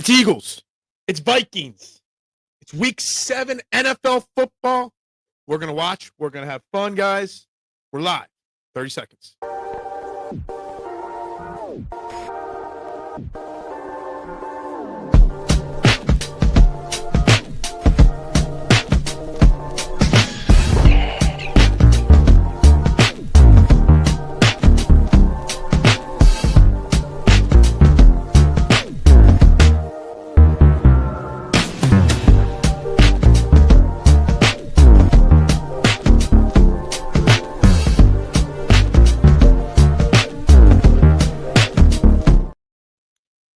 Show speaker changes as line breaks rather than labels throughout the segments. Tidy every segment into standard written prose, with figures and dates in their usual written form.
It's Eagles. It's Vikings. It's week 7 NFL football. We're going to watch. We're going to have fun, guys. We're live. 30 seconds.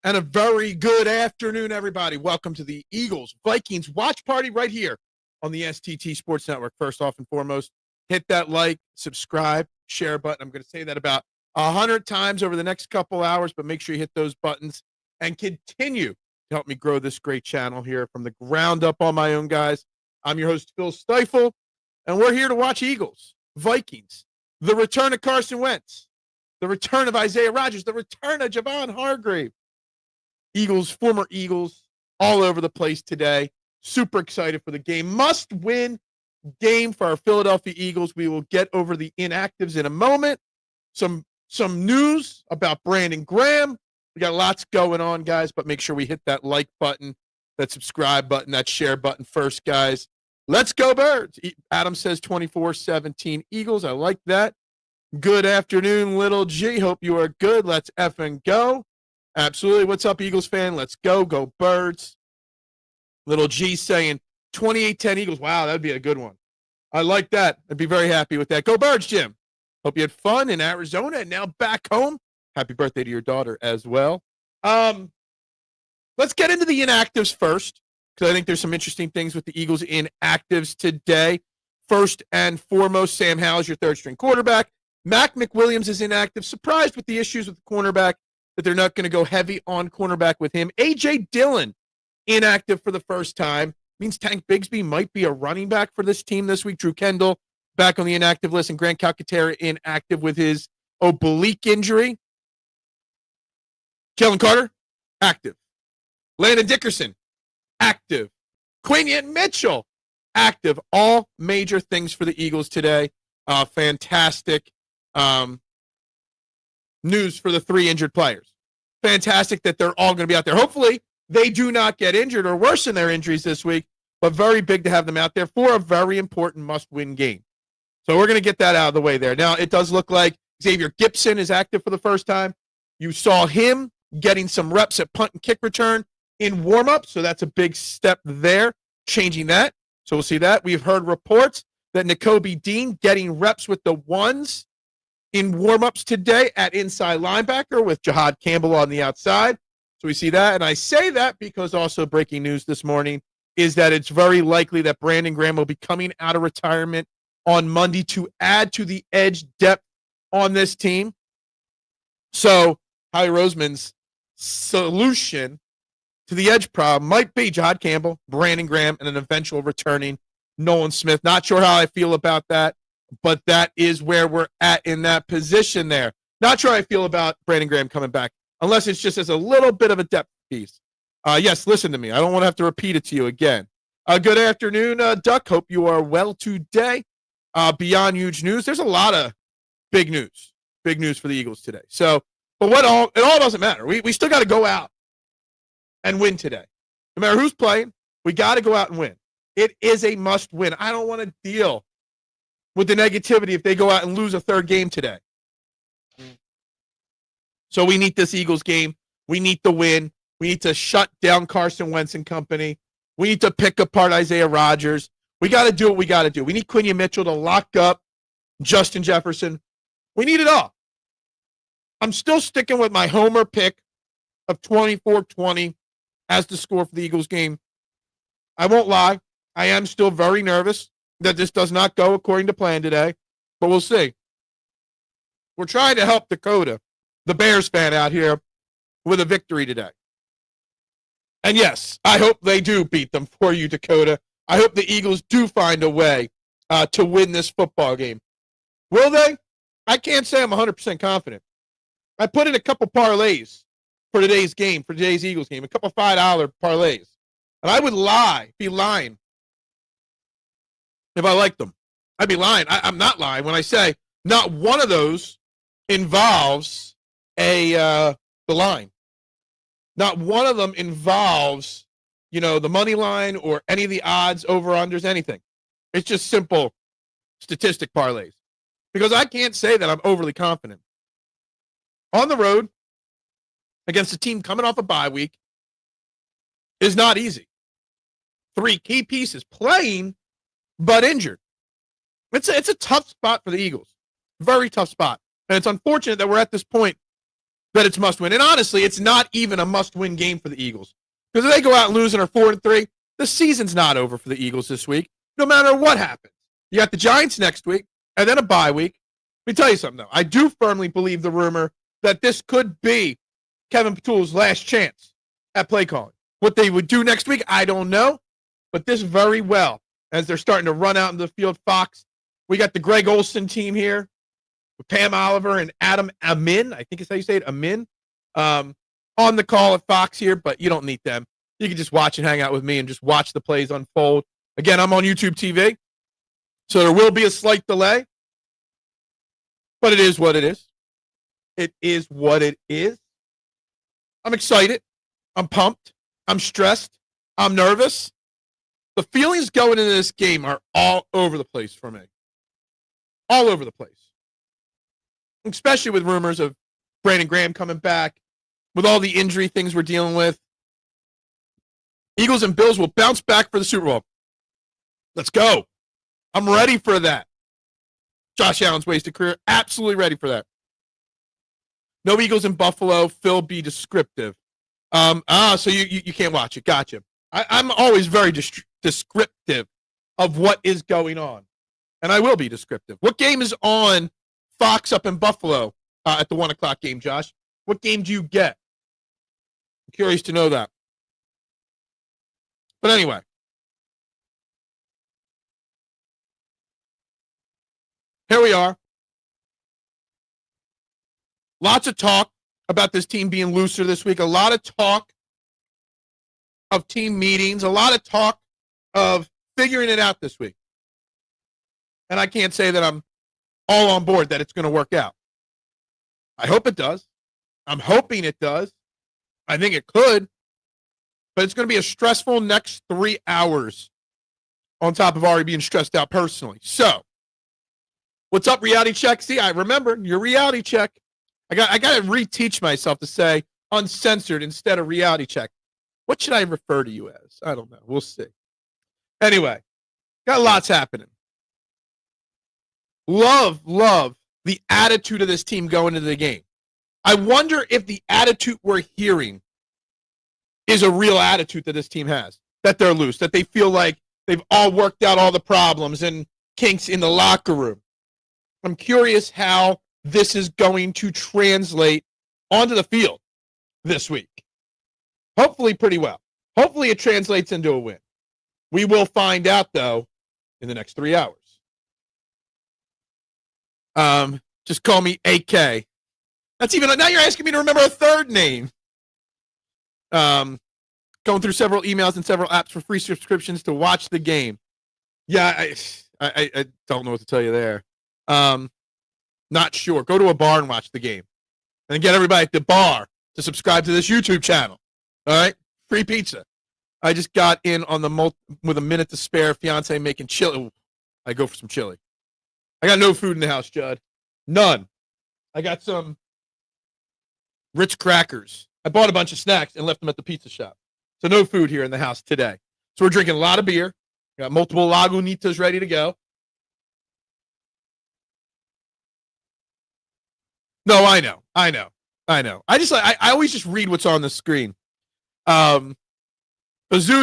And a very good afternoon, everybody. Welcome to the Eagles Vikings watch party right here on the STT Sports Network. First off and foremost, hit that like, subscribe, share button. I'm going to say that about 100 times over the next couple hours, but make sure you hit those buttons and continue to help me grow this great channel here from the ground up on my own, guys. I'm your host, Phil Stiefel, and we're here to watch Eagles, Vikings, the return of Carson Wentz, the return of Isaiah Rodgers, the return of Javon Hargrave. Eagles, former Eagles, all over the place today. Super excited for the game. Must-win game for our Philadelphia Eagles. We will get over the inactives in a moment. Some news about Brandon Graham. We got lots going on, guys, but make sure we hit that like button, that subscribe button, that share button first, guys. Let's go, Birds. Adam says 24-17 Eagles. I like that. Good afternoon, little G. Hope you are good. Let's effing go. Absolutely. What's up, Eagles fan? Let's go. Go Birds. Little G saying 28-10 Eagles. Wow, that would be a good one. I like that. I'd be very happy with that. Go Birds, Jim. Hope you had fun in Arizona and now back home. Happy birthday to your daughter as well. Let's get into the inactives first, because I think there's some interesting things with the Eagles inactives today. First and foremost, Sam Howell is your third-string quarterback. Mac McWilliams is inactive. Surprised with the issues with the cornerback, that they're not going to go heavy on cornerback with him. A.J. Dillon, inactive for the first time. Means Tank Bigsby might be a running back for this team this week. Drew Kendall back on the inactive list, and Grant Calcaterra inactive with his oblique injury. Jalen Carter, active. Landon Dickerson, active. Quinyon Mitchell, active. All major things for the Eagles today. Fantastic news for the 3 injured players. Fantastic that they're all going to be out there. Hopefully, they do not get injured or worsen their injuries this week, but very big to have them out there for a very important must-win game. So we're going to get that out of the way there. Now, it does look like Xavier Gipson is active for the first time. You saw him getting some reps at punt and kick return in warm-up, so that's a big step there, changing that. So we'll see that. We've heard reports that Nakobe Dean getting reps with the ones in warm-ups today at inside linebacker with Jihaad Campbell on the outside. So we see that. And I say that because also breaking news this morning is that it's very likely that Brandon Graham will be coming out of retirement on Monday to add to the edge depth on this team. So Howie Roseman's solution to the edge problem might be Jihaad Campbell, Brandon Graham, and an eventual returning Nolan Smith. Not sure how I feel about that, but that is where we're at in that position there. Not sure how I feel about Brandon Graham coming back, unless it's just as a little bit of a depth piece. Yes, listen to me. I don't want to have to repeat it to you again. Good afternoon, Duck. Hope you are well today. Beyond huge news, there's a lot of big news for the Eagles today. So, but it all doesn't matter. We still got to go out and win today. No matter who's playing, we got to go out and win. It is a must win. I don't want to deal with the negativity if they go out and lose a third game today. So we need this Eagles game. We need to win. We need to shut down Carson Wentz and company. We need to pick apart Isaiah Rodgers. We got to do what we got to do. We need Quinyon Mitchell to lock up Justin Jefferson. We need it all. I'm still sticking with my homer pick of 24-20 as the score for the Eagles game. I won't lie. I am still very nervous that this does not go according to plan today, but we'll see. We're trying to help Dakota, the Bears fan out here, with a victory today. And yes, I hope they do beat them for you, Dakota. I hope the Eagles do find a way to win this football game. Will they? I can't say I'm 100% confident. I put in a couple parlays for today's game, for today's Eagles game, a couple $5 parlays. And I would be lying if I liked them. I'd be lying. I'm not lying when I say not one of those involves the line. Not one of them involves, the money line or any of the odds, over-unders, anything. It's just simple statistic parlays. Because I can't say that I'm overly confident. On the road, against a team coming off a bye week, is not easy. 3 key pieces playing, but injured. It's a tough spot for the Eagles. Very tough spot. And it's unfortunate that we're at this point that it's must win. And honestly, it's not even a must win game for the Eagles. Because if they go out and lose and are 4-3, the season's not over for the Eagles this week, no matter what happens. You got the Giants next week, and then a bye week. Let me tell you something, though. I do firmly believe the rumor that this could be Kevin Patullo's last chance at play calling. What they would do next week, I don't know. But this very well, as they're starting to run out into the field, Fox. We got the Greg Olson team here with Pam Oliver and Adam Amin. I think is how you say it, Amin. On the call at Fox here, but you don't need them. You can just watch and hang out with me and just watch the plays unfold. Again, I'm on YouTube TV, so there will be a slight delay. But it is what it is. It is what it is. I'm excited. I'm pumped. I'm stressed. I'm nervous. The feelings going into this game are all over the place for me. All over the place. Especially with rumors of Brandon Graham coming back, with all the injury things we're dealing with. Eagles and Bills will bounce back for the Super Bowl. Let's go. I'm ready for that. Josh Allen's wasted career. Absolutely ready for that. No Eagles in Buffalo. Phil, be descriptive. So you can't watch it. Gotcha. I'm always very descriptive of what is going on. And I will be descriptive. What game is on Fox up in Buffalo at the 1 o'clock game, Josh? What game do you get? I'm curious to know that. But anyway. Here we are. Lots of talk about this team being looser this week. A lot of talk of team meetings. A lot of talk of figuring it out this week. And I can't say that I'm all on board that it's going to work out. I hope it does. I'm hoping it does. I think it could. But it's going to be a stressful next 3 hours on top of already being stressed out personally. So, what's up, Reality Check? See, I remember your Reality Check. I got to reteach myself to say uncensored instead of Reality Check. What should I refer to you as? I don't know. We'll see. Anyway, got lots happening. Love the attitude of this team going into the game. I wonder if the attitude we're hearing is a real attitude that this team has, that they're loose, that they feel like they've all worked out all the problems and kinks in the locker room. I'm curious how this is going to translate onto the field this week. Hopefully pretty well. Hopefully it translates into a win. We will find out, though, in the next 3 hours. Just call me AK. That's even, now you're asking me to remember a third name. Going through several emails and several apps for free subscriptions to watch the game. Yeah, I don't know what to tell you there. Not sure. Go to a bar and watch the game. And get everybody at the bar to subscribe to this YouTube channel. All right? Free pizza. I just got in on the with a minute to spare. Fiance making chili. Ooh, I go for some chili. I got no food in the house, Judd. None. I got some Ritz crackers. I bought a bunch of snacks and left them at the pizza shop. So no food here in the house today. So we're drinking a lot of beer. Got multiple Lagunitas ready to go. No, I know. I always just read what's on the screen. Bazoo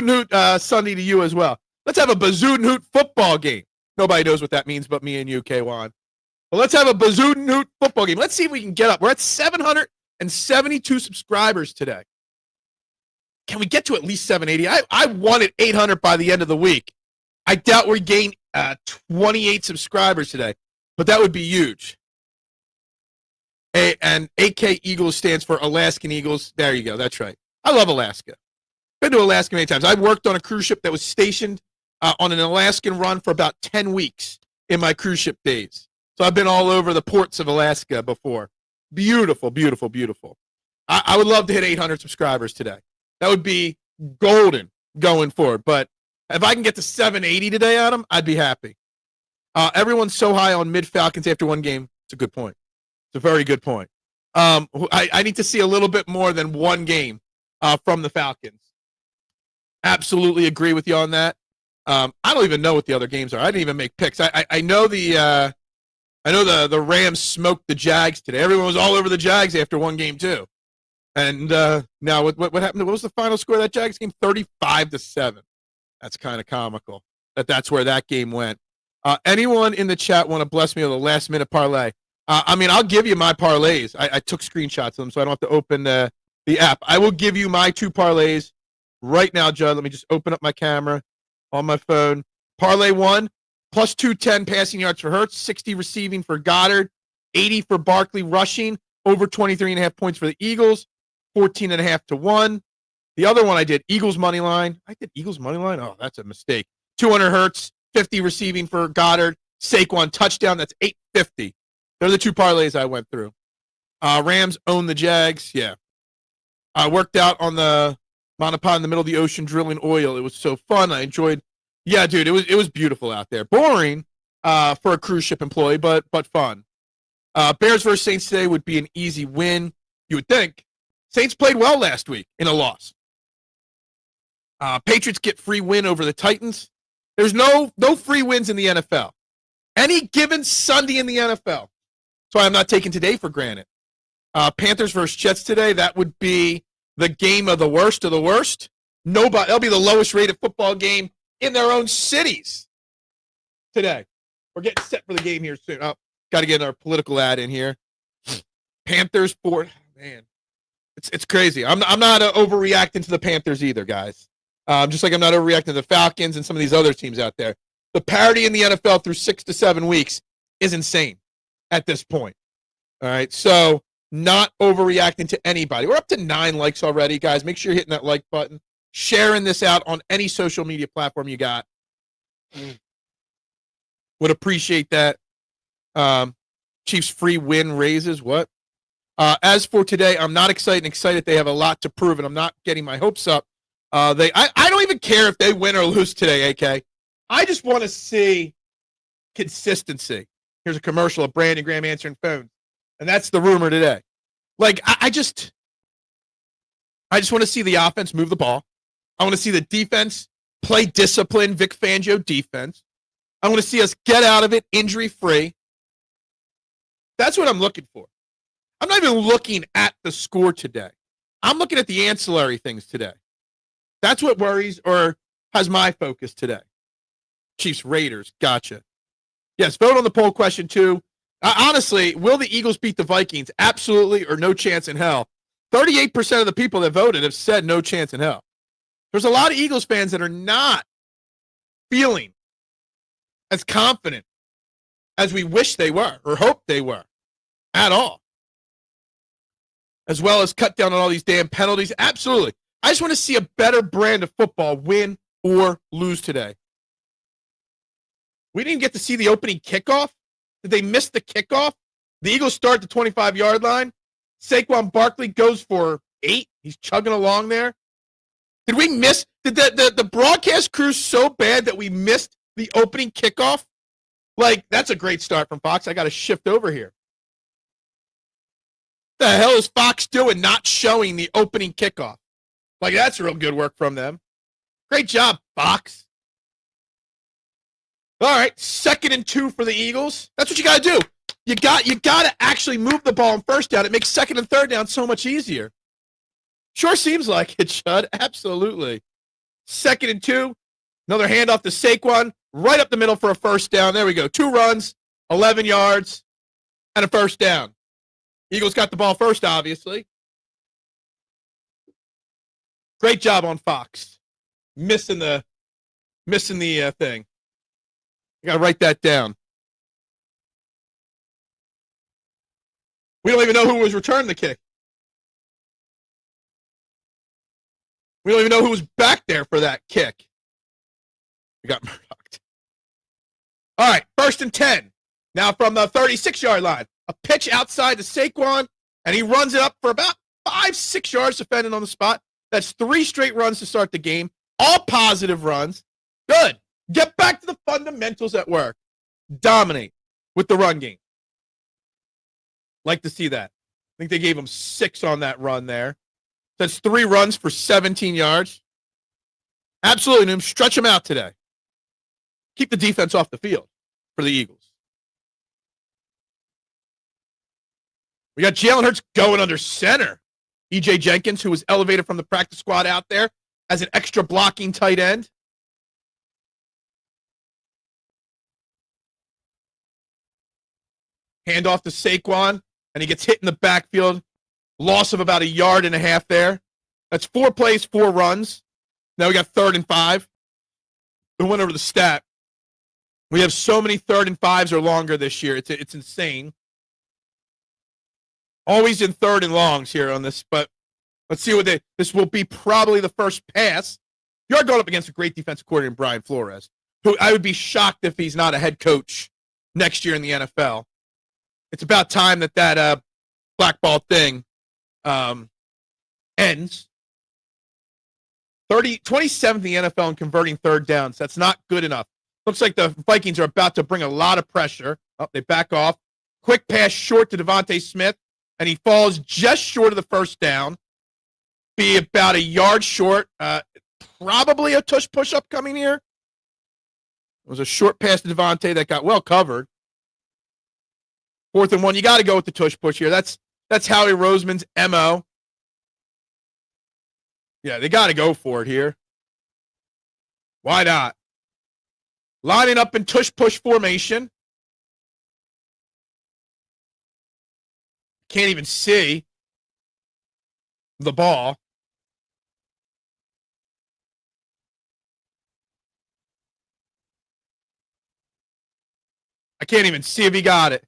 Newt Sunday to you as well. Let's have a Bazoo Newt football game. Nobody knows what that means but me and you, K1. But let's have a Bazoo Newt football game. Let's see if we can get up. We're at 772 subscribers today. Can we get to at least 780? I wanted 800 by the end of the week. I doubt we gain 28 subscribers today, but that would be huge. And AK Eagles stands for Alaskan Eagles. There you go. That's right. I love Alaska. Been to Alaska many times. I worked on a cruise ship that was stationed on an Alaskan run for about 10 weeks in my cruise ship days. So I've been all over the ports of Alaska before. Beautiful, beautiful, beautiful. I would love to hit 800 subscribers today. That would be golden going forward. But if I can get to 780 today, Adam, I'd be happy. Everyone's so high on mid-Falcons after one game. It's a good point. It's a very good point. I need to see a little bit more than one game from the Falcons. Absolutely agree with you on that. I don't even know what the other games are. I didn't even make picks. I know the Rams smoked the Jags today. Everyone was all over the Jags after one game too. And now what happened? What was the final score of that Jags game? 35-7. That's kind of comical. That's where that game went. Anyone in the chat want to bless me with a last minute parlay? I'll give you my parlays. I took screenshots of them, so I don't have to open the app. I will give you my two parlays right now, Judd. Let me just open up my camera on my phone. Parlay 1, plus 210 passing yards for Hurts, 60 receiving for Goddard, 80 for Barkley rushing, over 23.5 points for the Eagles, 14.5 to 1. The other one I did, Eagles money line. I did Eagles money line? Oh, that's a mistake. 200 Hurts, 50 receiving for Goddard, Saquon touchdown. That's 850. They're the two parlays I went through. Rams own the Jags. Yeah. I worked out on the monopod in the middle of the ocean drilling oil. It was so fun. I enjoyed. Yeah, dude, it was beautiful out there. Boring for a cruise ship employee, but fun. Bears versus Saints today would be an easy win, you would think. Saints played well last week in a loss. Patriots get free win over the Titans. There's no free wins in the NFL. Any given Sunday in the NFL. So I'm not taking today for granted. Panthers versus Jets today, that would be the game of the worst of the worst. Nobody, that'll be the lowest rated football game in their own cities today. We're getting set for the game here soon. Oh, got to get our political ad in here. Panthers man, it's crazy. I'm not overreacting to the Panthers either, guys. Just like I'm not overreacting to the Falcons and some of these other teams out there. The parity in the NFL through 6 to 7 weeks is insane at this point. All right, so not overreacting to anybody. We're up to 9 likes already, guys. Make sure you're hitting that like button, sharing this out on any social media platform you got. Would appreciate that. Chiefs free win raises. What? As for today, I'm not excited. They have a lot to prove, and I'm not getting my hopes up. I don't even care if they win or lose today, AK. I just want to see consistency. Here's a commercial of Brandon Graham answering phones. And that's the rumor today. Like, I just want to see the offense move the ball. I want to see the defense play discipline, Vic Fangio defense. I want to see us get out of it injury-free. That's what I'm looking for. I'm not even looking at the score today. I'm looking at the ancillary things today. That's what worries or has my focus today. Chiefs, Raiders, gotcha. Yes, vote on the poll question, too. Honestly, will the Eagles beat the Vikings? Absolutely, or no chance in hell. 38% of the people that voted have said no chance in hell. There's a lot of Eagles fans that are not feeling as confident as we wish they were or hoped they were at all. As well as cut down on all these damn penalties. Absolutely. I just want to see a better brand of football win or lose today. We didn't get to see the opening kickoff. Did they miss the kickoff? The Eagles start the 25-yard line. Saquon Barkley goes for 8. He's chugging along there. Did we miss? Did the broadcast crew so bad that we missed the opening kickoff? Like, that's a great start from Fox. I got to shift over here. The hell is Fox doing not showing the opening kickoff? Like, that's real good work from them. Great job, Fox. All right, 2nd and 2 for the Eagles. That's what you got to do. You got to actually move the ball on first down. It makes 2nd and 3rd down so much easier. Sure seems like it, Shud. Absolutely. 2nd and 2. Another handoff to Saquon. Right up the middle for a first down. There we go. 2 runs, 11 yards, and a first down. Eagles got the ball first, obviously. Great job on Fox. Missing the thing. You got to write that down. We don't even know who was returning the kick. We don't even know who was back there for that kick. We got murdocked. All right, 1st and 10. Now from the 36-yard line. A pitch outside to Saquon, and he runs it up for about 5-6 yards, defending on the spot. That's 3 straight runs to start the game. All positive runs. Good. Get back to the fundamentals at work. Dominate with the run game. Like to see that. I think they gave him 6 on that run there. That's 3 runs for 17 yards. Absolutely, Noom. Stretch him out today. Keep the defense off the field for the Eagles. We got Jalen Hurts going under center. E.J. Jenkins, who was elevated from the practice squad out there as an extra blocking tight end. Handoff to Saquon, and he gets hit in the backfield. Loss of about 1.5 yards there. That's 4 plays, 4 runs. Now we got 3rd and 5. We went over the stat. We have so many 3rd and 5s or longer this year. It's insane. Always in 3rd and longs here on this, but let's see what this will be. Probably the first pass. You're going up against a great defensive coordinator, Brian Flores, who I would be shocked if he's not a head coach next year in the NFL. It's about time that blackball thing ends. 27th in the NFL in converting 3rd downs. That's not good enough. Looks like the Vikings are about to bring a lot of pressure. Oh, they back off. Quick pass short to Devontae Smith, and he falls just short of the 1st down. Be about 1 yard short. Probably a tush push-up coming here. It was a short pass to Devontae that got well covered. 4th and 1. You got to go with the tush push here. That's Howie Roseman's MO. Yeah, they got to go for it here. Why not? Lining up in tush push formation. Can't even see the ball. I can't even see if he got it.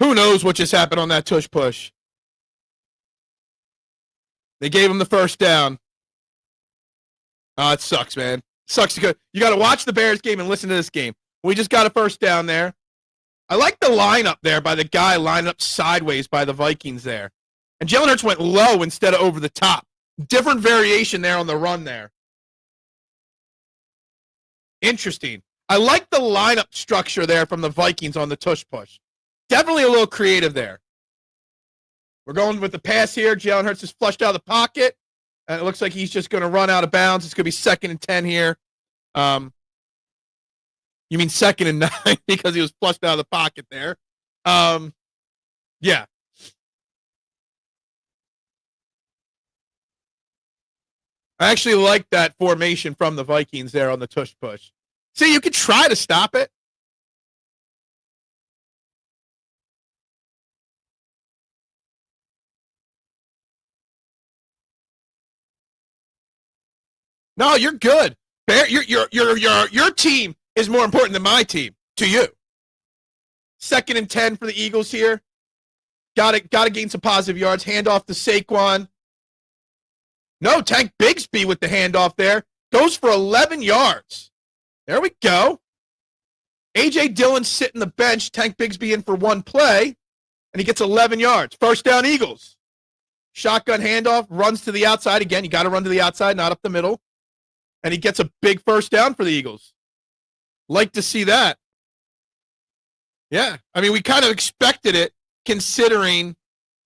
Who knows what just happened on that tush push? They gave him the 1st down. Oh, it sucks, man. Sucks. You got to watch the Bears game and listen to this game. We just got a 1st down there. I like the lineup there by the guy lining up sideways by the Vikings there. And Jalen Hurts went low instead of over the top. Different variation there on the run there. Interesting. I like the lineup structure there from the Vikings on the tush push. Definitely a little creative there. We're going with the pass here. Jalen Hurts is flushed out of the pocket. And it looks like he's just going to run out of bounds. It's going to be 2nd and 10 here. You mean 2nd and 9 because he was flushed out of the pocket there. Yeah. I actually like that formation from the Vikings there on the tush push. See, you could try to stop it. No, you're good. Your team is more important than my team to you. 2nd and 10 for the Eagles here. Got to gain some positive yards. Handoff to Saquon. No, Tank Bigsby with the handoff there. Goes for 11 yards. There we go. A.J. Dillon sitting the bench. Tank Bigsby in for 1 play. And he gets 11 yards. 1st down, Eagles. Shotgun handoff. Runs to the outside. Again, you got to run to the outside, not up the middle. And he gets a big 1st down for the Eagles. Like to see that. Yeah. I mean, we kind of expected it considering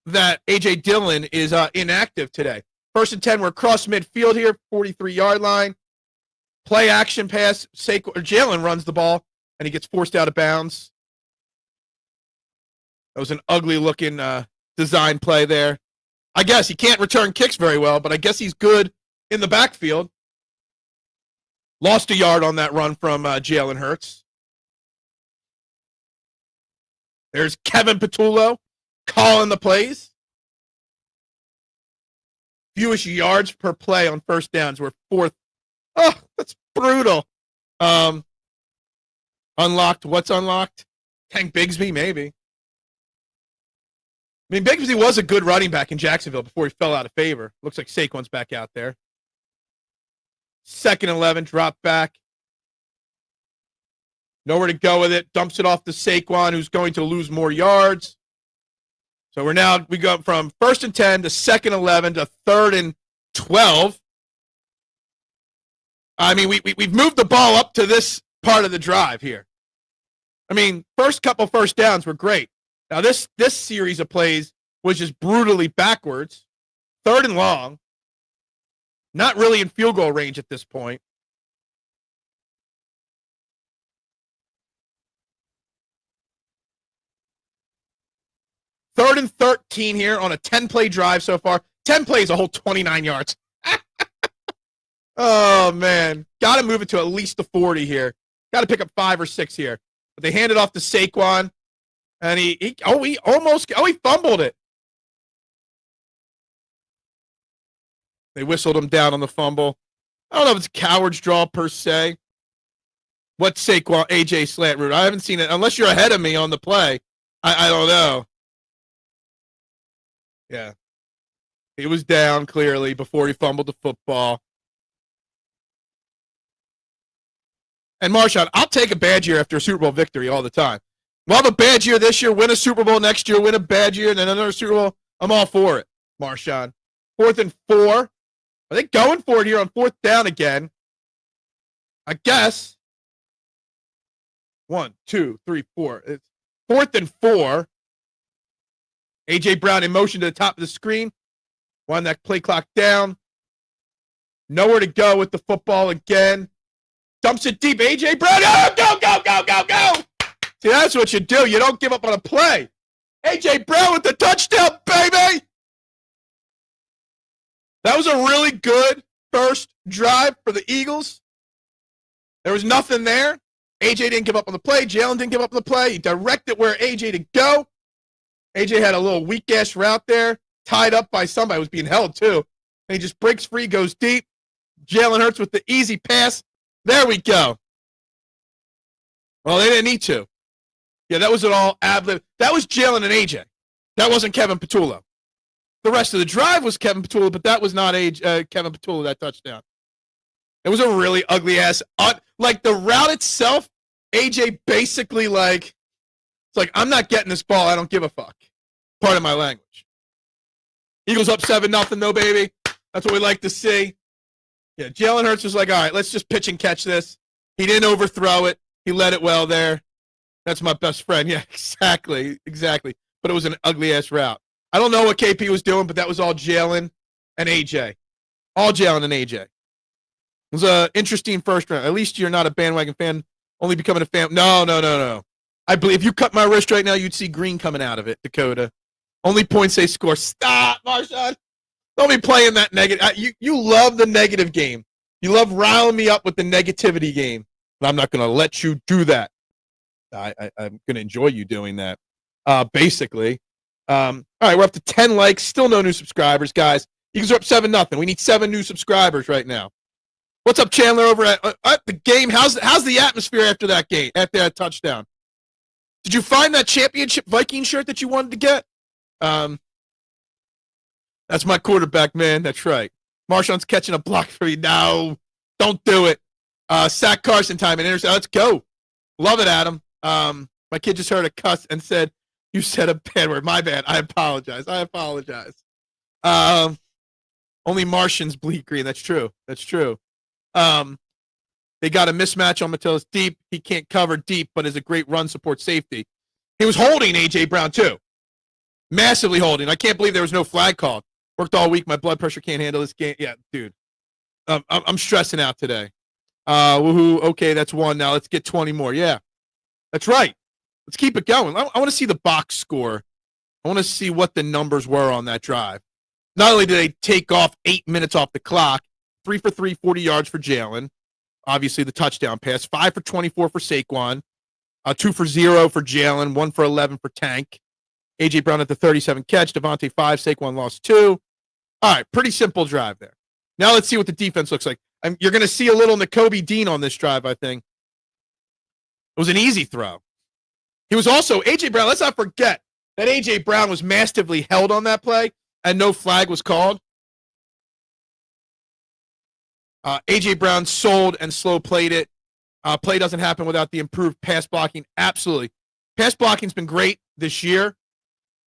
that A.J. Dillon is inactive today. 1st and 10, we're across midfield here, 43-yard line. Play action pass. Jalen runs the ball, and he gets forced out of bounds. That was an ugly-looking design play there. I guess he can't return kicks very well, but I guess he's good in the backfield. Lost 1 yard on that run from Jalen Hurts. There's Kevin Patullo calling the plays. Fewest yards per play on 1st downs. We're 4th. Oh, that's brutal. Unlocked. What's unlocked? Tank Bigsby, maybe. I mean, Bigsby was a good running back in Jacksonville before he fell out of favor. Looks like Saquon's back out there. 2nd and 11, drop back. Nowhere to go with it. Dumps it off to Saquon, who's going to lose more yards. So we go from 1st and 10 to 2nd and 11 to 3rd and 12. I mean, we've moved the ball up to this part of the drive here. I mean, first couple first downs were great. Now this series of plays was just brutally backwards. 3rd and long. Not really in field goal range at this point. Third and 13 here on a 10-play drive so far. 10 plays, a whole 29 yards. Oh, man. Got to move it to at least the 40 here. Got to pick up 5 or 6 here. But they hand it off to Saquon, and he fumbled it. They whistled him down on the fumble. I don't know if it's a coward's draw per se. What's Saquon, AJ slant route? I haven't seen it. Unless you're ahead of me on the play. I don't know. Yeah. He was down clearly before he fumbled the football. And Marshawn, I'll take a bad year after a Super Bowl victory all the time. We'll have a bad year this year, win a Super Bowl next year, win a bad year, and then another Super Bowl. I'm all for it, Marshawn. 4th and 4. Are they going for it here on 4th down again? I guess. 1, 2, 3, 4. It's 4th and 4. A.J. Brown in motion to the top of the screen. Wind that play clock down. Nowhere to go with the football again. Dumps it deep. A.J. Brown. Oh, go. See, that's what you do. You don't give up on a play. A.J. Brown with the touchdown, baby. That was a really good first drive for the Eagles. There was nothing there. A.J. didn't give up on the play. Jalen didn't give up on the play. He directed where A.J. to go. A.J. had a little weak-ass route there, tied up by somebody who was being held, too. And he just breaks free, goes deep. Jalen Hurts with the easy pass. There we go. Well, they didn't need to. Yeah, that was an all ad-lib. That was Jalen and A.J. That wasn't Kevin Patullo. The rest of the drive was Kevin Patullo, but that was not Kevin Patullo, that touchdown. It was a really ugly-ass... like, the route itself, A.J. basically, like... It's like, I'm not getting this ball. I don't give a fuck. Part of my language. Eagles up 7-0, though, baby. That's what we like to see. Yeah, Jalen Hurts was like, all right, let's just pitch and catch this. He didn't overthrow it. He led it well there. That's my best friend. Yeah, exactly. But it was an ugly-ass route. I don't know what KP was doing, but that was all Jalen and AJ. All Jalen and AJ. It was an interesting first round. At least you're not a bandwagon fan, only becoming a fan. No. I believe if you cut my wrist right now, you'd see green coming out of it, Dakota. Only points they score. Stop, Marshawn. Don't be playing that negative. You love the negative game. You love riling me up with the negativity game. But I'm not going to let you do that. I'm going to enjoy you doing that, basically. All right, we're up to 10 likes. Still no new subscribers, guys. Eagles are up 7-0. We need 7 new subscribers right now. What's up, Chandler, over at the game? How's the atmosphere after that game, after that touchdown? Did you find that championship Viking shirt that you wanted to get? That's my quarterback, man. That's right. Marshawn's catching a block for me. No, don't do it. Sack Carson time and intercept. Let's go. Love it, Adam. My kid just heard a cuss and said, you said a bad word. My bad. I apologize. Only Martians bleed green. That's true. They got a mismatch on Metellus deep. He can't cover deep, but is a great run support safety. He was holding A.J. Brown, too. Massively holding. I can't believe there was no flag called. Worked all week. My blood pressure can't handle this game. Yeah, dude. I'm stressing out today. Woohoo. Okay, that's 1 now. Let's get 20 more. Yeah, that's right. Let's keep it going. I want to see the box score. I want to see what the numbers were on that drive. Not only did they take off 8 minutes off the clock, 3 for 3, 40 yards for Jalen. Obviously, the touchdown pass. 5 for 24 for Saquon. 2 for 0 for Jalen. 1 for 11 for Tank. A.J. Brown at the 37 catch. Devontae 5. Saquon lost 2. All right, pretty simple drive there. Now let's see what the defense looks like. You're going to see a little Nakobe Dean on this drive, I think. It was an easy throw. He was also, A.J. Brown, let's not forget that A.J. Brown was massively held on that play and no flag was called. A.J. Brown sold and slow played it. Play doesn't happen without the improved pass blocking. Absolutely. Pass blocking's been great this year.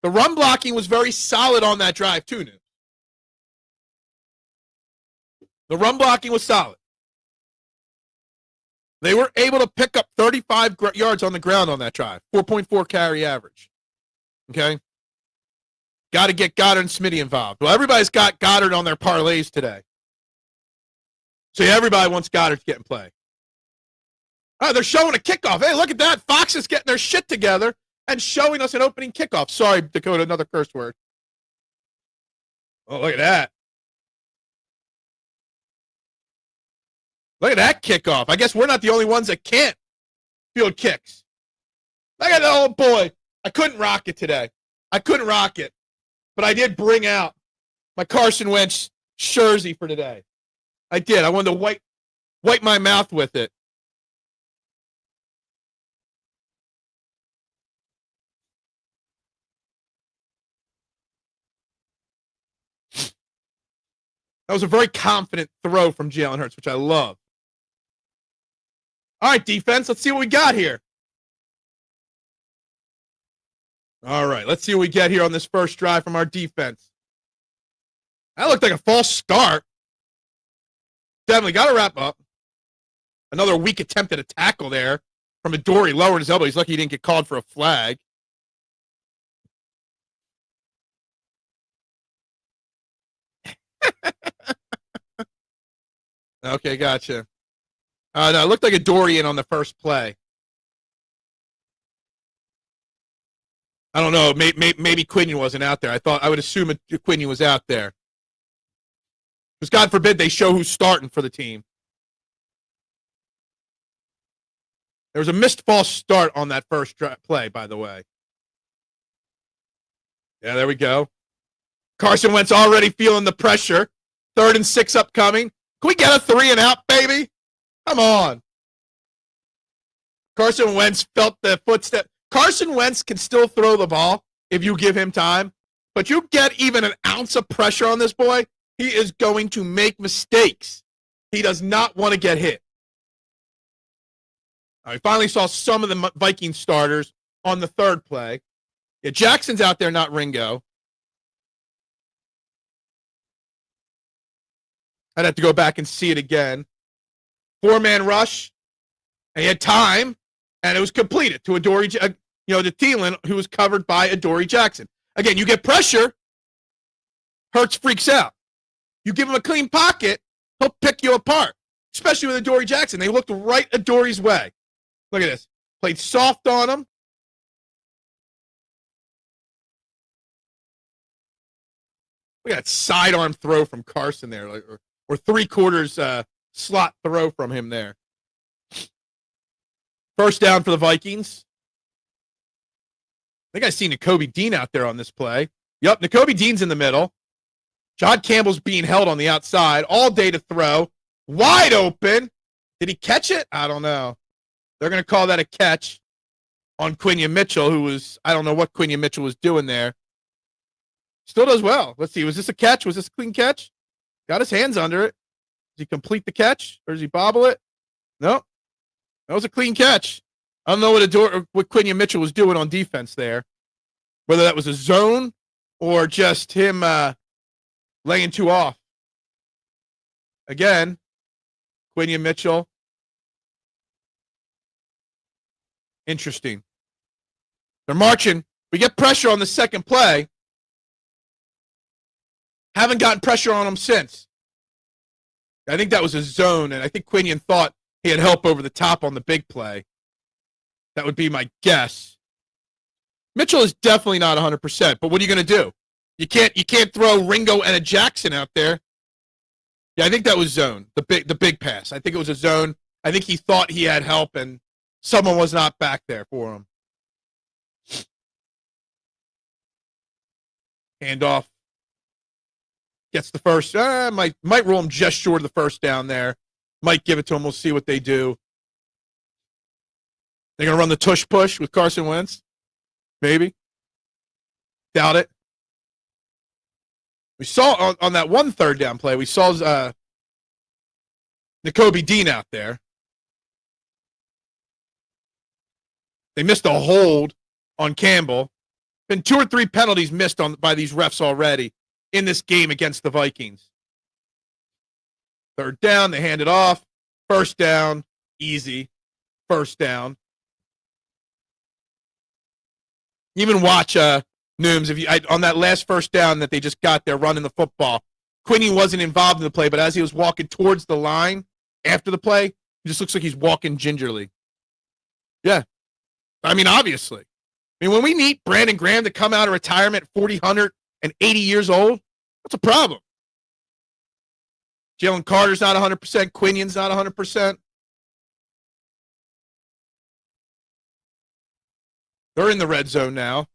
The run blocking was very solid on that drive, too, New. The run blocking was solid. They were able to pick up 35 yards on the ground on that drive. 4.4 carry average. Okay? Got to get Goddard and Smitty involved. Well, everybody's got Goddard on their parlays today. So everybody wants Goddard to get in play. Oh, they're showing a kickoff. Hey, look at that. Fox is getting their shit together and showing us an opening kickoff. Sorry, Dakota, another curse word. Oh, look at that. Look at that kickoff. I guess we're not the only ones that can't field kicks. Look at that old boy. I couldn't rock it today. I couldn't rock it. But I did bring out my Carson Wentz jersey for today. I did. I wanted to wipe my mouth with it. That was a very confident throw from Jalen Hurts, which I love. All right, defense, let's see what we got here. All right, let's see what we get here on this first drive from our defense. That looked like a false start. Definitely got to wrap up. Another weak attempt at a tackle there from Adoree, lowered his elbow. He's lucky he didn't get called for a flag. Okay, gotcha. No, it looked like a Dorian on the first play. I don't know. Maybe Quinyon wasn't out there. I would assume Quinyon was out there. Because God forbid they show who's starting for the team. There was a missed false start on that first play, by the way. Yeah, there we go. Carson Wentz already feeling the pressure. 3rd and 6 upcoming. Can we get a 3 and out, baby? Come on. Carson Wentz felt the footstep. Carson Wentz can still throw the ball if you give him time. But you get even an ounce of pressure on this boy, he is going to make mistakes. He does not want to get hit. I finally saw some of the Viking starters on the 3rd play. Yeah, Jackson's out there, not Ringo. I'd have to go back and see it again. 4-man rush. And he had time, and it was completed to Adoree, to Thielen, who was covered by Adoree Jackson. Again, you get pressure, Hurts freaks out. You give him a clean pocket, he'll pick you apart, especially with Adoree Jackson. They looked right Adoree's way. Look at this. Played soft on him. Look at that sidearm throw from Carson there, or 3/4 slot throw from him there. First down for the Vikings. I think I see Nakobe Dean out there on this play. Yep, Nakobe Dean's in the middle. Jihaad Campbell's being held on the outside all day to throw. Wide open. Did he catch it? I don't know. They're going to call that a catch on Quinyon Mitchell, who was, I don't know what Quinyon Mitchell was doing there. Still does well. Let's see. Was this a catch? Was this a clean catch? Got his hands under it. Does he complete the catch or does he bobble it? No. That was a clean catch. I don't know what Quinyon Mitchell was doing on defense there. Whether that was a zone or just him laying 2 off. Again, Quinyon Mitchell. Interesting. They're marching. We get pressure on the second play. Haven't gotten pressure on him since. I think that was a zone, and I think Quinyon thought he had help over the top on the big play. That would be my guess. Mitchell is definitely not 100%, but what are you going to do? You can't throw Ringo and a Jackson out there. Yeah, I think that was zone, the big pass. I think it was a zone. I think he thought he had help, and someone was not back there for him. Handoff. Gets the first. Might roll him just short of the first down there. Might give it to him. We'll see what they do. They're going to run the tush push with Carson Wentz? Maybe. Doubt it. We saw on that one third down play, we saw Nakobe Dean out there. They missed a hold on Campbell. Been 2 or 3 penalties missed by these refs already in this game against the Vikings. Third down, they hand it off. First down, easy. First down. Even watch Nooms, on that last first down that they just got there running the football, Quinyon wasn't involved in the play, but as he was walking towards the line after the play, it just looks like he's walking gingerly. Yeah. I mean, obviously. I mean, when we need Brandon Graham to come out of retirement 180 years old, that's a problem. Jalen Carter's not 100%. Quinyon's not 100%. They're in the red zone now.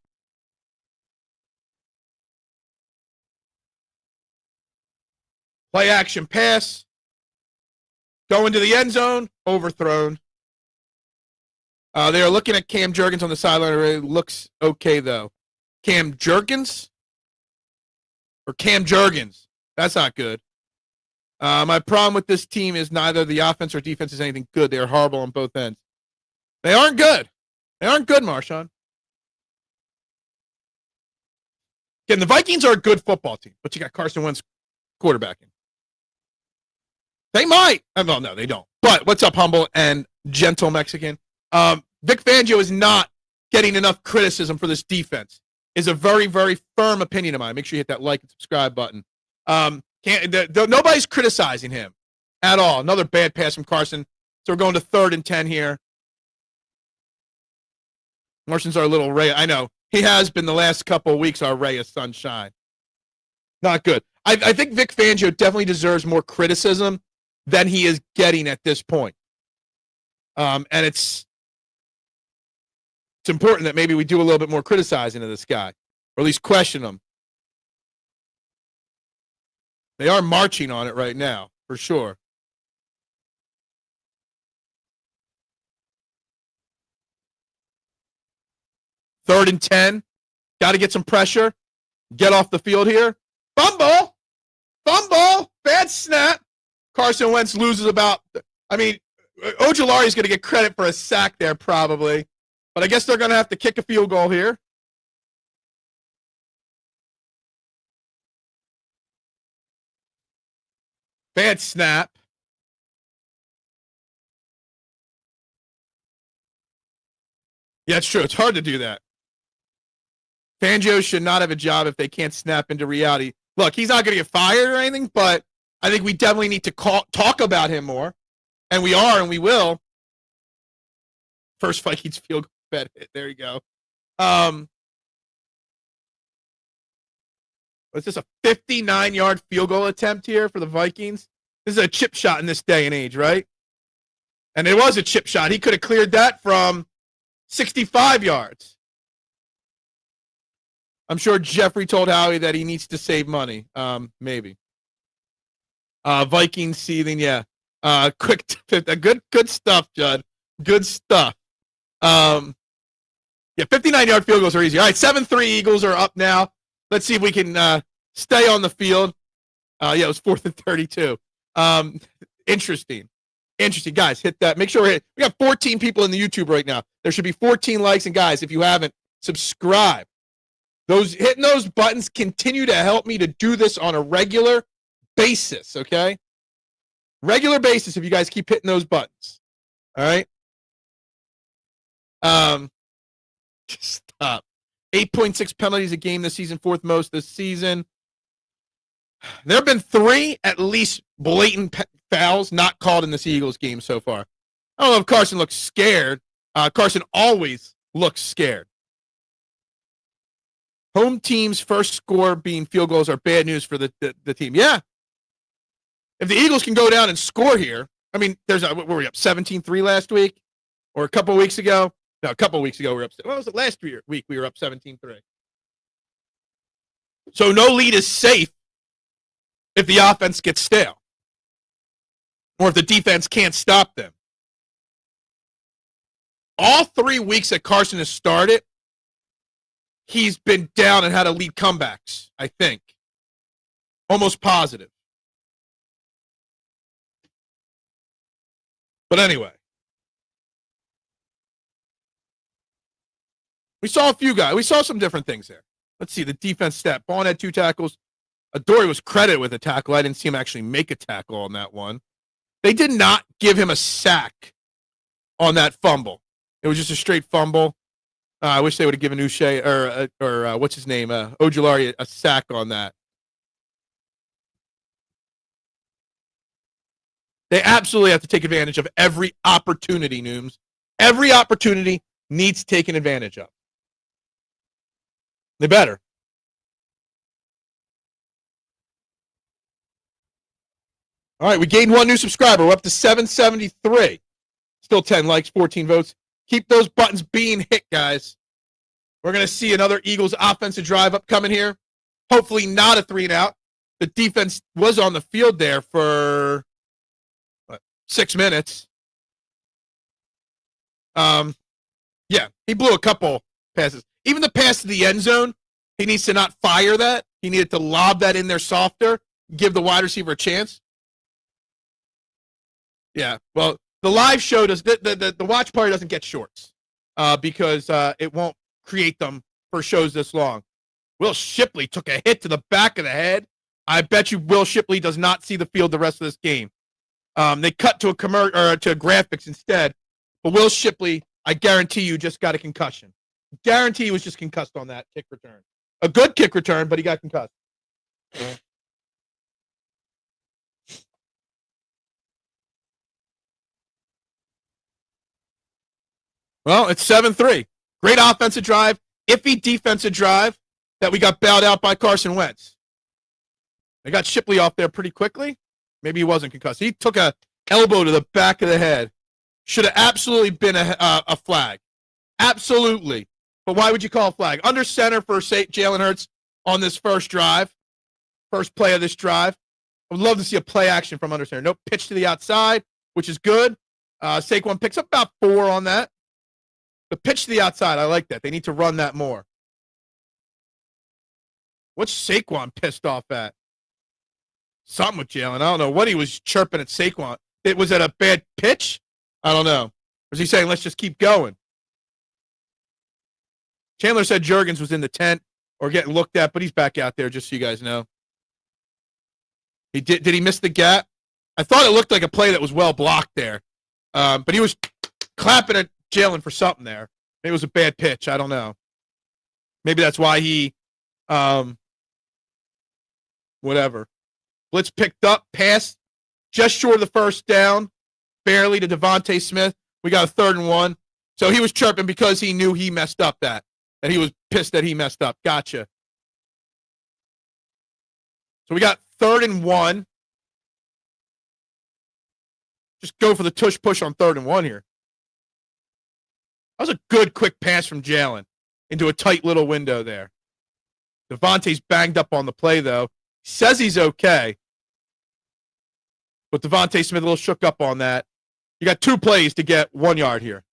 Play action pass. Go into the end zone. Overthrown. They are looking at Cam Jurgens on the sideline. It looks okay, though. Cam Jurgens? Or Cam Jurgens? That's not good. My problem with this team is neither the offense or defense is anything good. They are horrible on both ends. They aren't good. They aren't good, Marshawn. Again, the Vikings are a good football team, but you got Carson Wentz quarterbacking. They might. Oh, no, they don't. But what's up, humble and gentle Mexican? Vic Fangio is not getting enough criticism for this defense. Is a very, very firm opinion of mine. Make sure you hit that like and subscribe button. Nobody's criticizing him at all. Another bad pass from Carson. So we're going to 3rd and 10 here. Martians are a little ray. I know. He has been the last couple of weeks our ray of sunshine. Not good. I think Vic Fangio definitely deserves more criticism than he is getting at this point. And it's important that maybe we do a little bit more criticizing of this guy, or at least question him. They are marching on it right now, for sure. Third and 10. Got to get some pressure. Get off the field here. Fumble. Bad snap. Carson Wentz loses Ojulari is going to get credit for a sack there probably. But I guess they're going to have to kick a field goal here. Bad snap. Yeah, it's true. It's hard to do that. Fangio should not have a job if they can't snap into reality. Look, he's not going to get fired or anything, but I think we definitely need to talk about him more. And we are, and we will. First Vikings field goal bet hit. There you go. Was this a 59-yard field goal attempt here for the Vikings? This is a chip shot in this day and age, right? And it was a chip shot. He could have cleared that from 65 yards. I'm sure Jeffrey told Howie that he needs to save money. Maybe. Vikings seething, yeah. Good stuff, Judd. Good stuff. Yeah, 59-yard field goals are easy. All right, 7-3 Eagles are up now. Let's see if we can stay on the field. Yeah, it was 4th and 32. Interesting. Guys, hit that. Make sure we got 14 people in the YouTube right now. There should be 14 likes. And guys, if you haven't, subscribe. Hitting those buttons continue to help me to do this on a regular basis, okay? Regular basis if you guys keep hitting those buttons. All right? Stop. 8.6 penalties a game this season, 4th most this season. There have been 3 at least blatant fouls not called in this Eagles game so far. I don't know if Carson looks scared. Carson always looks scared. Home team's first score being field goals are bad news for the team. Yeah. If the Eagles can go down and score here, I mean, what were we up 17-3 last week? Or a couple weeks ago? No, a couple weeks ago we were up. What was it last week? We were up 17-3. So no lead is safe if the offense gets stale. Or if the defense can't stop them. all 3 weeks that Carson has started, he's been down and had to lead comebacks, I think. Almost positive. But anyway. We saw a few guys. We saw some different things there. Let's see the defense stat. Bond had 2 tackles. Adoree was credited with a tackle. I didn't see him actually make a tackle on that one. They did not give him a sack on that fumble. It was just a straight fumble. I wish they would have given Uche or what's his name, Ojulari a sack on that. They absolutely have to take advantage of every opportunity, Nooms. Every opportunity needs taken advantage of. They better. All right, we gained 1 new subscriber. We're up to 773. Still 10 likes, 14 votes. Keep those buttons being hit, guys. We're going to see another Eagles offensive drive upcoming here. Hopefully not a 3-and-out. The defense was on the field there for 6 minutes. Yeah, he blew a couple passes. Even the pass to the end zone, he needs to not fire that. He needed to lob that in there softer, give the wide receiver a chance. Yeah, well, the live show does the watch party doesn't get shorts because it won't create them for shows this long. Will Shipley took a hit to the back of the head. I bet you Will Shipley does not see the field the rest of this game. They cut to a to graphics instead, but Will Shipley, I guarantee you, just got a concussion. Guarantee he was just concussed on that kick return. A good kick return, but he got concussed. Well, it's 7-3. Great offensive drive, iffy defensive drive that we got bailed out by Carson Wentz. They got Shipley off there pretty quickly. Maybe he wasn't concussed. He took a elbow to the back of the head. Should have absolutely been a flag. Absolutely. But why would you call a flag? Under center for Jalen Hurts on this first drive. First play of this drive. I would love to see a play action from under center. No pitch to the outside, which is good. Saquon picks up about 4 on that. The pitch to the outside, I like that. They need to run that more. What's Saquon pissed off at? Something with Jalen. I don't know what he was chirping at Saquon. Was it a bad pitch? I don't know. Was he saying, let's just keep going? Chandler said Juergens was in the tent or getting looked at, but he's back out there, just so you guys know. Did he miss the gap? I thought it looked like a play that was well blocked there. But he was clapping at Jalen for something there. Maybe it was a bad pitch. I don't know. Maybe that's why he whatever. Blitz picked up, pass just short of the first down, barely to Devontae Smith. We got a 3rd and 1. So he was chirping because he knew he messed up that. And he was pissed that he messed up. Gotcha. So we got 3rd and 1. Just go for the tush push on 3rd and 1 here. That was a good quick pass from Jalen into a tight little window there. Devontae's banged up on the play, though. He says he's okay. But Devontae Smith a little shook up on that. You got 2 plays to get 1 yard here.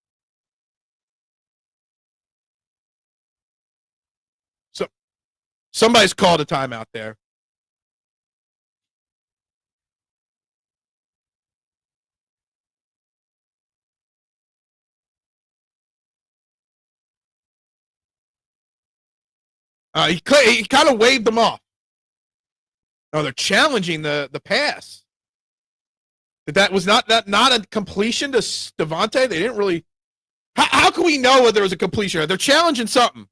So somebody's called a timeout there. He kind of waved them off. Oh, they're challenging the pass. That was not a completion to Devontae. They didn't really. How can we know whether it was a completion? They're challenging something.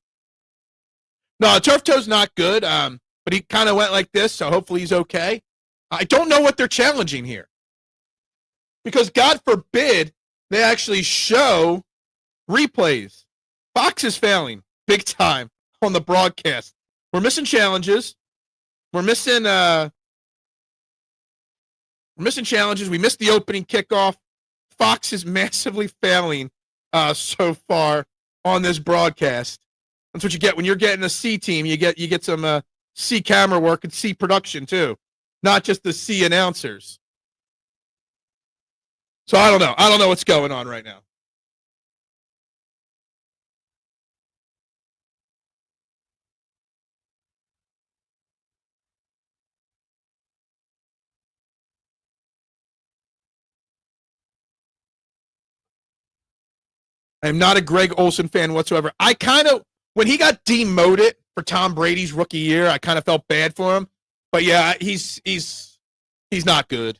No, turf toe's not good. But he kind of went like this, so hopefully he's okay. I don't know what they're challenging here, because God forbid they actually show replays. Fox is failing big time on the broadcast. We're missing challenges. We're missing challenges. We missed the opening kickoff. Fox is massively failing so far on this broadcast. That's what you get when you're getting a C team. You get some C camera work and C production too, not just the C announcers. So I don't know. I don't know what's going on right now. I am not a Greg Olsen fan whatsoever. I kind of, when he got demoted for Tom Brady's rookie year, I kind of felt bad for him. But yeah, he's not good.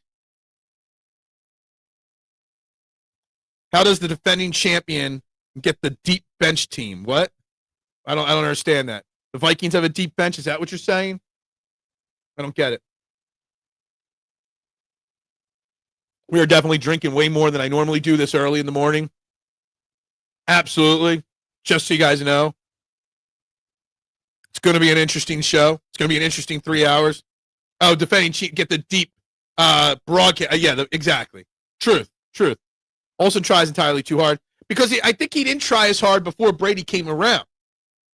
How does the defending champion get the deep bench team? What? I don't understand that. The Vikings have a deep bench. Is that what you're saying? I don't get it. We are definitely drinking way more than I normally do this early in the morning. Absolutely. Just so you guys know. It's going to be an interesting show. It's going to be an interesting 3 hours. Oh, defending chief, get the deep broadcast. Yeah, exactly. Truth. Olsen tries entirely too hard because I think he didn't try as hard before Brady came around.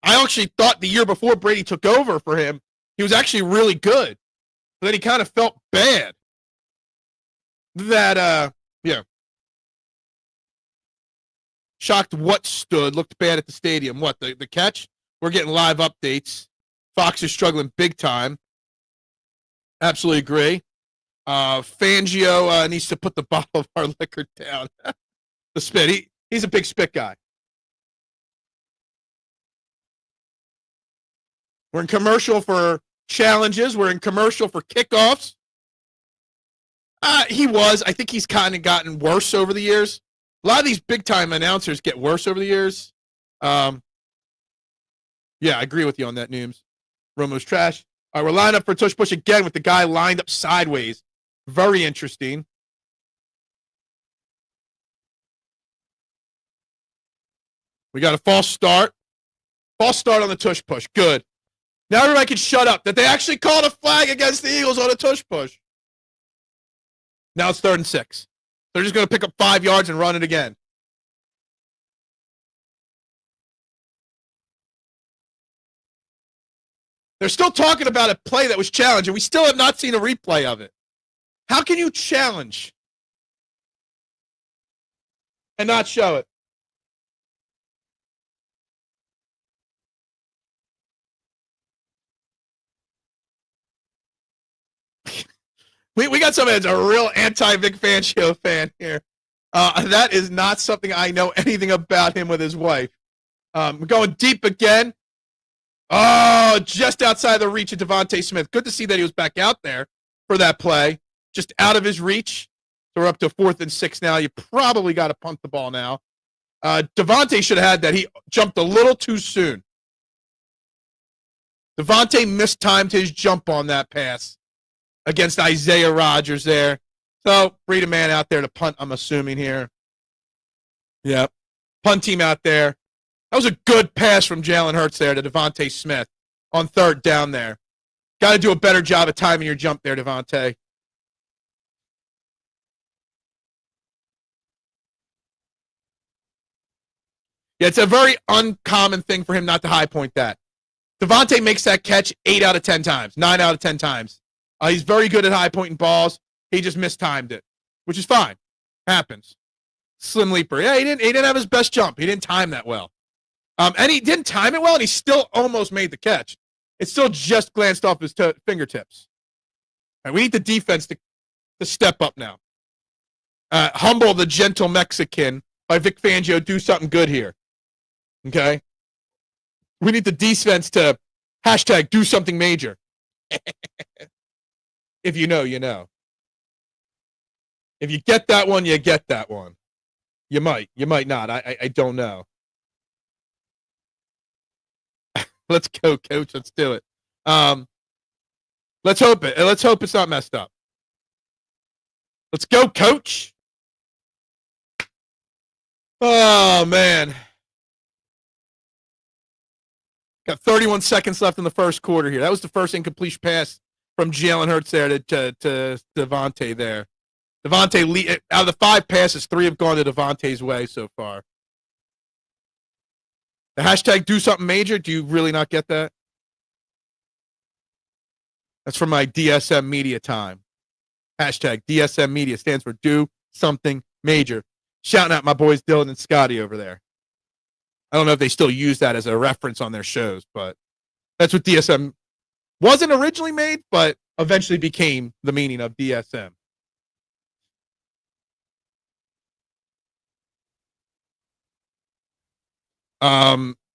I actually thought the year before Brady took over for him, he was actually really good. But then he kind of felt bad. Yeah. Shocked what stood. Looked bad at the stadium. What, the catch? We're getting live updates. Fox is struggling big time. Absolutely agree. Fangio needs to put the bottle of our liquor down. The spit. He's a big spit guy. We're in commercial for challenges. We're in commercial for kickoffs. He was. I think he's kind of gotten worse over the years. A lot of these big-time announcers get worse over the years. Yeah, I agree with you on that, Nooms. Romo's trash. All right, we're lined up for tush push again with the guy lined up sideways. Very interesting. We got a false start. False start on the tush push. Good. Now everybody can shut up that they actually called a flag against the Eagles on a tush push. Now it's 3rd and 6. They're just going to pick up 5 yards and run it again. They're still talking about a play that was challenged, and we still have not seen a replay of it. How can you challenge and not show it? We got somebody that's a real anti-Vic Fangio fan here. That is not something I know anything about him with his wife. We're going deep again. Oh, just outside the reach of Devontae Smith. Good to see that he was back out there for that play. Just out of his reach. So we're up to 4th and 6 now. You probably got to punt the ball now. Devontae should have had that. He jumped a little too soon. Devontae mistimed his jump on that pass against Isaiah Rodgers there. So, breed a man out there to punt, I'm assuming here. Yep. Punt team out there. That was a good pass from Jalen Hurts there to Devontae Smith on 3rd down there. Got to do a better job of timing your jump there, Devontae. Yeah, it's a very uncommon thing for him not to high point that. Devontae makes that catch 8 out of 10 times, 9 out of 10 times. He's very good at high pointing balls. He just mistimed it, which is fine. Happens. Slim leaper. Yeah, he didn't have his best jump. He didn't time that well. And he didn't time it well, and he still almost made the catch. It still just glanced off his fingertips. All right, we need the defense to step up now. Humble the gentle Mexican by Vic Fangio. Do something good here. Okay? We need the defense to hashtag do something major. If you know, you know. If you get that one, you get that one. You might not. I don't know. Let's go, coach. Let's do it. Let's hope it. Let's hope it's not messed up. Let's go, coach. Oh, man. Got 31 seconds left in the first quarter here. That was the first incomplete pass from Jalen Hurts there to Devontae there. Devontae, out of the 5 passes, 3 have gone to Devontae's way so far. The hashtag do something major, do you really not get that? That's from my DSM media time. Hashtag DSM media stands for do something major. Shouting out my boys Dylan and Scotty over there. I don't know if they still use that as a reference on their shows, but that's what DSM wasn't originally made, but eventually became the meaning of DSM.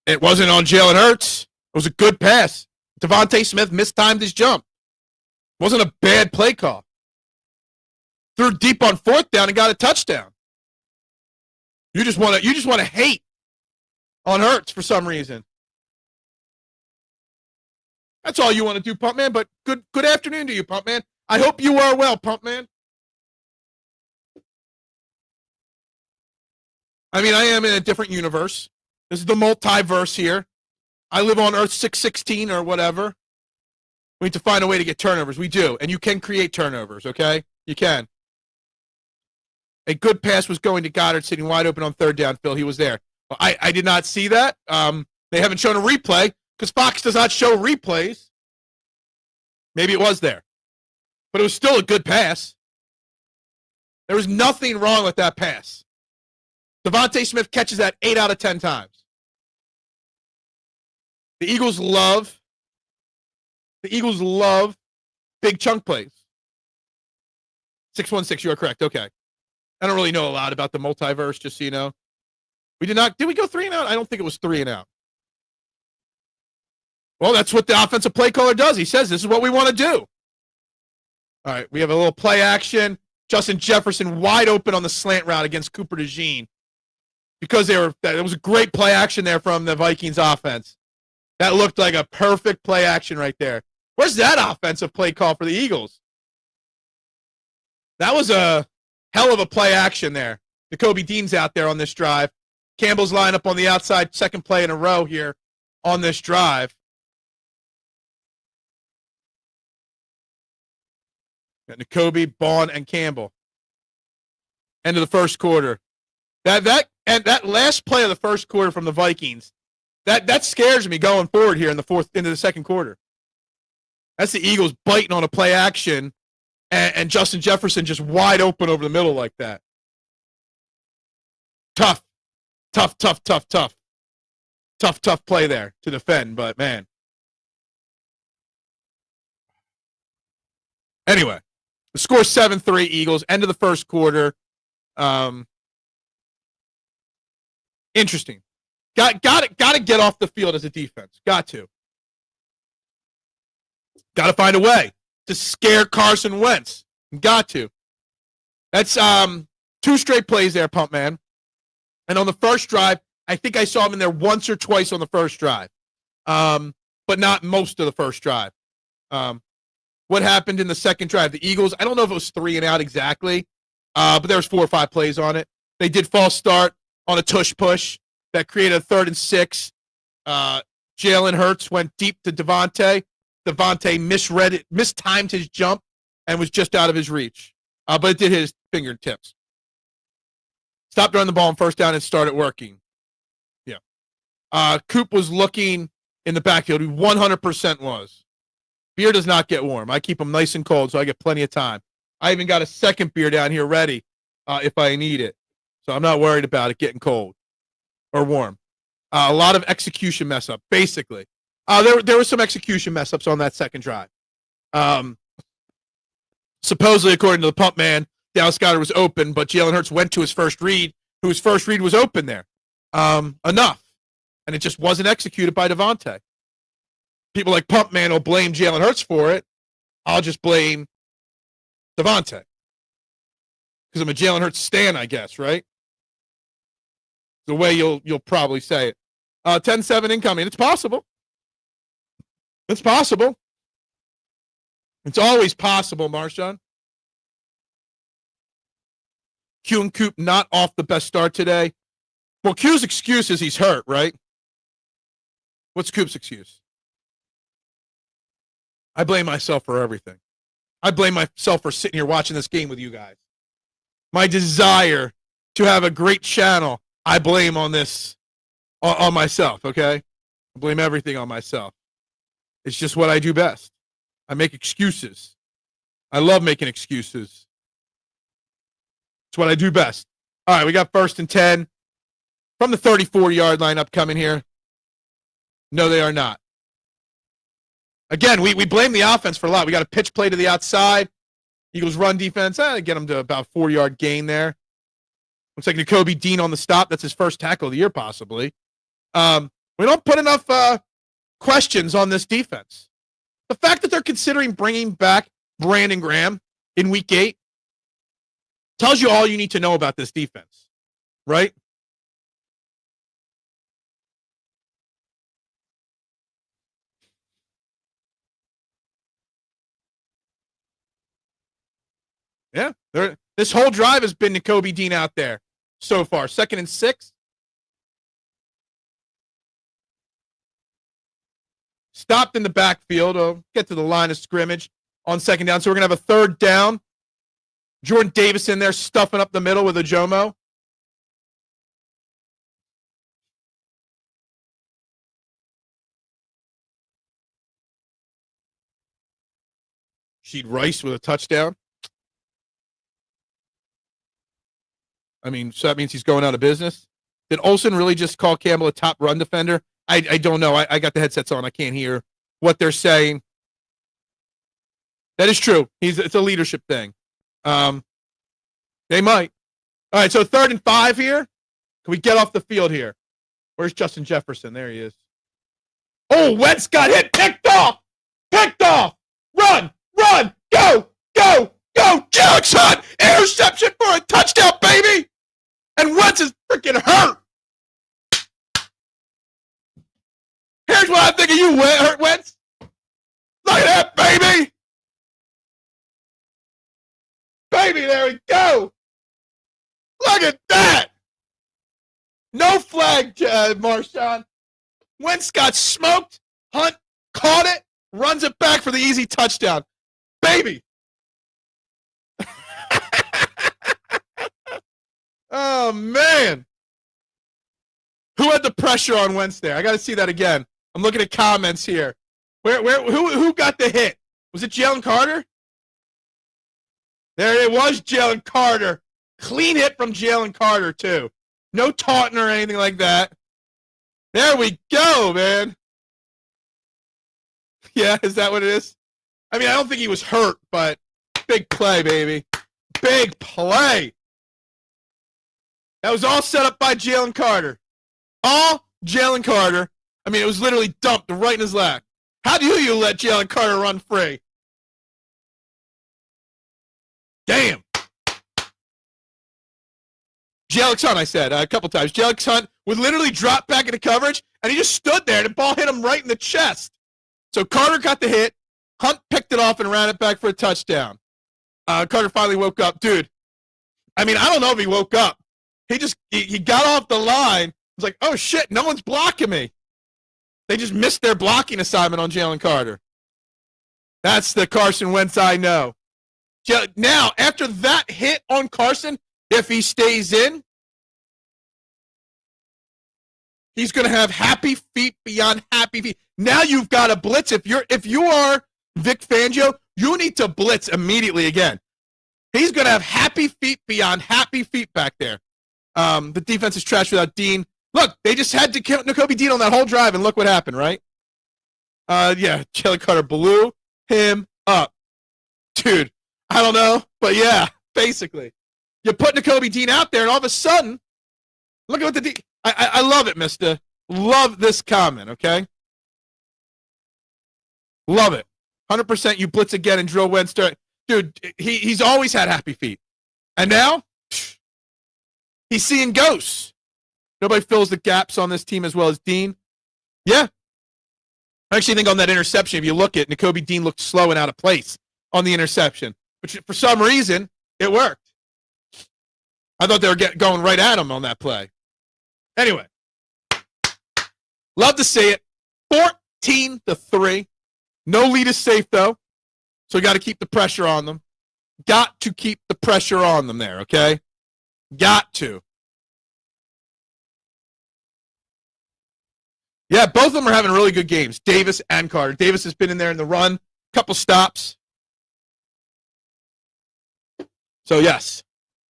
It wasn't on Jalen Hurts. It was a good pass. Devontae Smith mistimed his jump. It wasn't a bad play call. Threw deep on fourth down and got a touchdown. You just want to hate on Hurts for some reason. That's all you want to do, Pump Man. But good afternoon to you, Pump Man. I hope you are well, Pump Man. I mean, I am in a different universe. This is the multiverse here. I live on Earth 616 or whatever. We need to find a way to get turnovers. We do. And you can create turnovers, okay? You can. A good pass was going to Goddard sitting wide open on third down, Phil. He was there. Well, I did not see that. They haven't shown a replay because Fox does not show replays. Maybe it was there. But it was still a good pass. There was nothing wrong with that pass. Devontae Smith catches that 8 out of 10 times. The Eagles love big chunk plays. 616, you are correct. Okay. I don't really know a lot about the multiverse, just so you know. Did we go 3 and out? I don't think it was 3 and out. Well, that's what the offensive play caller does. He says, this is what we want to do. All right, we have a little play action. Justin Jefferson wide open on the slant route against Cooper Dejean. Because it was a great play action there from the Vikings offense. That looked like a perfect play action right there. Where's that offensive play call for the Eagles? That was a hell of a play action there. Jacoby Dean's out there on this drive. Campbell's line up on the outside, second play in a row here on this drive. Got Jacoby, Bond, and Campbell. End of the first quarter. That last play of the first quarter from the Vikings, that scares me going forward here into the second quarter. That's the Eagles biting on a play action and Justin Jefferson just wide open over the middle like that. Tough play there to defend, but man. Anyway, the score 7-3 Eagles, end of the first quarter. Interesting. Got to get off the field as a defense. Got to find a way to scare Carson Wentz. Got to. That's 2 straight plays there, Pump Man. And on the first drive, I think I saw him in there once or twice on the first drive, but not most of the first drive. What happened in the second drive? The Eagles, I don't know if it was 3 and out exactly, but there was 4 or 5 plays on it. They did false start on a tush push that created a 3rd and 6. Jalen Hurts went deep to Devontae. Devontae misread it, mistimed his jump, and was just out of his reach. But it did hit his fingertips. Stopped running the ball on first down and started working. Yeah. Coop was looking in the backfield. He 100% was. Beer does not get warm. I keep them nice and cold, so I get plenty of time. I even got a second beer down here ready if I need it. So I'm not worried about it getting cold or warm. A lot of execution mess up, basically. There was some execution mess ups on that second drive. Supposedly, according to the Pump Man, Dallas Goedert was open, but Jalen Hurts went to his first read, whose first read was open there. Enough. And it just wasn't executed by Devontae. People like Pump Man will blame Jalen Hurts for it. I'll just blame Devontae. Because I'm a Jalen Hurts stan, I guess, right? The way you'll probably say it. 10-7 incoming. It's possible. It's possible. It's always possible, Marshawn. Q and Coop not off the best start today. Well, Q's excuse is he's hurt, right? What's Coop's excuse? I blame myself for everything. I blame myself for sitting here watching this game with you guys. My desire to have a great channel, I blame on myself, okay? I blame everything on myself. It's just what I do best. I make excuses. I love making excuses. It's what I do best. All right, we got 1st and 10 from the 34-yard line upcoming here. No, they are not. Again, we blame the offense for a lot. We got a pitch play to the outside. Eagles run defense. Get them to about 4-yard gain there. Looks like Jacoby Dean on the stop. That's his first tackle of the year, possibly. We don't put enough questions on this defense. The fact that they're considering bringing back Brandon Graham in week 8 tells you all you need to know about this defense, right? Yeah, this whole drive has been Nakobe Dean out there so far. 2nd and 6. Stopped in the backfield. I'll get to the line of scrimmage on 2nd down. So we're going to have a 3rd down. Jordan Davis in there stuffing up the middle with a Jomo. Sheed Rice with a touchdown. I mean, so that means he's going out of business. Did Olsen really just call Campbell a top run defender? I don't know. I got the headsets on. I can't hear what they're saying. That is true. It's a leadership thing. They might. All right, so 3rd and 5 here. Can we get off the field here? Where's Justin Jefferson? There he is. Oh, Wentz got hit. Picked off. Picked off. Run. Run. Go. Go. Go. Jackson. Interception for a touchdown, baby. And Wentz is freaking hurt. Here's what I think of you, Wentz. Look at that, baby. Baby, there we go. Look at that. No flag, Marshawn. Wentz got smoked. Hunt caught it, runs it back for the easy touchdown. Baby. Oh, man. Who had the pressure on Wentz there? I got to see that again. I'm looking at comments here. Who got the hit? Was it Jalen Carter? There it was, Jalen Carter. Clean hit from Jalen Carter, too. No taunting or anything like that. There we go, man. Yeah, is that what it is? I mean, I don't think he was hurt, but big play, baby. Big play. That was all set up by Jalen Carter. All Jalen Carter. I mean, it was literally dumped right in his lap. How do you let Jalen Carter run free? Damn. Jalen Hunt, I said a couple times. Jalen Hunt would literally drop back into coverage, and he just stood there, and the ball hit him right in the chest. So Carter got the hit. Hunt picked it off and ran it back for a touchdown. Carter finally woke up. Dude, I mean, I don't know if he woke up. He got off the line. He was like, oh, shit, no one's blocking me. They just missed their blocking assignment on Jalen Carter. That's the Carson Wentz I know. Now, after that hit on Carson, if he stays in, he's going to have happy feet beyond happy feet. Now you've got to blitz. If you are Vic Fangio, you need to blitz immediately again. He's going to have happy feet beyond happy feet back there. The defense is trash without Dean. Look, they just had to kill Nakobe Dean on that whole drive, and look what happened, right? Yeah, Jalen Carter blew him up. Dude, I don't know, but yeah, basically. You put Nakobe Dean out there, and all of a sudden, look at what the I love it, mister. Love this comment, okay? Love it. 100% you blitz again and drill Wentz. Dude, he's always had happy feet. And now, he's seeing ghosts. Nobody fills the gaps on this team as well as Dean. Yeah. I actually think on that interception, if you look at Nakobe Dean looked slow and out of place on the interception. But for some reason, it worked. I thought they were going right at him on that play. Anyway, love to see it. 14-3. No lead is safe, though. So we got to keep the pressure on them. Got to keep the pressure on them there, okay? Got to. Yeah, both of them are having really good games, Davis and Carter. Davis has been in there in the run, couple stops. So, yes.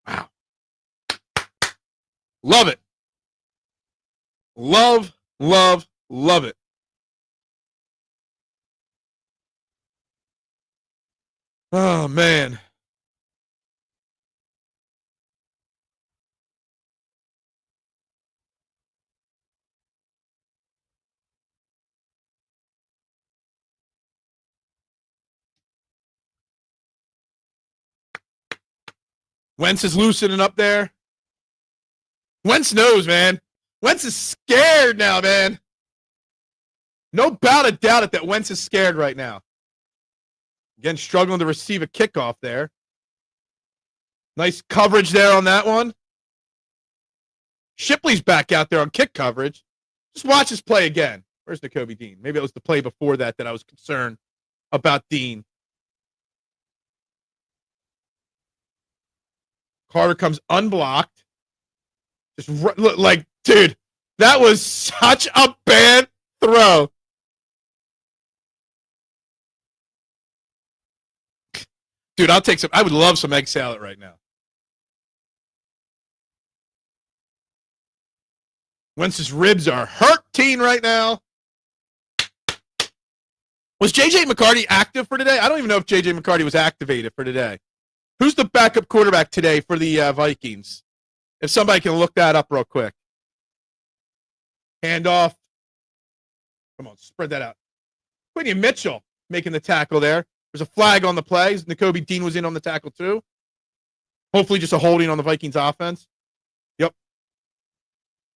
Wow. Love it. Love, love, love it. Oh, man. Wentz is loosening up there. Wentz knows, man. Wentz is scared now, man. No doubt it that Wentz is scared right now. Again, struggling to receive a kickoff there. Nice coverage there on that one. Shipley's back out there on kick coverage. Just watch his play again. Where's Nakobe Dean? Maybe it was the play before that I was concerned about Dean. Carter comes unblocked. Just look like, dude, that was such a bad throw. Dude, I'll take some. I would love some egg salad right now. Wentz's ribs are hurting right now. Was J.J. McCarty active for today? I don't even know if J.J. McCarty was activated for today. Who's the backup quarterback today for the Vikings? If somebody can look that up real quick. Handoff. Come on, spread that out. Quinyon Mitchell making the tackle there. There's a flag on the play. Nakobe Dean was in on the tackle too. Hopefully just a holding on the Vikings offense. Yep.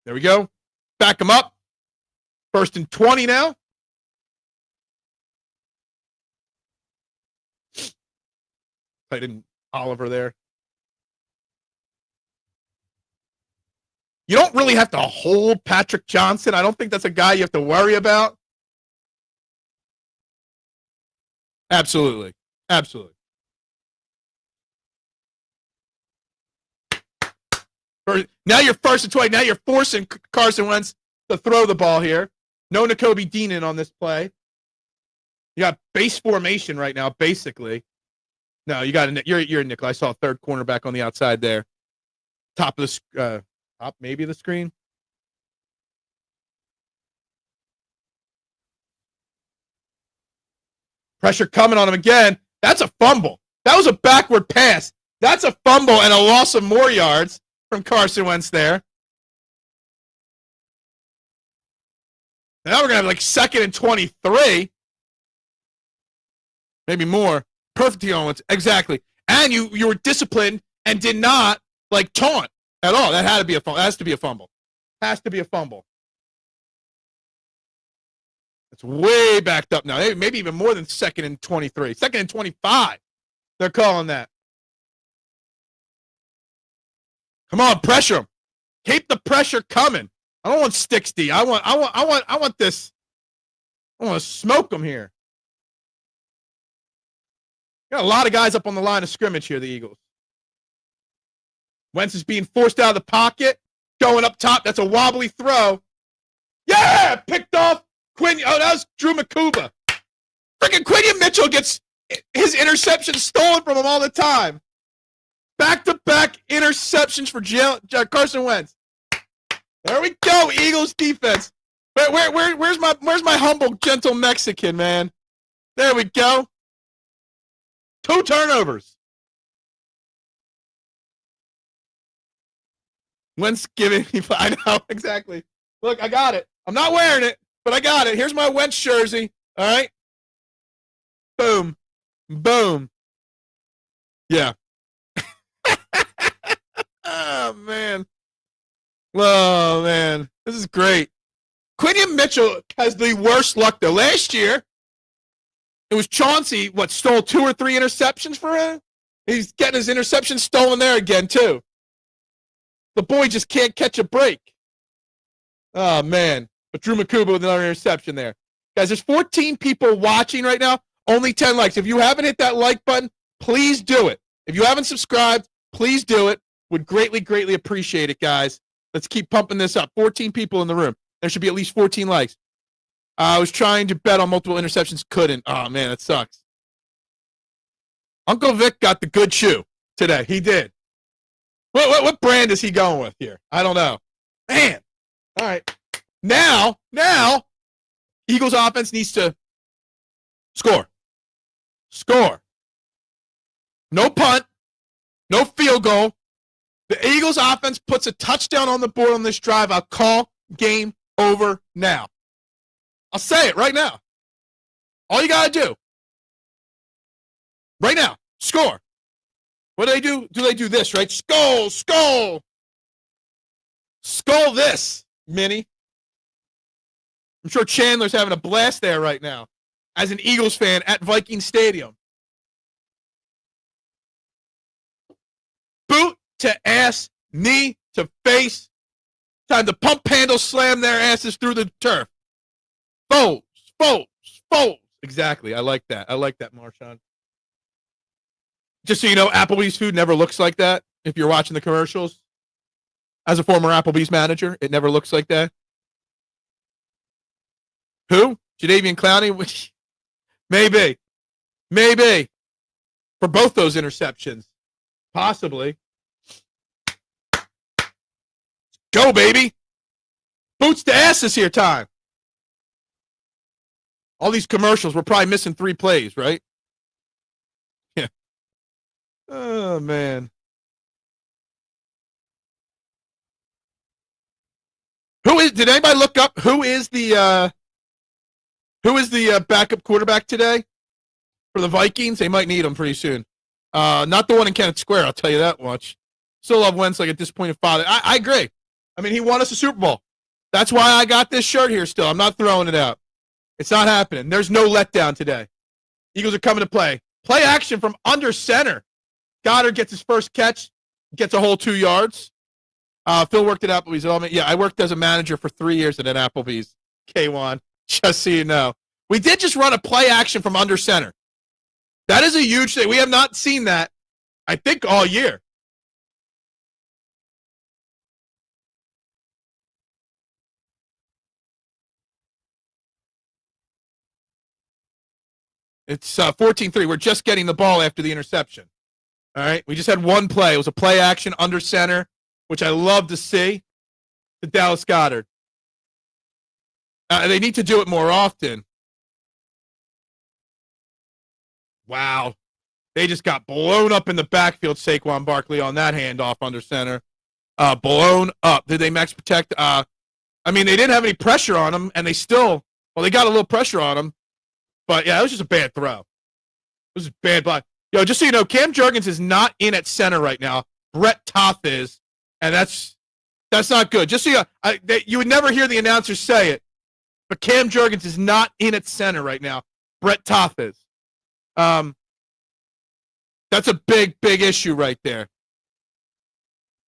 There we go. Back him up. 1st and 20 now. Tight end Oliver there. You don't really have to hold Patrick Johnson. I don't think that's a guy you have to worry about. Absolutely. Absolutely. Now you're 1st and 20. Now you're forcing Carson Wentz to throw the ball here. No Nakobe Dean in on this play. You got base formation right now, basically. No, you got you're a nickel. I saw a third cornerback on the outside there. Top of the top maybe of the screen. Pressure coming on him again. That's a fumble. That was a backward pass. That's a fumble and a loss of more yards from Carson Wentz there. Now we're going to have like 2nd and 23. Maybe more. Perfect on Wentz. Exactly. And you were disciplined and did not like taunt at all. That had to be a fumble. Has to be a fumble. Has to be a fumble. It's way backed up now. Maybe even more than 2nd and 23. 2nd and 25. They're calling that. Come on, pressure him. Keep the pressure coming. I don't want sticks, D. I want this. I want to smoke them here. Got a lot of guys up on the line of scrimmage here, the Eagles. Wentz is being forced out of the pocket. Going up top. That's a wobbly throw. Yeah! Picked off. Quinyon. Oh, that was Drew McCuba. Freaking Quinyon Mitchell gets his interception stolen from him all the time. Back-to-back interceptions for Carson Wentz. There we go, Eagles defense. Where's my humble, gentle Mexican, man? There we go. 2 turnovers. Wentz giving me. I know, exactly. Look, I got it. I'm not wearing it, but I got it. Here's my Wentz jersey. All right. Boom. Boom. Yeah. Oh, man. Oh, man. This is great. Quinyon Mitchell has the worst luck, though. Last year, it was Chauncey, stole 2 or 3 interceptions for him? He's getting his interception stolen there again, too. The boy just can't catch a break. Oh, man. But Drew McCuba with another interception there. Guys, there's 14 people watching right now. Only 10 likes. If you haven't hit that like button, please do it. If you haven't subscribed, please do it. Would greatly, greatly appreciate it, guys. Let's keep pumping this up. 14 people in the room. There should be at least 14 likes. I was trying to bet on multiple interceptions. Couldn't. Oh, man, that sucks. Uncle Vic got the good shoe today. He did. What brand is he going with here? I don't know. Man. All right. Now, Eagles offense needs to score. Score. No punt. No field goal. The Eagles offense puts a touchdown on the board on this drive. I'll call game over now. I'll say it right now. All you got to do right now, score. What do they do? Do they do this, right? Skull, skull. Skull this, Minnie. I'm sure Chandler's having a blast there right now as an Eagles fan at Vikings Stadium. Boot to ass, knee to face. Time to pump handle slam their asses through the turf. Foes, foes, foes. Exactly. I like that. I like that, Marshawn. Just so you know, Applebee's food never looks like that. If you're watching the commercials, as a former Applebee's manager, it never looks like that. Who? Jadeveon Clowney? Maybe. Maybe. For both those interceptions. Possibly. Go, baby. Boots to asses here time. All these commercials, we're probably missing 3 plays, right? Yeah. Oh, man. Did anybody look up who is the backup quarterback today for the Vikings? They might need him pretty soon. Not the one in Kennett Square, I'll tell you that much. Still love Wentz like a disappointed father. I agree. I mean, he won us a Super Bowl. That's why I got this shirt here still. I'm not throwing it out. It's not happening. There's no letdown today. Eagles are coming to play. Play action from under center. Goddard gets his first catch, gets a whole 2 yards. Phil worked at Applebee's. Yeah, I worked as a manager for 3 years at an Applebee's. K1, just so you know. We did just run a play action from under center. That is a huge thing. We have not seen that, I think, all year. It's 14-3. We're just getting the ball after the interception. All right? We just had one play. It was a play action under center, which I love to see, to Dallas Goedert. They need to do it more often. Wow. They just got blown up in the backfield, Saquon Barkley, on that handoff under center. Blown up. Did they max protect? I mean, they didn't have any pressure on him, and they still, well, they got a little pressure on him. But, yeah, it was just a bad throw. It was a bad block. Yo, just so you know, Cam Jurgens is not in at center right now. Brett Toth is, and that's not good. Just so you would never hear the announcers say it, but Cam Jurgens is not in at center right now. Brett Toth is. That's a big, big issue right there.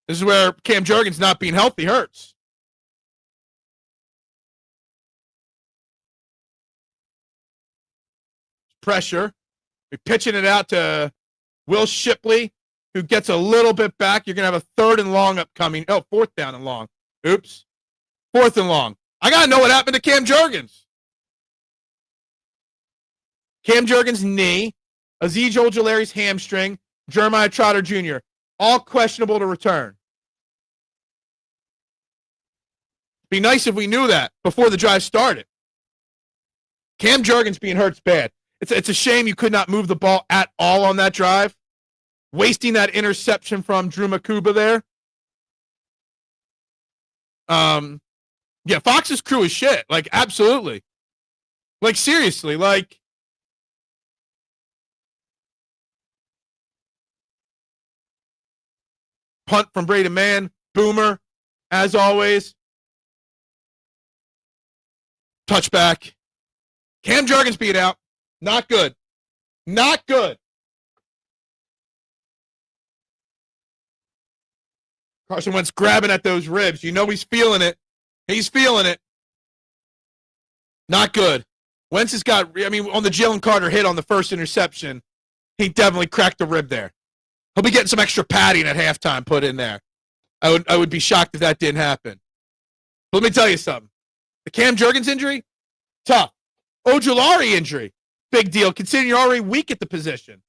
This is where Cam Jurgens not being healthy hurts. Pressure. We're pitching it out to Will Shipley, who gets a little bit back. You're going to have a 3rd and long upcoming. Oh, 4th down and long. Oops. 4th and long. I got to know what happened to Cam Jurgens. Cam Jurgens' knee, Azeez Ojulari's hamstring, Jeremiah Trotter Jr., all questionable to return. Be nice if we knew that before the drive started. Cam Jurgens being hurt's bad. It's a shame you could not move the ball at all on that drive. Wasting that interception from Drew Makuba there. Yeah, Fox's crew is shit. Like, absolutely. Like, seriously, like. Punt from Brady Mann. Boomer, as always. Touchback. Cam Jurgens beat out. Not good. Not good. Carson Wentz grabbing at those ribs. You know he's feeling it. He's feeling it. Not good. Wentz has got, I mean, on the Jalen Carter hit on the first interception, he definitely cracked the rib there. He'll be getting some extra padding at halftime put in there. I would be shocked if that didn't happen. But let me tell you something. The Cam Jurgens injury, tough. Ojulari injury, big deal, considering you're already weak at the position.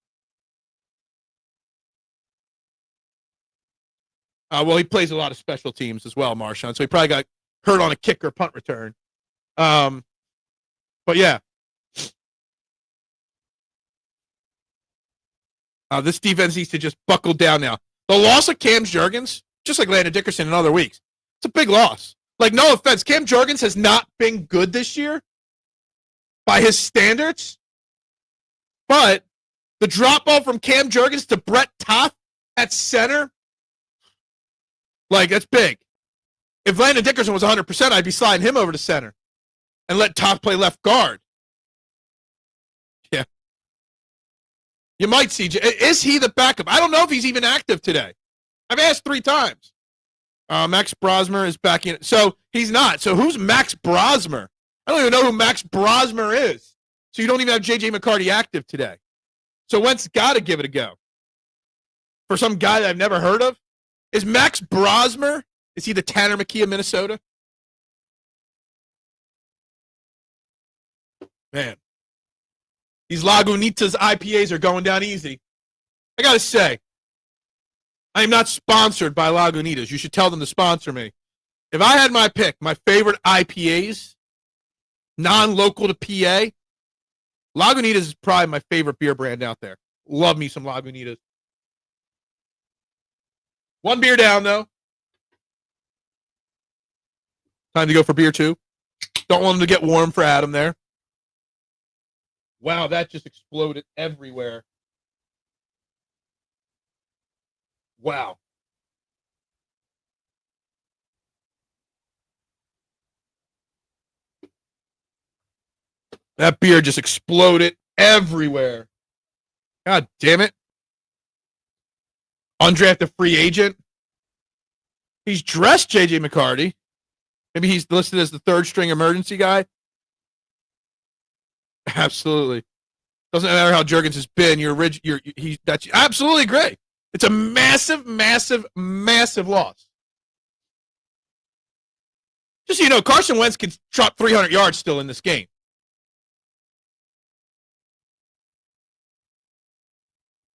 Well, he plays a lot of special teams as well, Marshawn, so he probably got hurt on a kick or punt return. But, yeah. This defense needs to just buckle down now. The loss of Cam Jurgens, just like Landon Dickerson in other weeks, it's a big loss. Like, no offense, Cam Jurgens has not been good this year by his standards. But the drop-off from Cam Jurgens to Brett Toth at center, like, that's big. If Landon Dickerson was 100%, I'd be sliding him over to center and let Top play left guard. Yeah. You might see. Is he the backup? I don't know if he's even active today. I've asked 3 times. Max Brosmer is back in. So he's not. So who's Max Brosmer? I don't even know who Max Brosmer is. So you don't even have J.J. McCarty active today. So Wentz got to give it a go. For some guy that I've never heard of? Is Max Brosmer? Is he the Tanner McKee of Minnesota? Man. These Lagunitas IPAs are going down easy. I got to say, I am not sponsored by Lagunitas. You should tell them to sponsor me. If I had my pick, my favorite IPAs, non-local to PA, Lagunitas is probably my favorite beer brand out there. Love me some Lagunitas. 1 beer down, though. Time to go for beer 2. Don't want them to get warm for Adam there. Wow, that just exploded everywhere. Wow. That beer just exploded everywhere. God damn it. Undrafted free agent. He's dressed J.J. McCarty. Maybe he's listed as the 3rd string emergency guy. Absolutely. Doesn't matter how Juergens has been. That's absolutely great. It's a massive, massive, massive loss. Just so you know, Carson Wentz can drop 300 yards still in this game.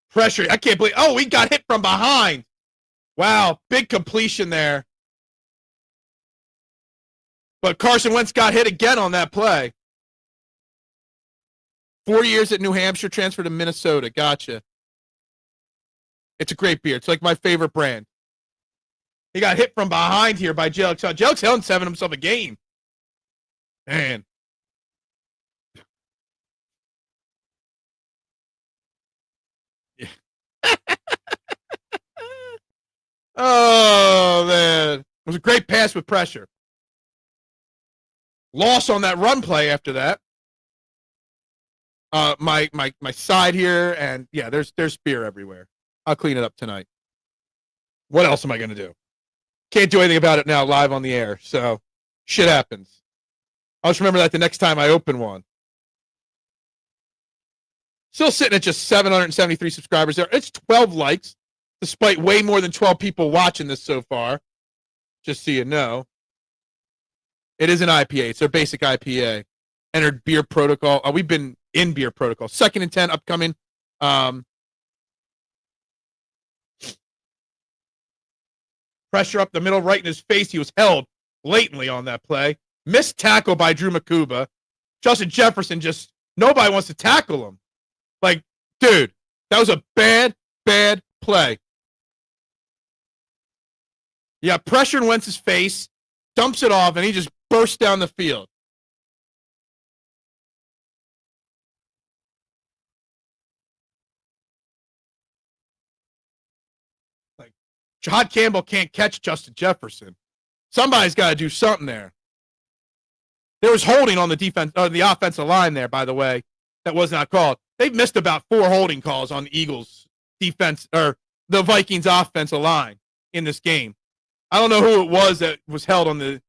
Pressure. I can't believe. Oh, he got hit from behind. Wow, big completion there. But Carson Wentz got hit again on that play. 4 years at New Hampshire, transferred to Minnesota. Gotcha. It's a great beer. It's like my favorite brand. He got hit from behind here by Jalen. Jalen's having 7 himself a game. Man. Yeah. Oh, man. It was a great pass with pressure. Loss on that run play after that. My side here, and yeah, there's beer everywhere. I'll clean it up tonight. What else am I going to do? Can't do anything about it now live on the air, so shit happens. I'll just remember that the next time I open one. Still sitting at just 773 subscribers there. It's 12 likes, despite way more than 12 people watching this so far. Just so you know. It is an IPA. It's their basic IPA. Entered beer protocol. We've been in beer protocol. 2nd and 10 upcoming. Pressure up the middle, right in his face. He was held blatantly on that play. Missed tackle by Drew Makuba. Justin Jefferson just, nobody wants to tackle him. Like, dude, that was a bad, bad play. Yeah, pressure in Wentz's face, dumps it off, and he just bursts down the field. Like, Jihaad Campbell can't catch Justin Jefferson. Somebody's got to do something there. There was holding on the defense, the offensive line there, by the way, that was not called. They've missed about 4 holding calls on the Eagles defense, or the Vikings offensive line in this game. I don't know who it was that was held on the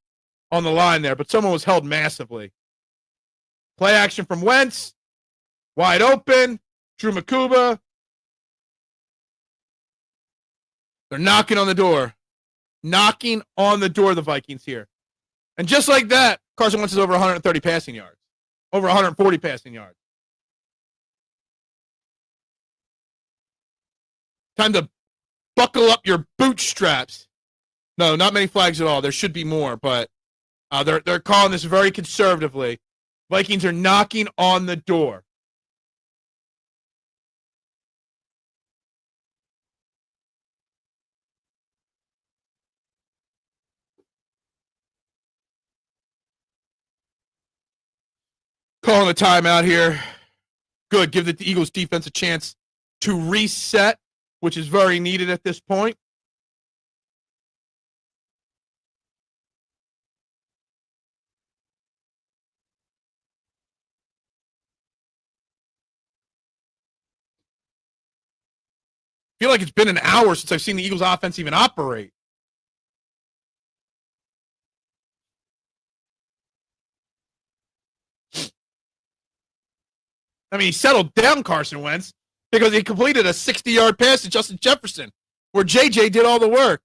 line there, but someone was held massively. Play action from Wentz. Wide open. Drew Makuba. They're knocking on the door. Knocking on the door, the Vikings here. And just like that, Carson Wentz is over 130 passing yards. Over 140 passing yards. Time to buckle up your bootstraps. No, not many flags at all. There should be more, but they're calling this very conservatively. Vikings are knocking on the door. Calling a timeout here. Good. Give the Eagles defense a chance to reset which is very needed at this point. I feel like it's been an hour since I've seen the Eagles offense even operate. I mean, he settled down Carson Wentz because he completed a 60-yard pass to Justin Jefferson where JJ did all the work.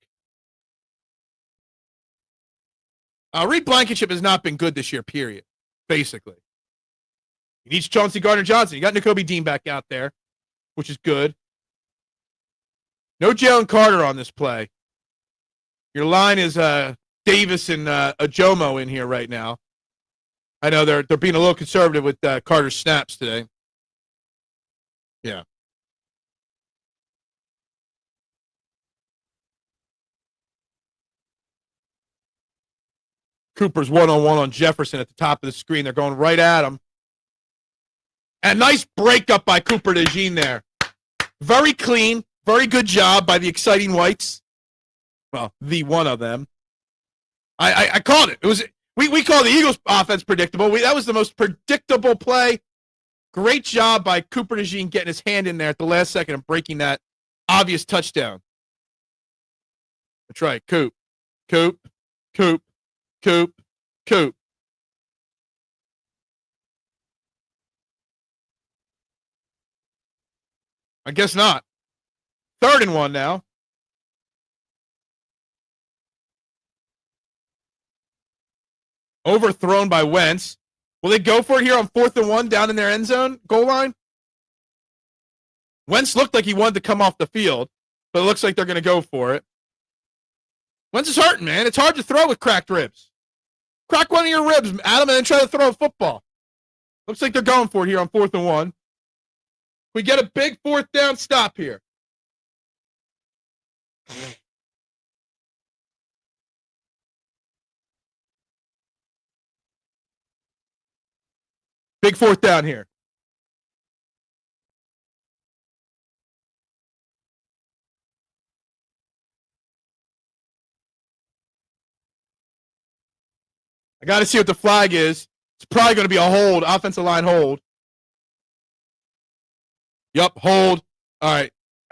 Reed Blankenship has not been good this year, period, basically. He needs Chauncey Gardner-Johnson. You got Nakobe Dean back out there, which is good. No Jalen Carter on this play. Your line is Davis and Ajomo in here right now. I know they're being a little conservative with Carter's snaps today. Yeah. Cooper's one-on-one on Jefferson at the top of the screen. They're going right at him. And nice breakup by Cooper Dejean there. Very clean. Very good job by the exciting whites. Well, the one of them. I called it. It was we call the Eagles offense predictable. That was the most predictable play. Great job by Cooper Dejean getting his hand in there at the last second and breaking that obvious touchdown. That's right. Coop. I guess not. 3rd and 1 now. Overthrown by Wentz. Will they go for it here on 4th and 1 down in their end zone goal line? Wentz looked like he wanted to come off the field, but it looks like they're going to go for it. Wentz is hurting, man. It's hard to throw with cracked ribs. Crack one of your ribs, Adam, and then try to throw a football. Looks like they're going for it here on 4th and 1. We get a big 4th down stop here. Big 4th down here. I got to see what the flag is. It's probably going to be a hold, offensive line hold. Yup, hold. All right.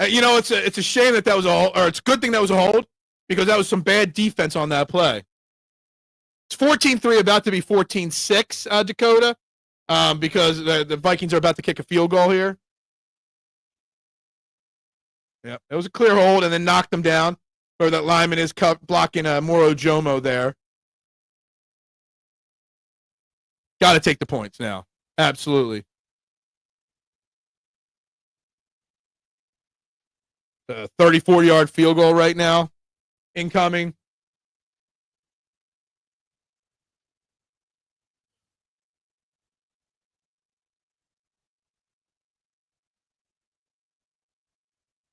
You know, it's a shame that was a hold, or it's a good thing that was a hold because that was some bad defense on that play. It's 14-3, about to be 14-6, Dakota, because the Vikings are about to kick a field goal here. Yep, it was a clear hold and then knocked them down. Or that lineman is blocking Moro Jomo there. Got to take the points now. Absolutely. 34-yard field goal right now. Incoming.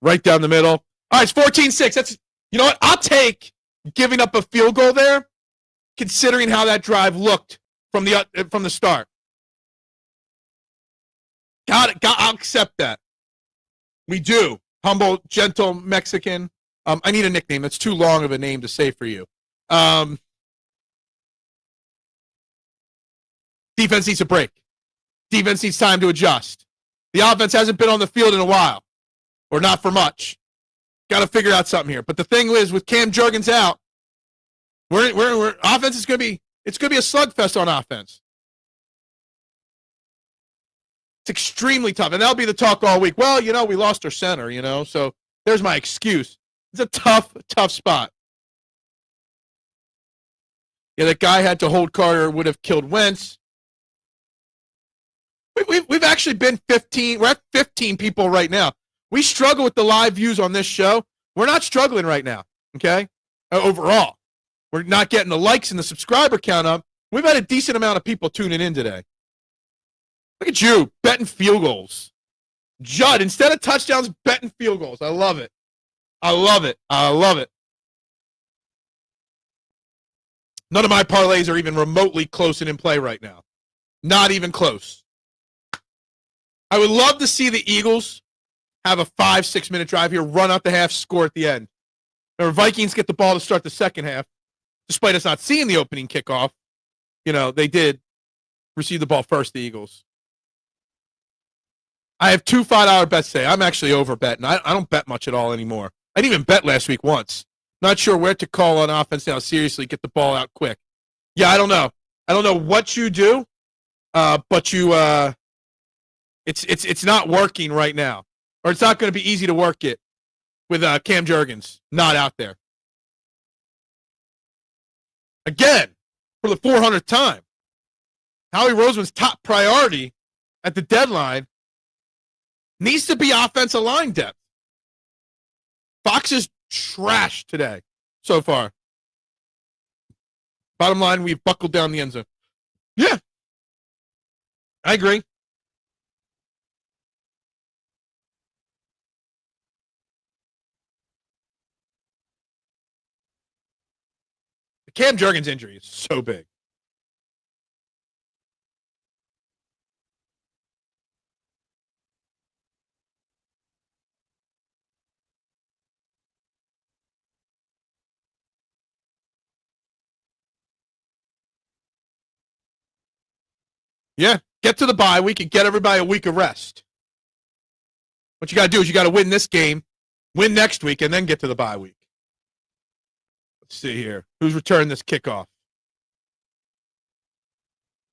Right down the middle. All right, it's 14-6. That's, you know what? I'll take giving up a field goal there, considering how that drive looked from the start. Got it. I'll accept that. We do. Humble, gentle Mexican. I need a nickname. That's too long of a name to say for you. Defense needs a break. Defense needs time to adjust. The offense hasn't been on the field in a while, or not for much. Got to figure out something here. But the thing is, with Cam Jurgens out, we're offense is going to be a slugfest on offense. It's extremely tough, and that'll be the talk all week. Well, you know, we lost our center, you know, so there's my excuse. It's a tough spot. Yeah, that guy had to hold Carter, would have killed Wentz. We've actually been 15. We're at 15 people right now. We struggle with the live views on this show. We're not struggling right now, okay? Overall. We're not getting the likes and the subscriber count up. We've had a decent amount of people tuning in today. Look at you, betting field goals. Judd, instead of touchdowns, betting field goals. I love it. I love it. I love it. None of my parlays are even remotely close and in play right now. Not even close. I would love to see the Eagles have a 5-6 minute drive here, run out the half, score at the end. The Vikings get the ball to start the second half, despite us not seeing the opening kickoff. They did receive the ball first, the Eagles. I have 2 $5 bets today. I'm actually over betting. I don't bet much at all anymore. I didn't even bet last week once. Not sure where to call on offense now. Seriously, get the ball out quick. Yeah, I don't know. I don't know what you do, but you it's not working right now, or it's not going to be easy to work it with Cam Jurgens not out there. Again, for the 400th time, Howie Roseman's top priority at the deadline needs to be offensive line depth. Fox is trash today so far. Bottom line, we've buckled down the end zone. Yeah, I agree. The Cam Jurgens injury is so big. Yeah, get to the bye week and get everybody a week of rest. What you got to do is you got to win this game, win next week, and then get to the bye week. Let's see here. Who's returning this kickoff?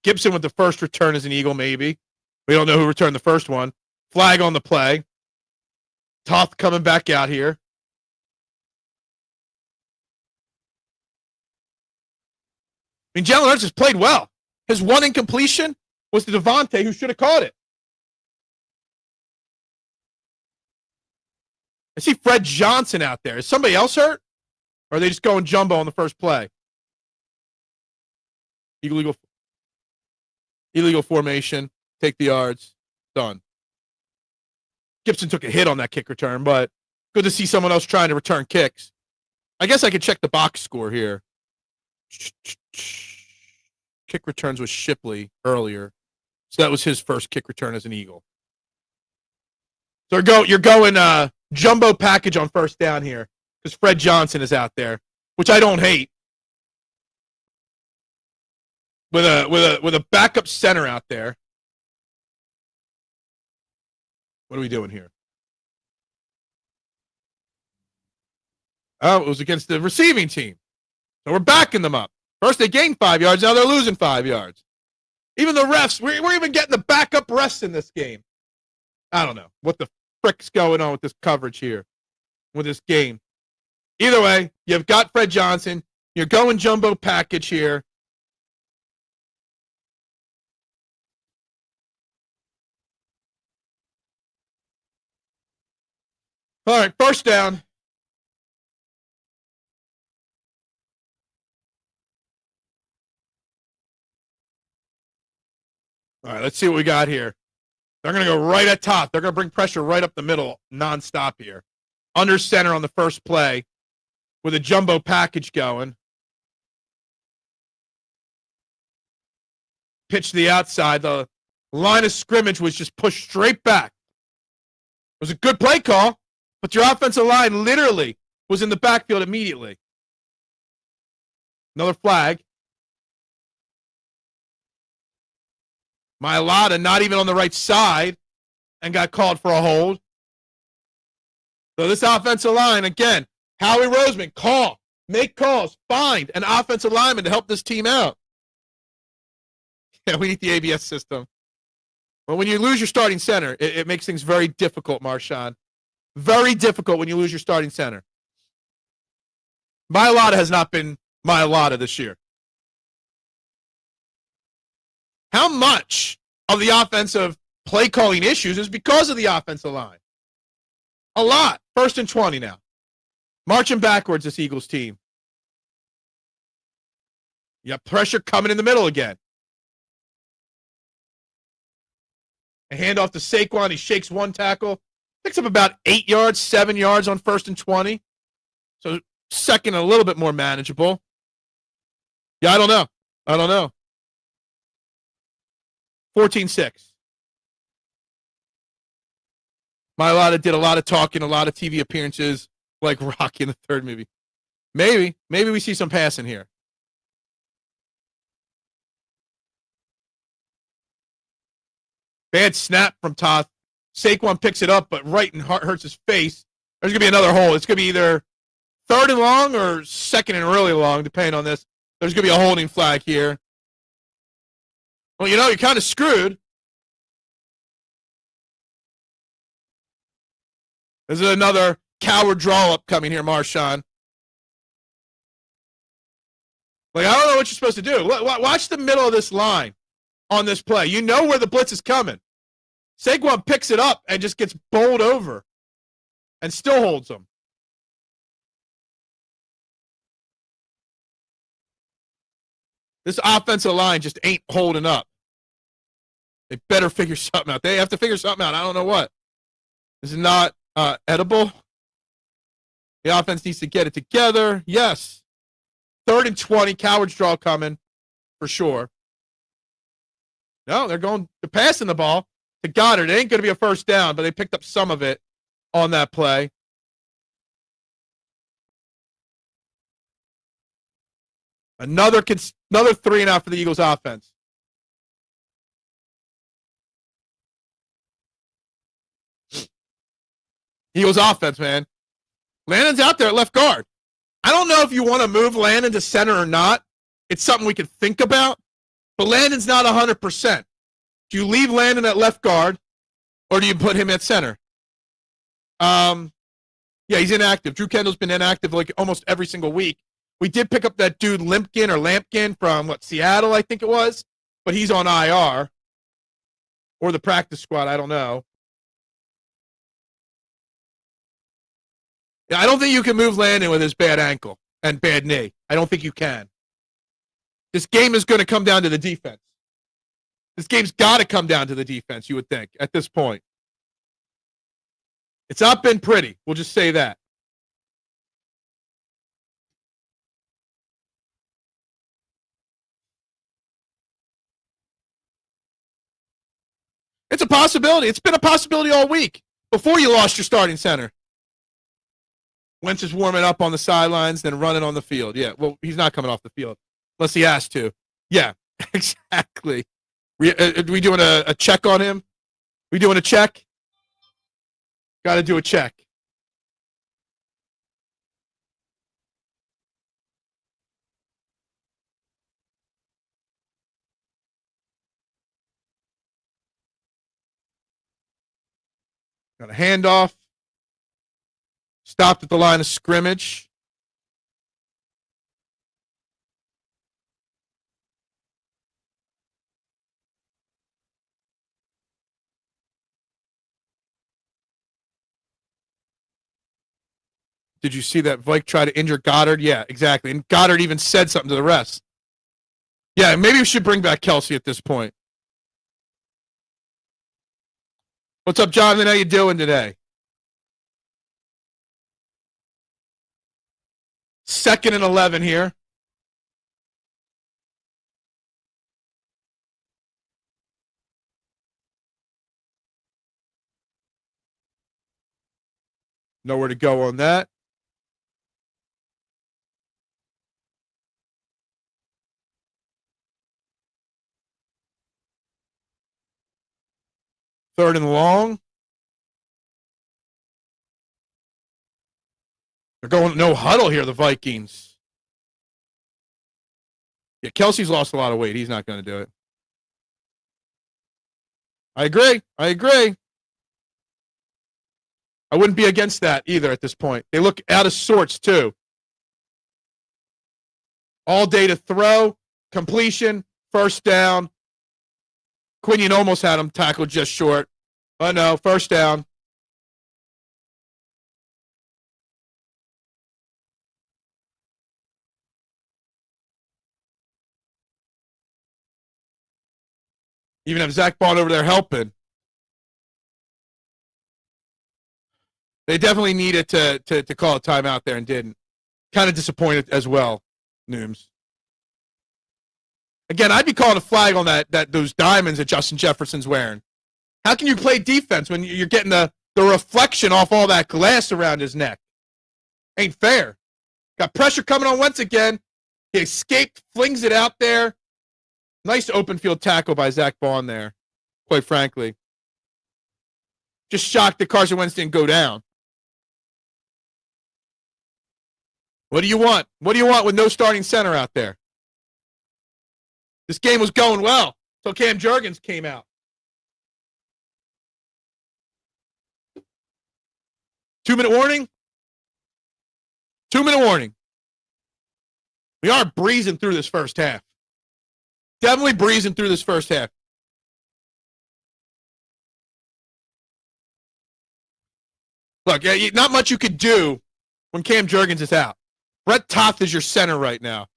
Gibson with the first return as an Eagle, maybe. We don't know who returned the first one. Flag on the play. Toth coming back out here. I mean, Jalen Hurts has played well. His one incompletion was to Devontae, who should have caught it. I see Fred Johnson out there. Is somebody else hurt? Or are they just going jumbo on the first play? Illegal formation. Take the yards. Done. Gibson took a hit on that kick return, but good to see someone else trying to return kicks. I guess I could check the box score here. Kick returns with Shipley earlier. So that was his first kick return as an Eagle. So you're going jumbo package on first down here because Fred Johnson is out there, which I don't hate. With a backup center out there. What are we doing here? Oh, it was against the receiving team. So we're backing them up. First they gained 5 yards, now they're losing 5 yards. Even the refs, we're even getting the backup refs in this game. I don't know what the frick's going on with this coverage here, with this game. Either way, you've got Fred Johnson. You're going jumbo package here. All right, first down. All right, let's see what we got here. They're going to go right at top. They're going to bring pressure right up the middle nonstop here. Under center on the first play with a jumbo package going. Pitch to the outside. The line of scrimmage was just pushed straight back. It was a good play call, but your offensive line literally was in the backfield immediately. Another flag. Mailata not even on the right side and got called for a hold. So this offensive line, again, Howie Roseman, make calls, find an offensive lineman to help this team out. Yeah, we need the ABS system. Well, when you lose your starting center, it makes things very difficult, Marshawn. Very difficult when you lose your starting center. Mailata has not been Mailata this year. How much of the offensive play calling issues is because of the offensive line? A lot. 1st and 20 now. Marching backwards, this Eagles team. You have pressure coming in the middle again. A handoff to Saquon. He shakes one tackle. Picks up about 8 yards, 7 yards on 1st and 20. So second a little bit more manageable. Yeah, I don't know. 14-6. Mailata did a lot of talking, a lot of TV appearances, like Rocky in the third movie. Maybe we see some passing here. Bad snap from Toth. Saquon picks it up, but right and hurts his face. There's going to be another hole. It's going to be either third and long or second and really long, depending on this. There's going to be a holding flag here. Well, you're kind of screwed. This is another coward draw-up coming here, Marshawn. Like, I don't know what you're supposed to do. Watch the middle of this line on this play. You know where the blitz is coming. Saquon picks it up and just gets bowled over and still holds them. This offensive line just ain't holding up. They better figure something out. They have to figure something out. I don't know what. This is not edible. The offense needs to get it together. Yes. 3rd and 20. Coward's draw coming for sure. No, they're passing the ball to Goddard. It ain't going to be a first down, but they picked up some of it on that play. Another 3 and out for the Eagles offense. Eagles offense, man. Landon's out there at left guard. I don't know if you want to move Landon to center or not. It's something we could think about. But Landon's not 100%. Do you leave Landon at left guard, or do you put him at center? Yeah, he's inactive. Drew Kendall's been inactive like almost every single week. We did pick up that dude Lampkin from Seattle, I think it was, but he's on IR or the practice squad. I don't know. Yeah, I don't think you can move Landon with his bad ankle and bad knee. I don't think you can. This game is going to come down to the defense. This game's got to come down to the defense, you would think, at this point. It's not been pretty. We'll just say that. It's a possibility. It's been a possibility all week before you lost your starting center. Wentz is warming up on the sidelines, then running on the field. Yeah, well, he's not coming off the field unless he has to. Yeah, exactly. Are we doing a check on him? We doing a check? Got to do a check. Got a handoff. Stopped at the line of scrimmage. Did you see that Vike try to injure Goddard? Yeah, exactly. And Goddard even said something to the rest. Yeah, maybe we should bring back Kelsey at this point. What's up, Jonathan? How you doing today? 2nd and 11 here. Nowhere to go on that. Third and long. They're going no huddle here, the Vikings. Yeah, Kelsey's lost a lot of weight. He's not going to do it. I agree. I wouldn't be against that either at this point. They look out of sorts, too. All day to throw, completion, first down. Quinyon almost had him tackled just short. Oh, no, first down. Even have Zach Bond over there helping. They definitely needed to call a timeout there and didn't. Kind of disappointed as well, Nooms. Again, I'd be calling a flag on that those diamonds that Justin Jefferson's wearing. How can you play defense when you're getting the The reflection off all that glass around his neck. Ain't fair. Got pressure coming on Wentz again. He escaped, flings it out there. Nice open field tackle by Zach Bond there, quite frankly. Just shocked that Carson Wentz didn't go down. What do you want? What do you want with no starting center out there? This game was going well until Cam Jurgens came out. 2-minute warning? 2-minute warning. We are breezing through this first half. Definitely breezing through this first half. Look, not much you could do when Cam Jurgens is out. Brett Toth is your center right now.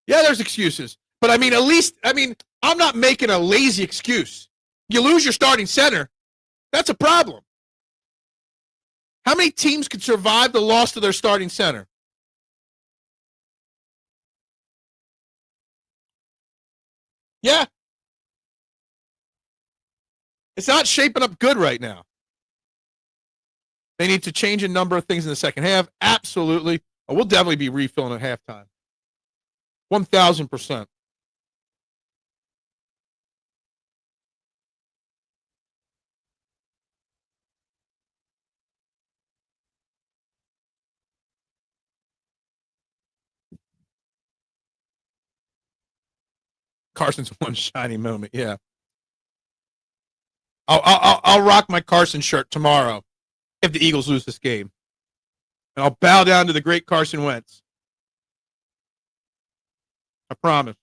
Yeah, there's excuses. But, at least, I'm not making a lazy excuse. You lose your starting center, that's a problem. How many teams could survive the loss of their starting center? Yeah. It's not shaping up good right now. They need to change a number of things in the second half. Absolutely. We'll definitely be refilling at halftime. 1,000%. Carson's one shiny moment. Yeah. I'll rock my Carson shirt tomorrow if the Eagles lose this game. And I'll bow down to the great Carson Wentz. I promise.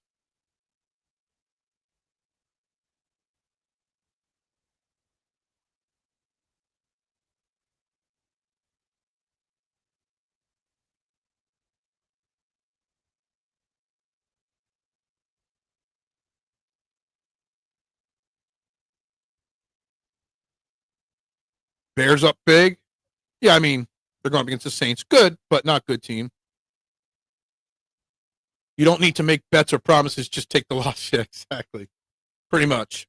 Bears up big. Yeah, they're going up against the Saints. Good, but not good team. You don't need to make bets or promises. Just take the loss. Yeah, exactly. Pretty much.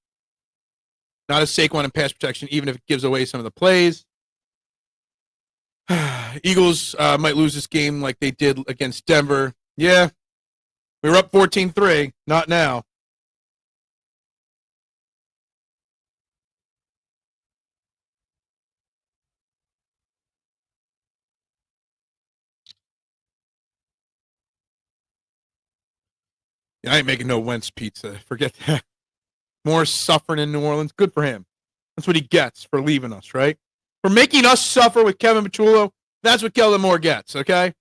Not a Saquon in pass protection, even if it gives away some of the plays. Eagles might lose this game like they did against Denver. Yeah. We were up 14-3. Not now. I ain't making no Wentz pizza. Forget that. More suffering in New Orleans. Good for him. That's what he gets for leaving us, right? For making us suffer with Kevin Patullo. That's what Kellen Moore gets, okay?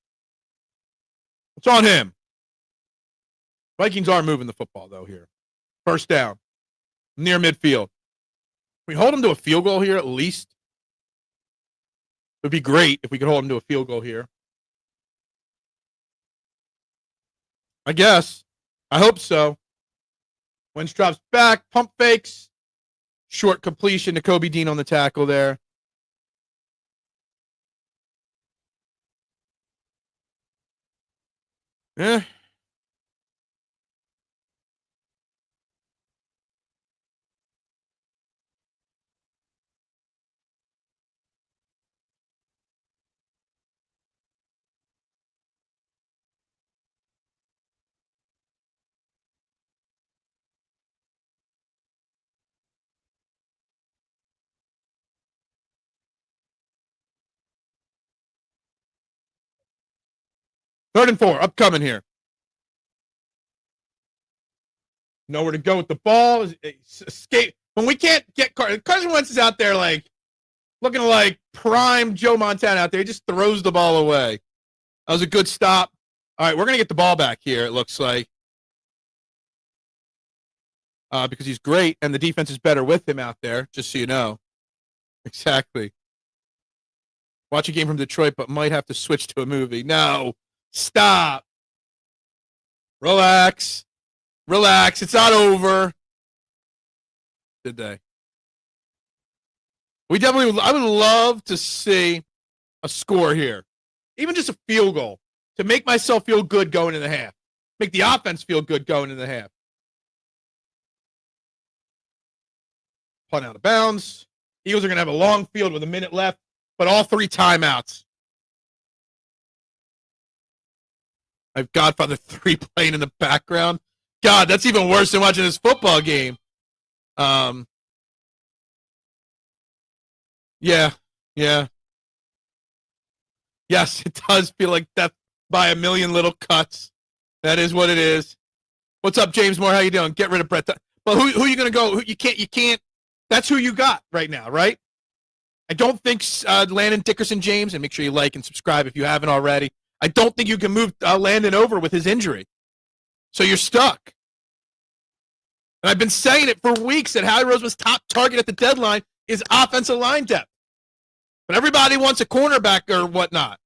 It's on him. Vikings are moving the football, though, here. First down. Near midfield. We hold them to a field goal here at least. It would be great if we could hold them to a field goal here. I guess. I hope so. Wentz drops back, pump fakes, short completion to Kobe Dean on the tackle there. Eh. Third and 4, upcoming here. Nowhere to go with the ball. Escape. When we can't get Carson Wentz is out there looking like prime Joe Montana out there. He just throws the ball away. That was a good stop. All right, we're going to get the ball back here, it looks like. Because he's great, and the defense is better with him out there, just so you know. Exactly. Watch a game from Detroit, but might have to switch to a movie. No. Stop. Relax. Relax. It's not over. Did they? I would love to see a score here. Even just a field goal to make myself feel good going in the half. Make the offense feel good going in the half. Punt out of bounds. Eagles are going to have a long field with a minute left, but all 3 timeouts. I've Godfather 3 playing in the background. God, that's even worse than watching this football game. Yeah. Yes, it does feel like death by a million little cuts. That is what it is. What's up, James Moore? How you doing? Get rid of Brett. Well, who are you going to go? You can't. That's who you got right now, right? I don't think Landon Dickerson, James, and make sure you like and subscribe if you haven't already. I don't think you can move Landon over with his injury. So you're stuck. And I've been saying it for weeks that Howie Roseman's top target at the deadline is offensive line depth. But everybody wants a cornerback or whatnot.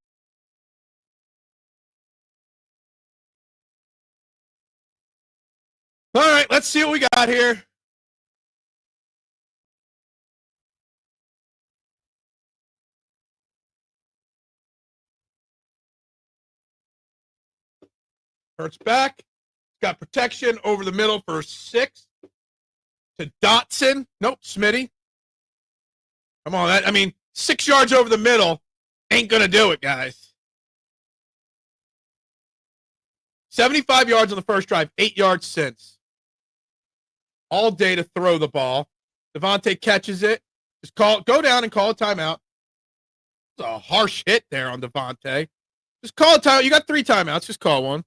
All right, let's see what we got here. Hurts back. Got protection over the middle for 6 to Dotson. Nope, Smitty. Come on. 6 yards over the middle ain't going to do it, guys. 75 yards on the first drive, 8 yards since. All day to throw the ball. Devontae catches it. Just go down and call a timeout. It's a harsh hit there on Devontae. Just call a timeout. You got 3 timeouts. Just call one.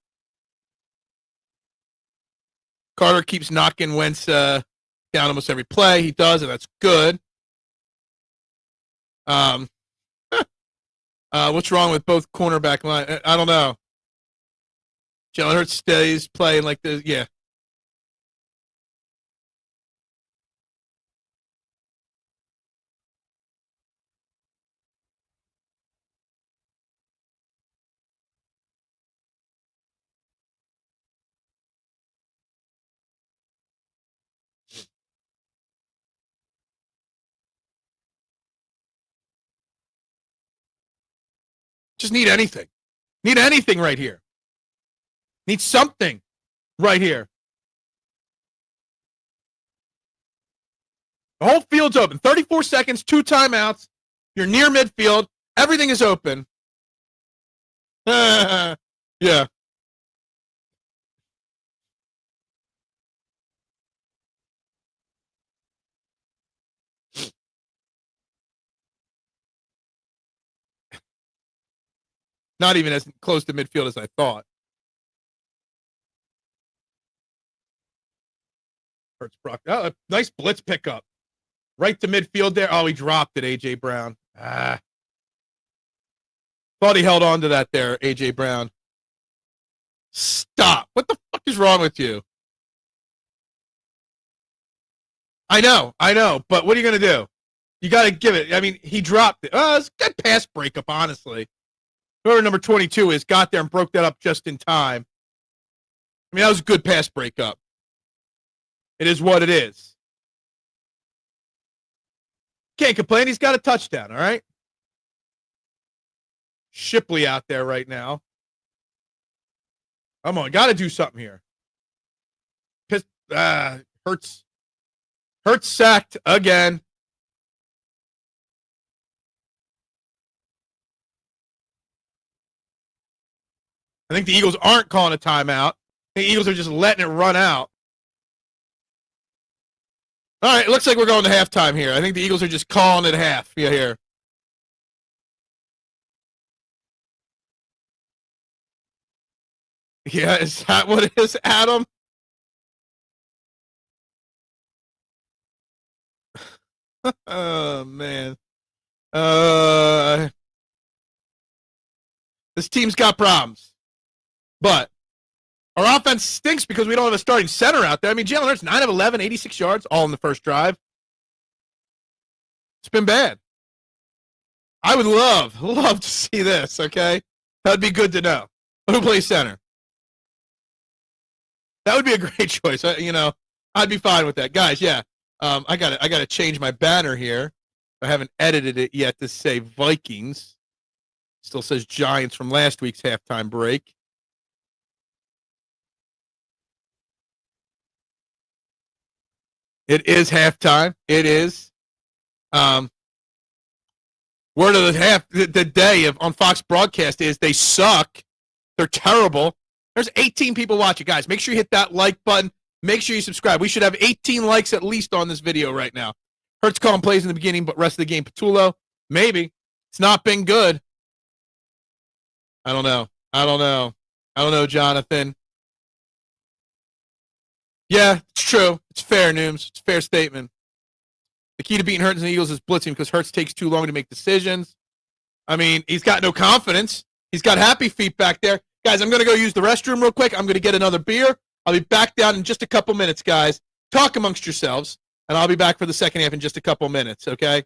Carter keeps knocking Wentz down almost every play. He does, and that's good. What's wrong with both cornerback line? I don't know. Jalen Hurts stays playing like this. Yeah. Just need anything. Need anything right here. Need something right here. The whole field's open. 34 seconds, 2 timeouts. You're near midfield. Everything is open. Yeah. Not even as close to midfield as I thought. Hurts Brock. Oh, a nice blitz pickup. Right to midfield there. Oh, he dropped it, A.J. Brown. Thought he held on to that there, A.J. Brown. Stop. What the fuck is wrong with you? I know. But what are you going to do? You got to give it. He dropped it. Oh, it's a good pass breakup, honestly. Whoever number 22 is got there and broke that up just in time. That was a good pass breakup. It is what it is. Can't complain. He's got a touchdown, all right? Shipley out there right now. Come on, got to do something here. Hurts sacked again. I think the Eagles aren't calling a timeout. The Eagles are just letting it run out. All right, it looks like we're going to halftime here. I think the Eagles are just calling it half here. Yeah, is that what it is, Adam? Oh, man. This team's got problems. But our offense stinks because we don't have a starting center out there. Jalen Hurts, 9 of 11, 86 yards, all in the first drive. It's been bad. I would love to see this, okay? That'd be good to know. Who plays center? That would be a great choice. I'd be fine with that. Guys, yeah. I gotta change my banner here. I haven't edited it yet to say Vikings. Still says Giants from last week's halftime break. It is halftime. It is. Um, word of the day on Fox broadcast is they suck. They're terrible. There's 18 people watching. Guys, make sure you hit that like button. Make sure you subscribe. We should have 18 likes at least on this video right now. Hurts calling plays in the beginning, but rest of the game, Patullo, maybe. It's not been good. I don't know, Jonathan. Yeah, it's true. It's fair, Nooms. It's a fair statement. The key to beating Hurts and the Eagles is blitzing because Hurts takes too long to make decisions. I mean, he's got no confidence. He's got happy feet back there. Guys, I'm going to go use the restroom real quick. I'm going to get another beer. I'll be back down in just a couple minutes, guys. Talk amongst yourselves, and I'll be back for the second half in just a couple minutes, okay?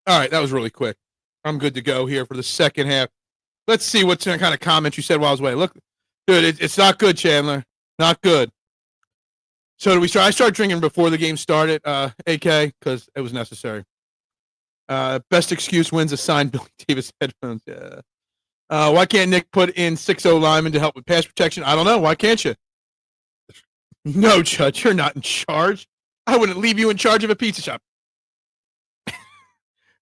All right, that was really quick. I'm good to go here for the second half. Let's see what kind of comments you said while I was away. Look, dude, it's not good, Chandler. Not good. So do we start? I started drinking before the game started, AK, because it was necessary. Best excuse wins assigned Billy Davis headphones. Yeah. Why can't Nick put in 6-0 linemen to help with pass protection? I don't know. Why can't you? No, Judge, you're not in charge. I wouldn't leave you in charge of a pizza shop.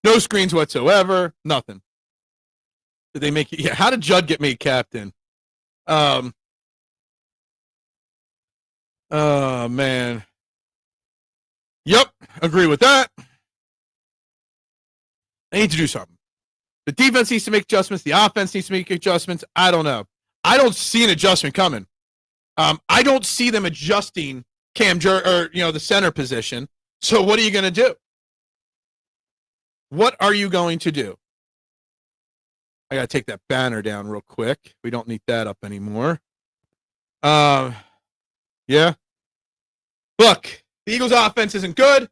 No screens whatsoever. Nothing. Did they make it? Yeah. How did Judd get made captain? Oh man. Yep. Agree with that. They need to do something. The defense needs to make adjustments. The offense needs to make adjustments. I don't know. I don't see an adjustment coming. I don't see them adjusting the center position. So what are you going to do? What are you going to do? I got to take that banner down real quick. We don't need that up anymore. Yeah. Look, the Eagles' offense isn't good.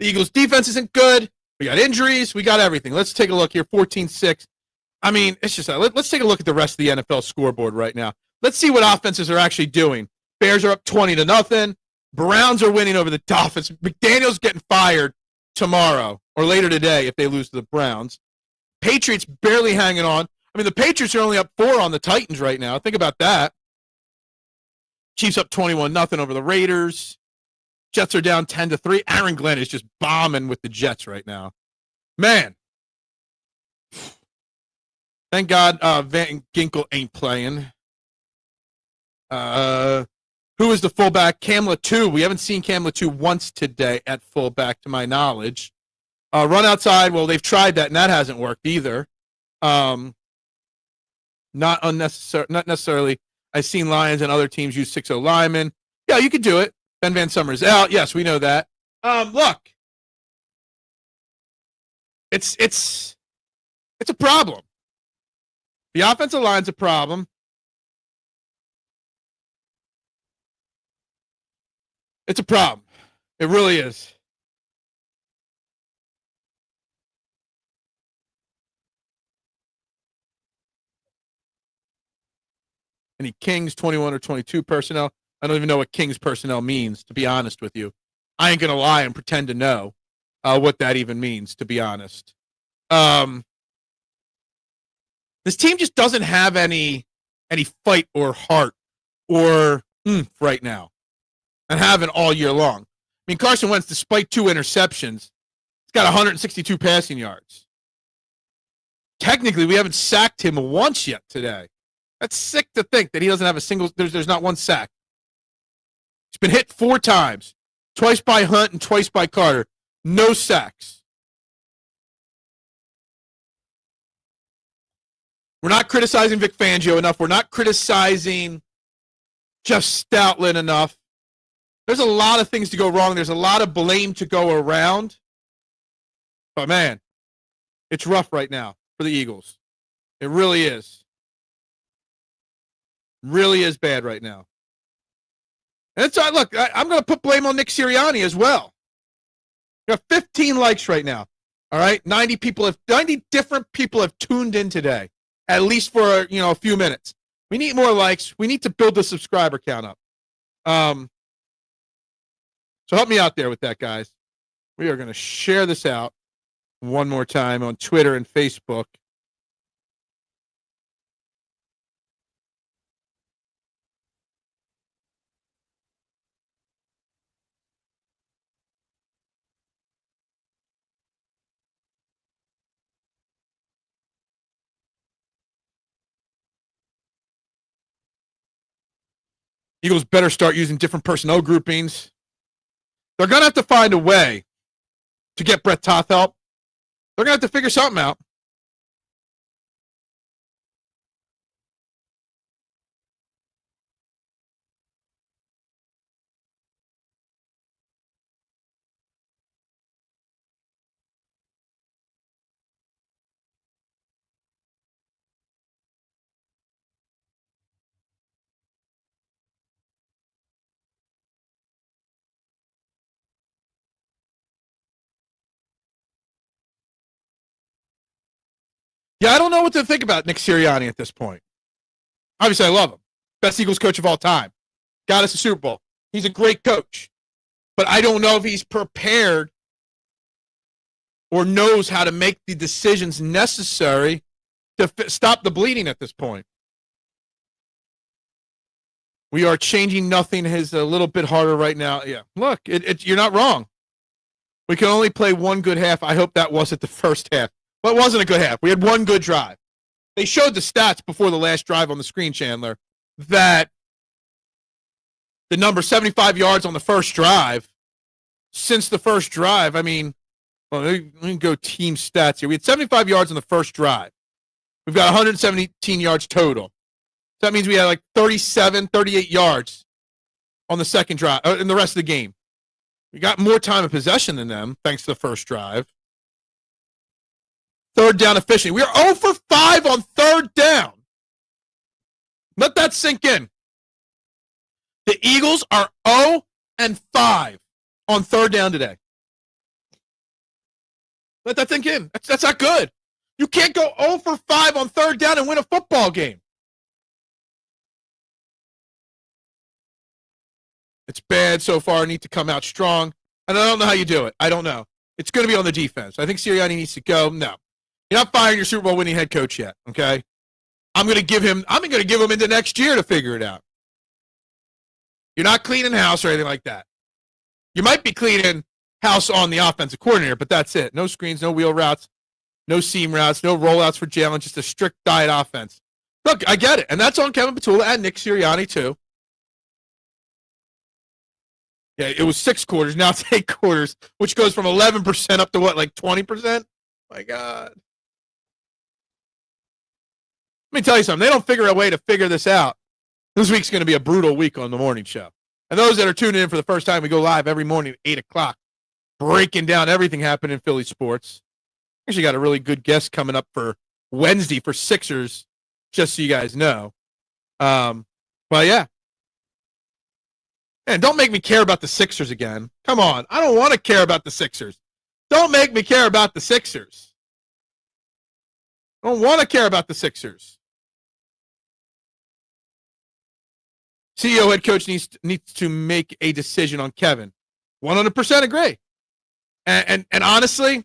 The Eagles' defense isn't good. We got injuries. We got everything. Let's take a look here. 14-6. I mean, it's just let's take a look at the rest of the NFL scoreboard right now. Let's see what offenses are actually doing. Bears are up 20-0. Browns are winning over the Dolphins. McDaniel's getting fired tomorrow or later today if they lose to the Browns. Patriots barely hanging on. I mean, the Patriots are only up 4 on the Titans right now. Think about that. Chiefs up 21-0 over the Raiders. Jets are down 10-3. Aaron Glenn is just bombing with the Jets right now. Man. Thank God Van Ginkel ain't playing. Who is the fullback? Kamla 2. We haven't seen Kamla 2 once today at fullback, to my knowledge. Run outside. Well, they've tried that, and that hasn't worked either. Not necessarily. I've seen Lions and other teams use 6-0 linemen. Yeah, you could do it. Ben Van Summer's out. Yes, we know that. Look, it's a problem. The offensive line's a problem. It's a problem. It really is. Any Kings 21 or 22 personnel? I don't even know what Kings personnel means, to be honest with you. I ain't going to lie and pretend to know what that even means, to be honest. This team just doesn't have any fight or heart or oomph right now, and haven't all year long. I mean, Carson Wentz, despite 2 interceptions, he's got 162 passing yards. Technically, we haven't sacked him once yet today. That's sick to think that he doesn't have a single. There's not one sack. He's been hit 4 times, twice by Hunt and twice by Carter. No sacks. We're not criticizing Vic Fangio enough. We're not criticizing Jeff Stoutland enough. There's a lot of things to go wrong. There's a lot of blame to go around. But, man, it's rough right now for the Eagles. It really is. Really is bad right now. And it's look, I'm going to put blame on Nick Sirianni as well. You got 15 likes right now. All right, 90 different people have tuned in today, at least for a few minutes. We need more likes. We need to build the subscriber count up. So help me out there with that, guys. We are going to share this out one more time on Twitter and Facebook. Eagles better start using different personnel groupings. They're going to have to find a way to get Brett Toth help. They're going to have to figure something out. Yeah, I don't know what to think about Nick Sirianni at this point. Obviously, I love him. Best Eagles coach of all time. Got us a Super Bowl. He's a great coach. But I don't know if he's prepared or knows how to make the decisions necessary to stop the bleeding at this point. We are changing nothing. Is a little bit harder right now. Yeah, look, you're not wrong. We can only play one good half. I hope that wasn't the first half. Well, it wasn't a good half. We had one good drive. They showed the stats before the last drive on the screen, Chandler, that the number 75 yards on the first drive, since the first drive, I mean, well, let me go team stats here. We had 75 yards on the first drive. We've got 117 yards total. So that means we had like 37, 38 yards on the second drive, in the rest of the game. We got more time of possession than them, thanks to the first drive. Third down efficiency. We are 0 for 5 on third down. Let that sink in. The Eagles are 0 and 5 on third down today. Let that sink in. That's not good. You can't go 0 for 5 on third down and win a football game. It's bad so far. I need to come out strong. And I don't know how you do it. I don't know. It's going to be on the defense. I think Sirianni needs to go. No. You're not firing your Super Bowl winning head coach yet, okay? I'm going to give him into next year to figure it out. You're not cleaning house or anything like that. You might be cleaning house on the offensive coordinator, but that's it. No screens, no wheel routes, no seam routes, no rollouts for Jalen, just a strict diet offense. Look, I get it. And that's on Kevin Patullo and Nick Sirianni, too. Yeah, it was 6 quarters. Now it's 8 quarters, which goes from 11% up to what, like 20%? My God. Let me tell you something. They don't figure a way to figure this out. This week's going to be a brutal week on the morning show. And those that are tuning in for the first time, we go live every morning at 8 o'clock, breaking down everything happening in Philly sports. Actually got a really good guest coming up for Wednesday for Sixers just so you guys know. But yeah. And don't make me care about the Sixers again. Come on. I don't want to care about the Sixers. Don't make me care about the Sixers. I don't want to care about the Sixers. CEO head coach needs to make a decision on Kevin. 100% agree. And honestly,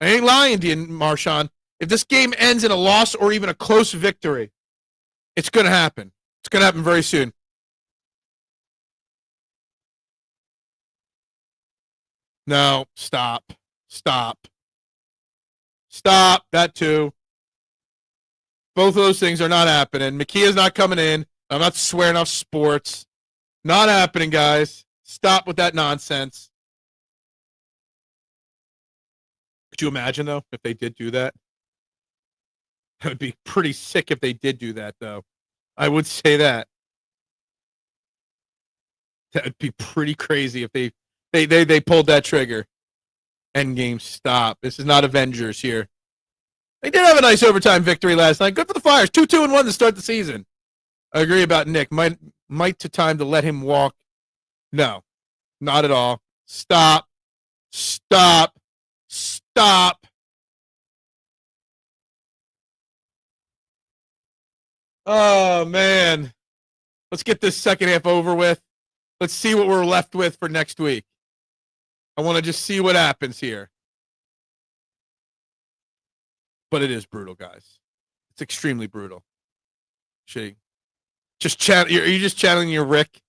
I ain't lying to you, Marshawn. If this game ends in a loss or even a close victory, it's going to happen. It's going to happen very soon. No, stop. Stop. Stop. That too. Both of those things are not happening. Makia's not coming in. I'm not swearing off sports. Not happening, guys. Stop with that nonsense. Could you imagine, though, if they did do that? That would be pretty sick if they did do that, though. I would say that. That would be pretty crazy if they pulled that trigger. Endgame, stop. This is not Avengers here. They did have a nice overtime victory last night. Good for the Flyers. 2-2-1 to start the season. I agree about Nick. Might to time to let him walk. No, not at all. Stop. Stop. Stop. Oh, man. Let's get this second half over with. Let's see what we're left with for next week. I want to just see what happens here. But it is brutal, guys. It's extremely brutal. You're just channeling your Rick?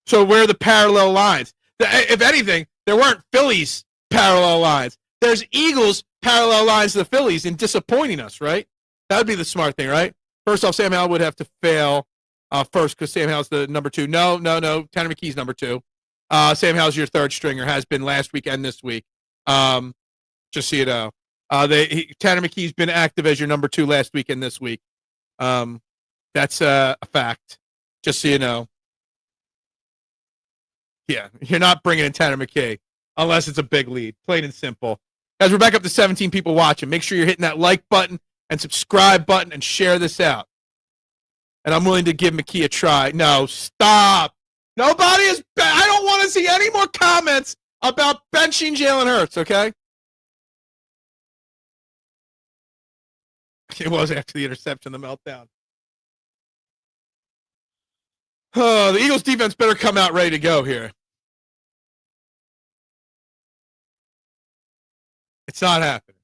So where are the parallel lines? If anything, there weren't Phillies parallel lines. There's Eagles parallel lines to the Phillies in disappointing us, right? That would be the smart thing, right? First off, Sam Howell would have to fail first because Sam Howell's the number 2. No. Tanner McKee's number 2. Sam Howell's your third stringer, has been last week and this week. Just so you know. Tanner McKee's been active as your number 2 last week and this week. That's a fact, just so you know. Yeah, you're not bringing in Tanner McKee unless it's a big lead, plain and simple. Guys, we're back up to 17 people watching. Make sure you're hitting that like button and subscribe button and share this out. And I'm willing to give McKee a try. No, stop. Nobody is. I don't want to see any more comments about benching Jalen Hurts, okay? It was after the interception, the meltdown. Oh, the Eagles defense better come out ready to go here. It's not happening.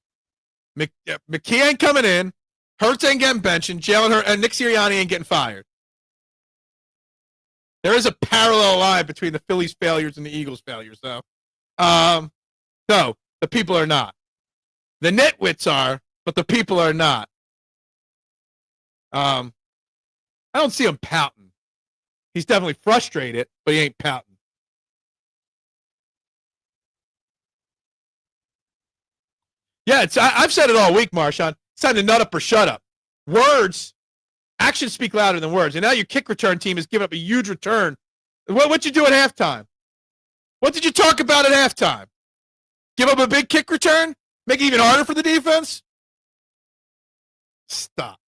McKee ain't coming in. Hurts ain't getting benched. And Jalen Hurts and Nick Sirianni ain't getting fired. There is a parallel line between the Phillies' failures and the Eagles' failures, though. No, the people are not. The nitwits are, but the people are not. I don't see him pouting. He's definitely frustrated, but he ain't pouting. Yeah, I've said it all week, Marshawn. It's time to nut up or shut up. Words, actions speak louder than words. And now your kick return team has given up a huge return. What'd you do at halftime? What did you talk about at halftime? Give up a big kick return? Make it even harder for the defense? Stop.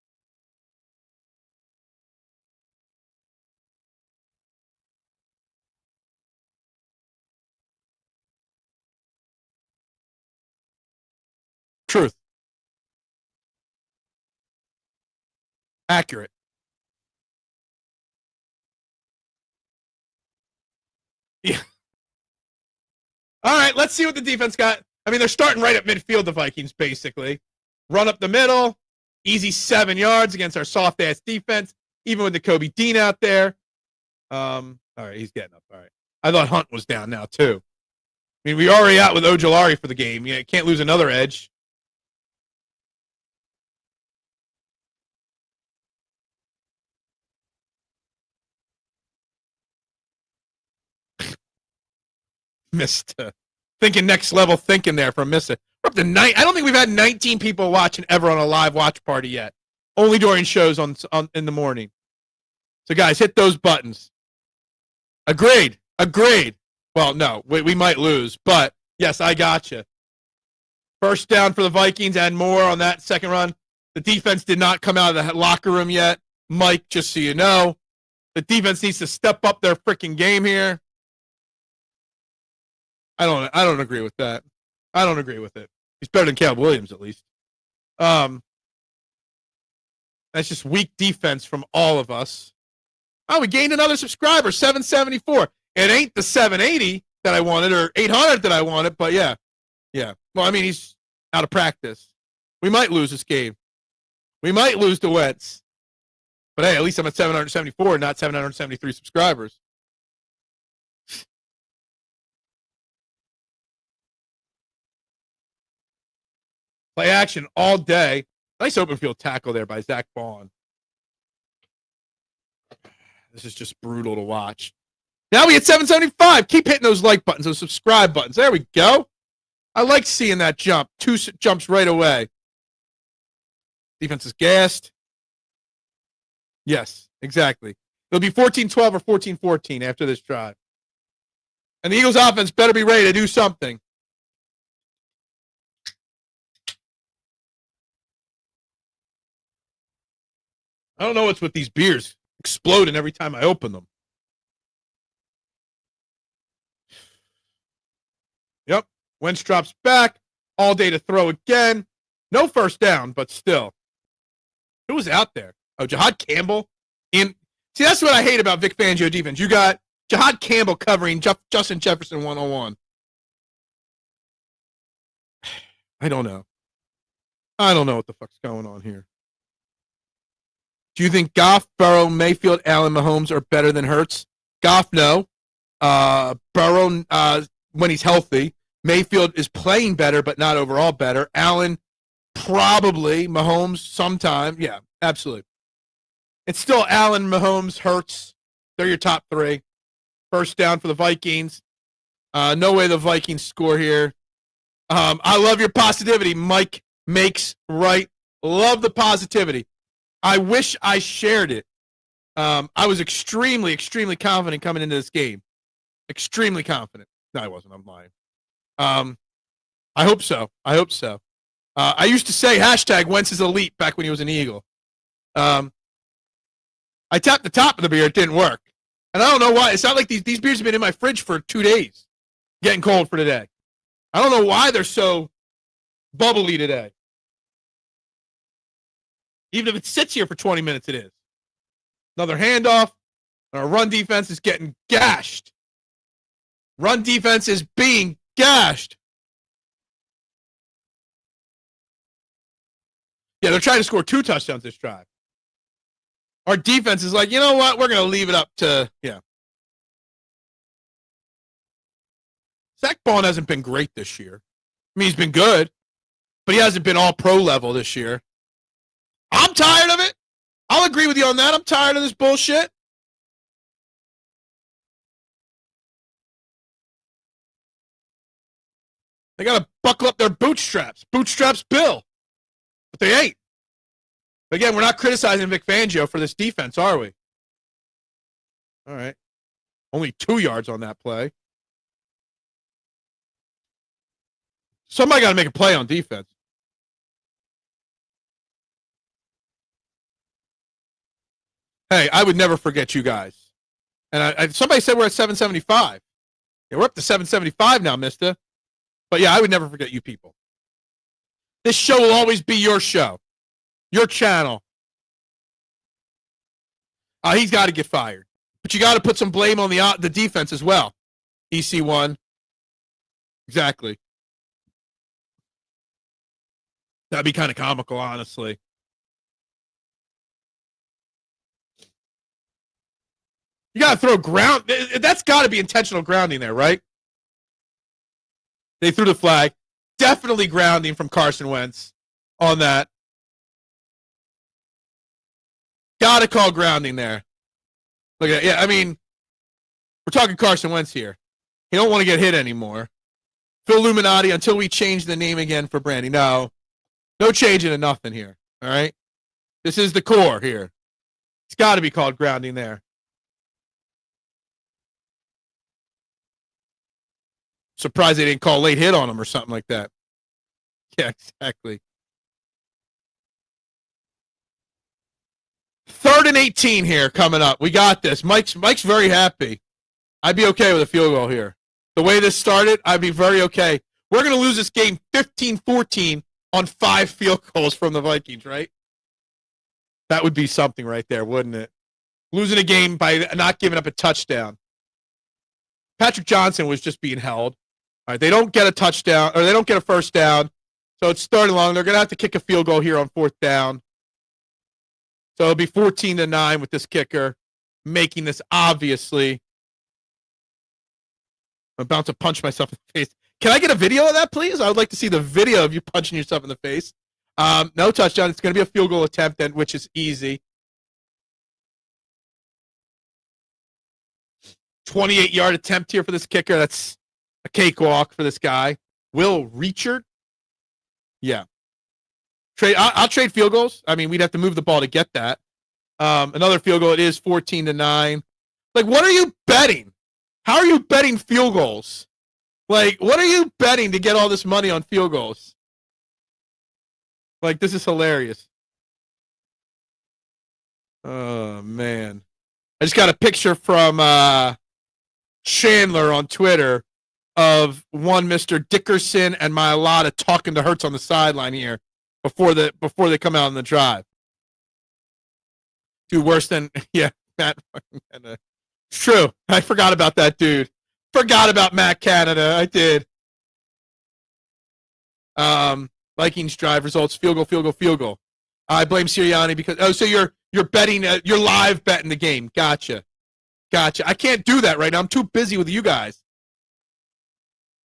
Truth. Accurate. Yeah. All right, let's see what the defense got. I mean, they're starting right at midfield, the Vikings, basically. Run up the middle, easy 7 yards against our soft-ass defense, even with the Kobe Dean out there. All right, he's getting up. All right. I thought Hunt was down now, too. I mean, we already out with Ojolari for the game. You can't lose another edge. Missed. Thinking next level thinking there from Missa. We're up to 9. I don't think we've had 19 people watching ever on a live watch party yet. Only during shows on in the morning. So, guys, hit those buttons. Agreed. Well, no, we might lose, but yes, I got you. First down for the Vikings and more on that second run. The defense did not come out of the locker room yet. Mike, just so you know, the defense needs to step up their freaking game here. I don't agree with that. I don't agree with it. He's better than Caleb Williams, at least. That's just weak defense from all of us. Oh, we gained another subscriber, 774. It ain't the 780 that I wanted or 800 that I wanted, but yeah. Yeah. Well, I mean, he's out of practice. We might lose this game. We might lose to Wentz. But hey, at least I'm at 774, not 773 subscribers. Play action all day. Nice open field tackle there by Zach Vaughn. This is just brutal to watch. Now we hit 775. Keep hitting those like buttons, those subscribe buttons. There we go. I like seeing that jump. 2 jumps right away. Defense is gassed. Yes, exactly. It'll be 14-12 or 14-14 after this drive. And the Eagles offense better be ready to do something. I don't know what's with these beers exploding every time I open them. Yep. Wentz drops back. All day to throw again. No first down, but still. Who was out there? Oh, Jihaad Campbell. See, that's what I hate about Vic Fangio defense. You got Jihaad Campbell covering Justin Jefferson 101. I don't know. I don't know what the fuck's going on here. Do you think Goff, Burrow, Mayfield, Allen, Mahomes are better than Hurts? Goff, no. Burrow, when he's healthy. Mayfield is playing better, but not overall better. Allen, probably. Mahomes, sometime. Yeah, absolutely. It's still Allen, Mahomes, Hurts. They're your top 3. First down for the Vikings. No way the Vikings score here. I love your positivity. Mike makes right. Love the positivity. I wish I shared it. I was extremely, extremely confident coming into this game. Extremely confident. No, I wasn't. I'm lying. I hope so. I hope so. I used to say hashtag Wentz is elite back when he was an Eagle. I tapped the top of the beer. It didn't work. And I don't know why. It's not like these beers have been in my fridge for 2 days. Getting cold for today. I don't know why they're so bubbly today. Even if it sits here for 20 minutes, it is. Another handoff. Our run defense is getting gashed. Run defense is being gashed. Yeah, they're trying to score 2 touchdowns this drive. Our defense is like, you know what? We're going to leave it up to, yeah. Zach Vaughn hasn't been great this year. I mean, he's been good, but he hasn't been all pro level this year. I'm tired of it. I'll agree with you on that. I'm tired of this bullshit. They got to buckle up their bootstraps. Bootstraps Bill. But they ain't. Again, we're not criticizing Vic Fangio for this defense, are we? All right. Only 2 yards on that play. Somebody got to make a play on defense. Hey, I would never forget you guys. And somebody said we're at 775. Yeah, we're up to 775 now, mister. But yeah, I would never forget you people. This show will always be your show. Your channel. He's got to get fired. But you got to put some blame on the defense as well. EC1. Exactly. That'd be kind of comical, honestly. You got to throw ground. That's got to be intentional grounding there, right? They threw the flag. Definitely grounding from Carson Wentz on that. Got to call grounding there. Look at that. Yeah, I mean, we're talking Carson Wentz here. He don't want to get hit anymore. Phil Illuminati, until we change the name again for Brandy. No changing of nothing here. All right? This is the core here. It's got to be called grounding there. Surprised they didn't call late hit on him or something like that. Yeah, exactly. 3rd and 18 here coming up. We got this. Mike's very happy. I'd be okay with a field goal here. The way this started, I'd be very okay. We're going to lose this game 15-14 on 5 field goals from the Vikings, right? That would be something right there, wouldn't it? Losing a game by not giving up a touchdown. Patrick Johnson was just being held. All right, they don't get a touchdown, or they don't get a first down, so it's 3rd and long. They're going to have to kick a field goal here on 4th down. So it'll be 14-9 with this kicker, making this obviously. I'm about to punch myself in the face. Can I get a video of that, please? I would like to see the video of you punching yourself in the face. No touchdown. It's going to be a field goal attempt, then, which is easy. 28-yard attempt here for this kicker. That's a cakewalk for this guy. Will Richard? Yeah. I'll trade field goals. I mean, we'd have to move the ball to get that. Another field goal. It is 14-9. Like, what are you betting? How are you betting field goals? Like, what are you betting to get all this money on field goals? Like, this is hilarious. Oh, man. I just got a picture from Chandler on Twitter of one Mr. Dickerson and Mailata talking to Hurts on the sideline here before they come out on the drive. Dude, worse than, yeah, Matt. It's true. I forgot about that dude. Forgot about Matt Canada. I did. Vikings drive results, field goal. I blame Sirianni because, so you're betting, you're live betting the game. Gotcha. I can't do that right now. I'm too busy with you guys.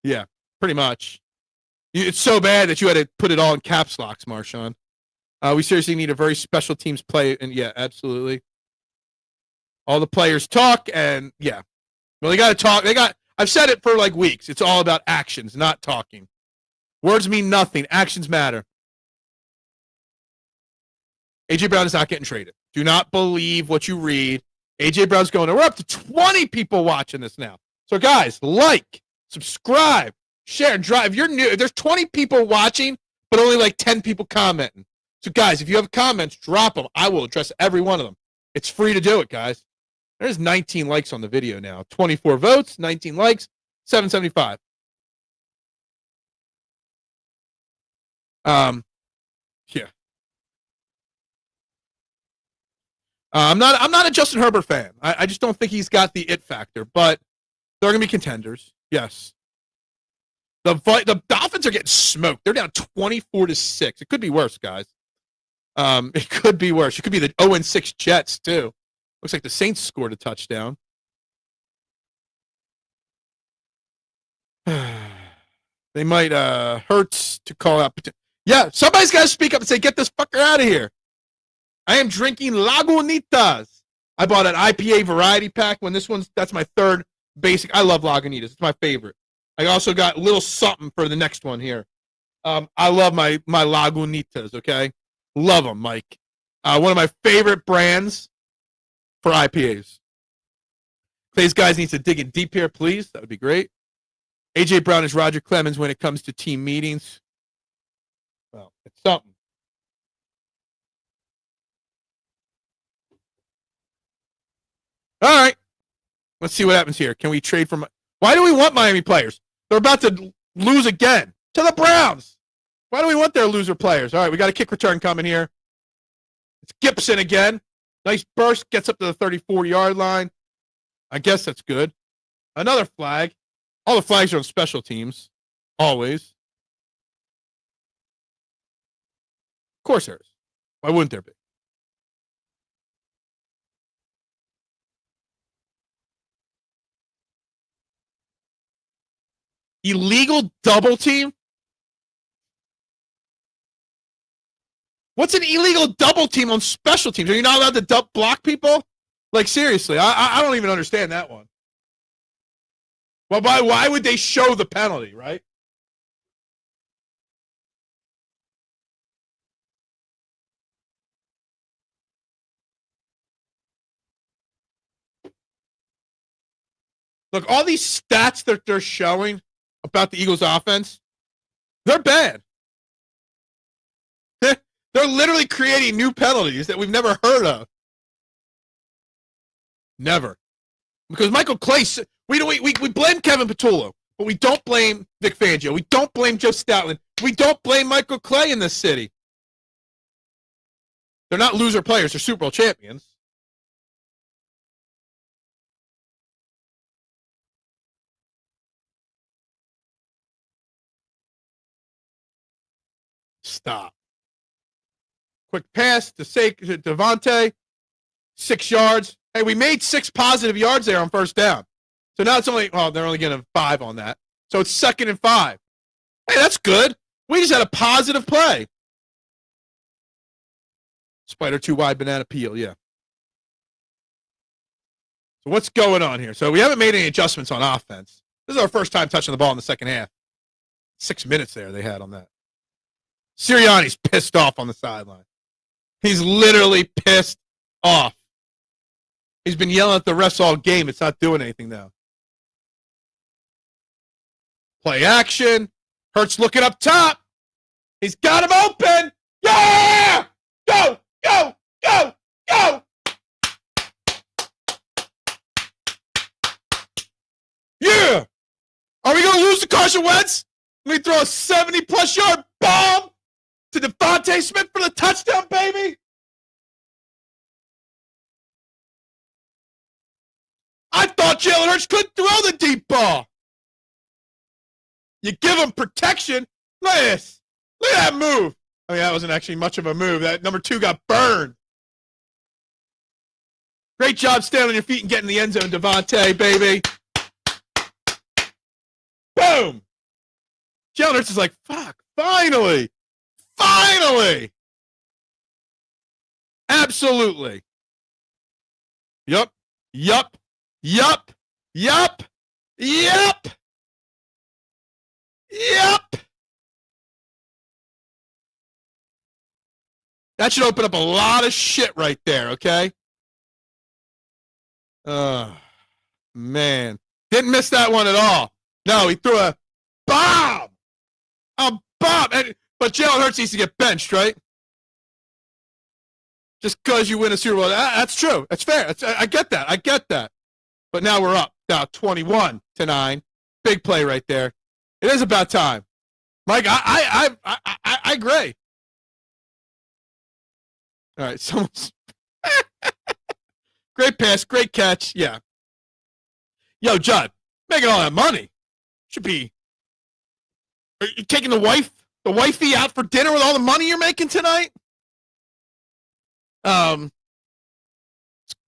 Yeah, pretty much. It's so bad that you had to put it all in caps locks, Marshawn. We seriously need a very special teams play, and yeah, absolutely. All the players talk, and yeah. Well, they got to talk. I've said it for like weeks. It's all about actions, not talking. Words mean nothing. Actions matter. A.J. Brown is not getting traded. Do not believe what you read. A.J. Brown's going. We're up to 20 people watching this now. So, guys, like, subscribe, share, drive. If you're new, if there's 20 people watching, but only like 10 people commenting. So, guys, if you have comments, drop them. I will address every one of them. It's free to do it, guys. There's 19 likes on the video now. 24 votes, 19 likes, 775. Yeah. I'm not a Justin Herbert fan. I just don't think he's got the it factor, but they're going to be contenders. Yes. The Dolphins are getting smoked. They're down 24-6. It could be worse, guys. It could be worse. It could be the 0-6 Jets, too. Looks like the Saints scored a touchdown. They might Hurts to call out. Yeah, somebody's got to speak up and say, get this fucker out of here. I am drinking Lagunitas. I bought an IPA variety pack when that's my 3rd basic. I love Lagunitas. It's my favorite. I also got a little something for the next one here. I love my Lagunitas, okay? Love them, Mike. One of my favorite brands for IPAs. Clay's guys needs to dig in deep here, please. That would be great. A.J. Brown is Roger Clemens when it comes to team meetings. Well, it's something. All right. Let's see what happens here. Can we trade from... Why do we want Miami players? They're about to lose again to the Browns. Why do we want their loser players? All right, we got a kick return coming here. It's Gibson again. Nice burst. Gets up to the 34-yard line. I guess that's good. Another flag. All the flags are on special teams. Always. Of course there is. Why wouldn't there be? Illegal double team? What's an illegal double team on special teams? Are you not allowed to block people? Like, seriously, I don't even understand that one. Well, why would they show the penalty, right? Look, all these stats that they're showing about the Eagles' offense, they're bad. They're literally creating new penalties that we've never heard of. Never. Because Michael Clay, we blame Kevin Patullo, but we don't blame Vic Fangio. We don't blame Joe Stoutland. We don't blame Michael Clay in this city. They're not loser players. They're Super Bowl champions. Stop. Quick pass to Devontae. 6 yards. Hey, we made 6 positive yards there on first down. So now it's only, they're only getting 5 on that. So it's 2nd and 5. Hey, that's good. We just had a positive play. Spider 2 wide banana peel, yeah. So what's going on here? So we haven't made any adjustments on offense. This is our first time touching the ball in the second half. 6 minutes there they had on that. Sirianni's pissed off on the sideline. He's literally pissed off. He's been yelling at the refs all game. It's not doing anything now. Play action. Hurts looking up top. He's got him open. Yeah! Go, go, go, go! Yeah! Are we going to lose to Carson Wentz? We throw a 70-plus yard bomb to Devontae Smith for the touchdown, baby? I thought Jalen Hurts couldn't throw the deep ball. You give him protection. Look at this. Look at that move. I mean, that wasn't actually much of a move. That number 2 got burned. Great job staying on your feet and getting the end zone, Devontae, baby. Boom. Jalen Hurts is like, fuck, finally. Finally. Absolutely. Yup. Yup. Yup. Yup. Yup. Yup. That should open up a lot of shit right there, okay? Man. Didn't miss that one at all. No, he threw a bomb. A bomb. But Jalen Hurts needs to get benched, right? Just because you win a Super Bowl. That's true. That's fair. I get that. I get that. But now we're up. Now 21-9. Big play right there. It is about time. Mike, I agree. All right, someone's great pass, great catch. Yeah. Yo, Judd, making all that money. Should be. Are you taking the wifey out for dinner with all the money you're making tonight? Let's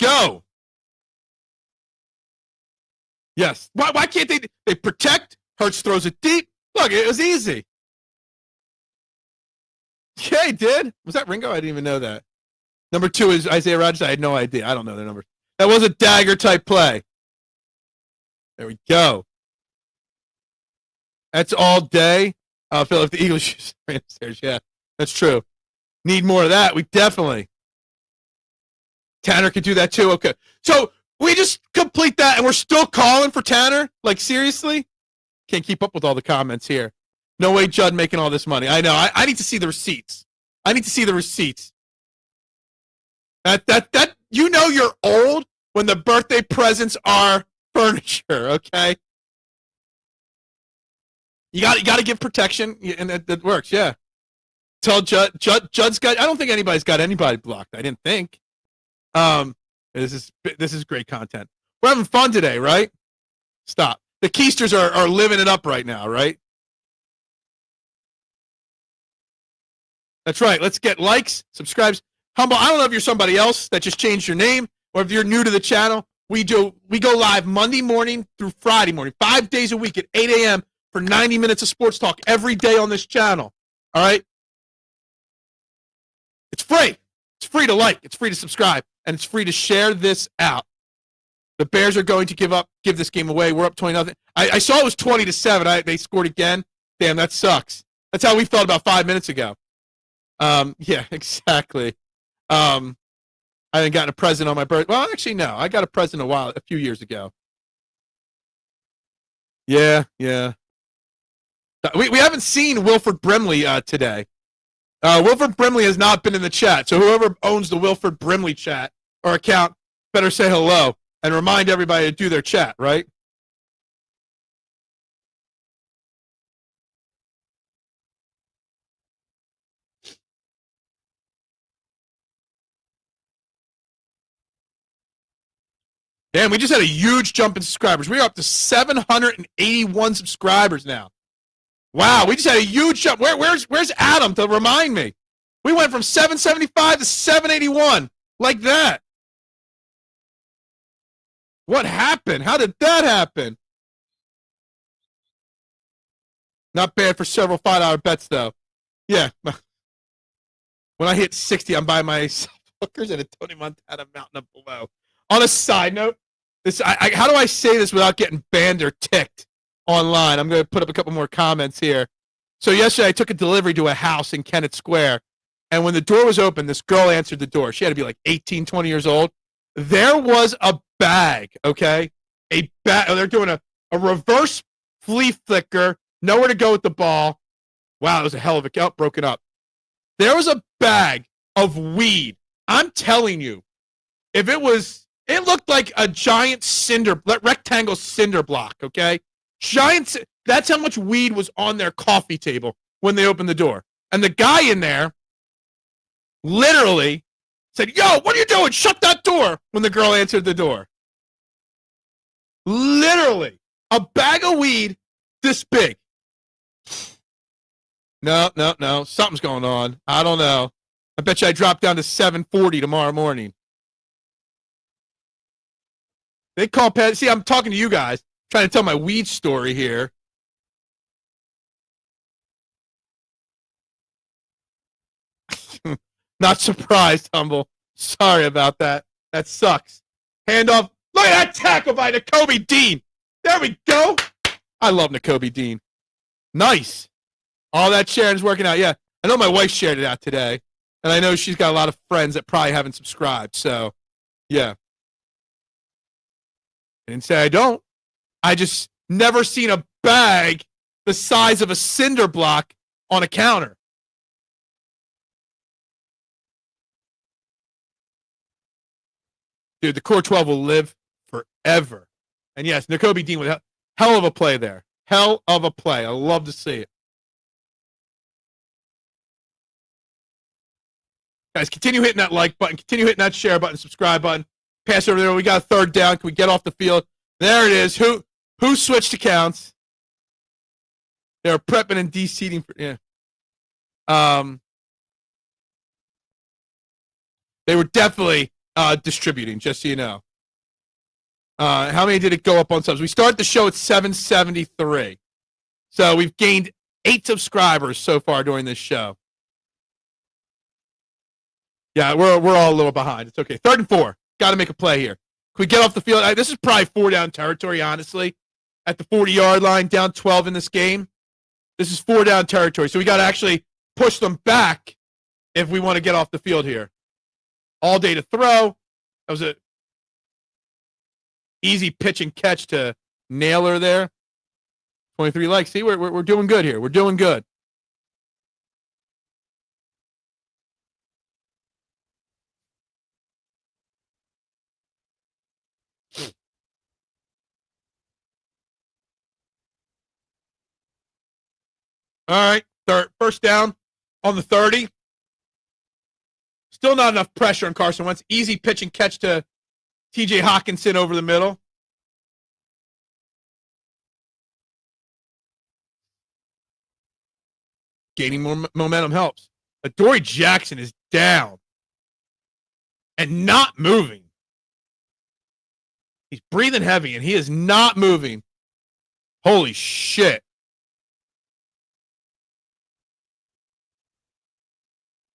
go. Yes. Why can't they protect? Hurts throws it deep. Look, it was easy. Yeah, he did. Was that Ringo? I didn't even know that. Number 2 is Isaiah Rodgers. I had no idea. I don't know their numbers. That was a dagger type play. There we go. That's all day. Phil, if the Eagles ran upstairs, yeah, that's true. Need more of that. We definitely. Tanner could do that too. Okay. So we just complete that and we're still calling for Tanner? Like, seriously? Can't keep up with all the comments here. No way Judd making all this money. I know. I need to see the receipts. I need to see the receipts. That you know you're old when the birthday presents are furniture, okay? You got to give protection, and that works, yeah. Tell Judd's got. I don't think anybody's got anybody blocked. I didn't think. This is great content. We're having fun today, right? Stop. The Keisters are living it up right now, right? That's right. Let's get likes, subscribes. Humble, I don't know if you're somebody else that just changed your name or if you're new to the channel. We go live Monday morning through Friday morning, 5 days a week at 8 a.m. for 90 minutes of sports talk every day on this channel. All right? It's free. It's free to like. It's free to subscribe. And it's free to share this out. The Bears are going to give this game away. We're up 20-0. I saw it was 20-7. They scored again. Damn, that sucks. That's how we felt about 5 minutes ago. Yeah, exactly. I haven't gotten a present on my birthday. Well, actually, no. I got a present a few years ago. Yeah. We haven't seen Wilford Brimley today. Wilford Brimley has not been in the chat, so whoever owns the Wilford Brimley chat or account better say hello. and remind everybody to do their chat, right? Damn, we just had a huge jump in subscribers. We're up to 781 subscribers now. Wow, we just had a huge jump. Where's Adam to remind me? We went from 775 to 781 like that. What happened? How did that happen? Not bad for several $5 bets, though. Yeah. When I hit 60, I'm buying my hookers at a Tony Montana mountain up below. On a side note, how do I say this without getting banned or ticked online? I'm going to put up a couple more comments here. So yesterday I took a delivery to a house in Kennett Square, and when the door was open, this girl answered the door. She had to be like 18, 20 years old. There was a bag, okay? A bag. They're doing a reverse flea flicker, nowhere to go with the ball. Wow, it was a hell of a count, broken up. There was a bag of weed. I'm telling you, if it looked like a giant rectangle cinder block, okay? That's how much weed was on their coffee table when they opened the door. And the guy in there literally said, "Yo, what are you doing? Shut that door," when the girl answered the door. Literally, a bag of weed this big. No. Something's going on. I don't know. I bet you I drop down to 740 tomorrow morning. They call Pat. See, I'm talking to you guys, trying to tell my weed story here. Not surprised, Humble. Sorry about that. That sucks. Handoff. Look at that tackle by Nakobe Dean. There we go. I love Nakobe Dean. Nice. All that sharing's working out. Yeah, I know my wife shared it out today, and I know she's got a lot of friends that probably haven't subscribed. So, yeah. I didn't say I don't. I just never seen a bag the size of a cinder block on a counter. Dude, the Core 12 will live forever. And yes, Nakobe Dean with hell of a play there. Hell of a play. I love to see it. Guys, continue hitting that like button. Continue hitting that share button, subscribe button. Pass over there. We got a third down. Can we get off the field? There it is. Who switched accounts? They're prepping and de-seeding. Yeah. They were definitely distributing, just so you know. How many did it go up on subs? We started the show at 773. So we've gained 8 subscribers so far during this show. Yeah, we're all a little behind. It's okay. 3rd and 4. Got to make a play here. Can we get off the field? This is probably 4 down territory, honestly. At the 40-yard line, down 12 in this game. This is 4 down territory. So we got to actually push them back if we want to get off the field here. All day to throw. That was a easy pitch and catch to Naylor there. 23 likes. See, we're doing good here. We're doing good. All right, first down on the 30. Still not enough pressure on Carson Wentz. Easy pitch and catch to TJ Hawkinson over the middle. Gaining more momentum helps. Adoree Jackson is down and not moving. He's breathing heavy, and he is not moving. Holy shit.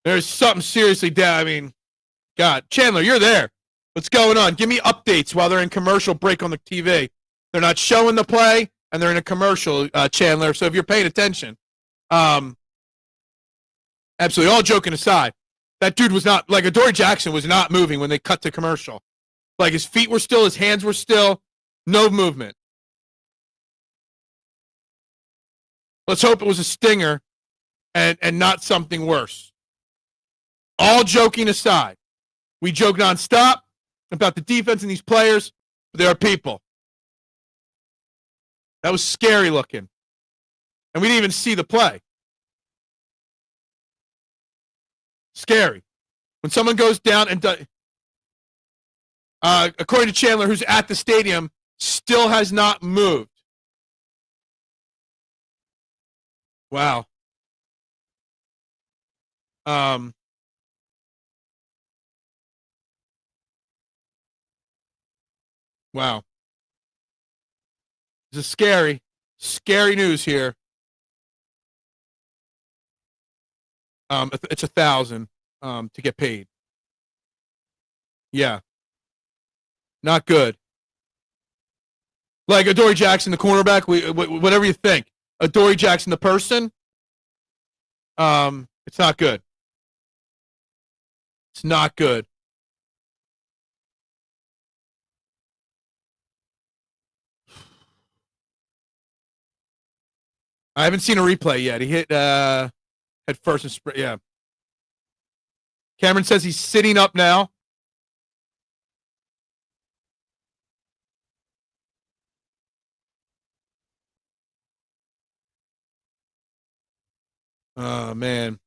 There's something seriously down. I mean, God. Chandler, you're there. What's going on? Give me updates while they're in commercial break on the TV. They're not showing the play, and they're in a commercial, Chandler. So if you're paying attention, absolutely. All joking aside, that dude was not, like, Adoree Jackson was not moving when they cut to commercial. Like, his feet were still, his hands were still, no movement. Let's hope it was a stinger and not something worse. All joking aside, we joke nonstop about the defense and these players. There are people. That was scary looking. And we didn't even see the play. Scary. When someone goes down and does, according to Chandler, who's at the stadium, still has not moved. Wow. Wow. This is scary. Scary news here. It's $1,000 to get paid. Yeah. Not good. Like Adoree Jackson, the cornerback, whatever you think. Adoree Jackson, the person, it's not good. It's not good. I haven't seen a replay yet. He hit head first and yeah. Cameron says he's sitting up now. Oh, man.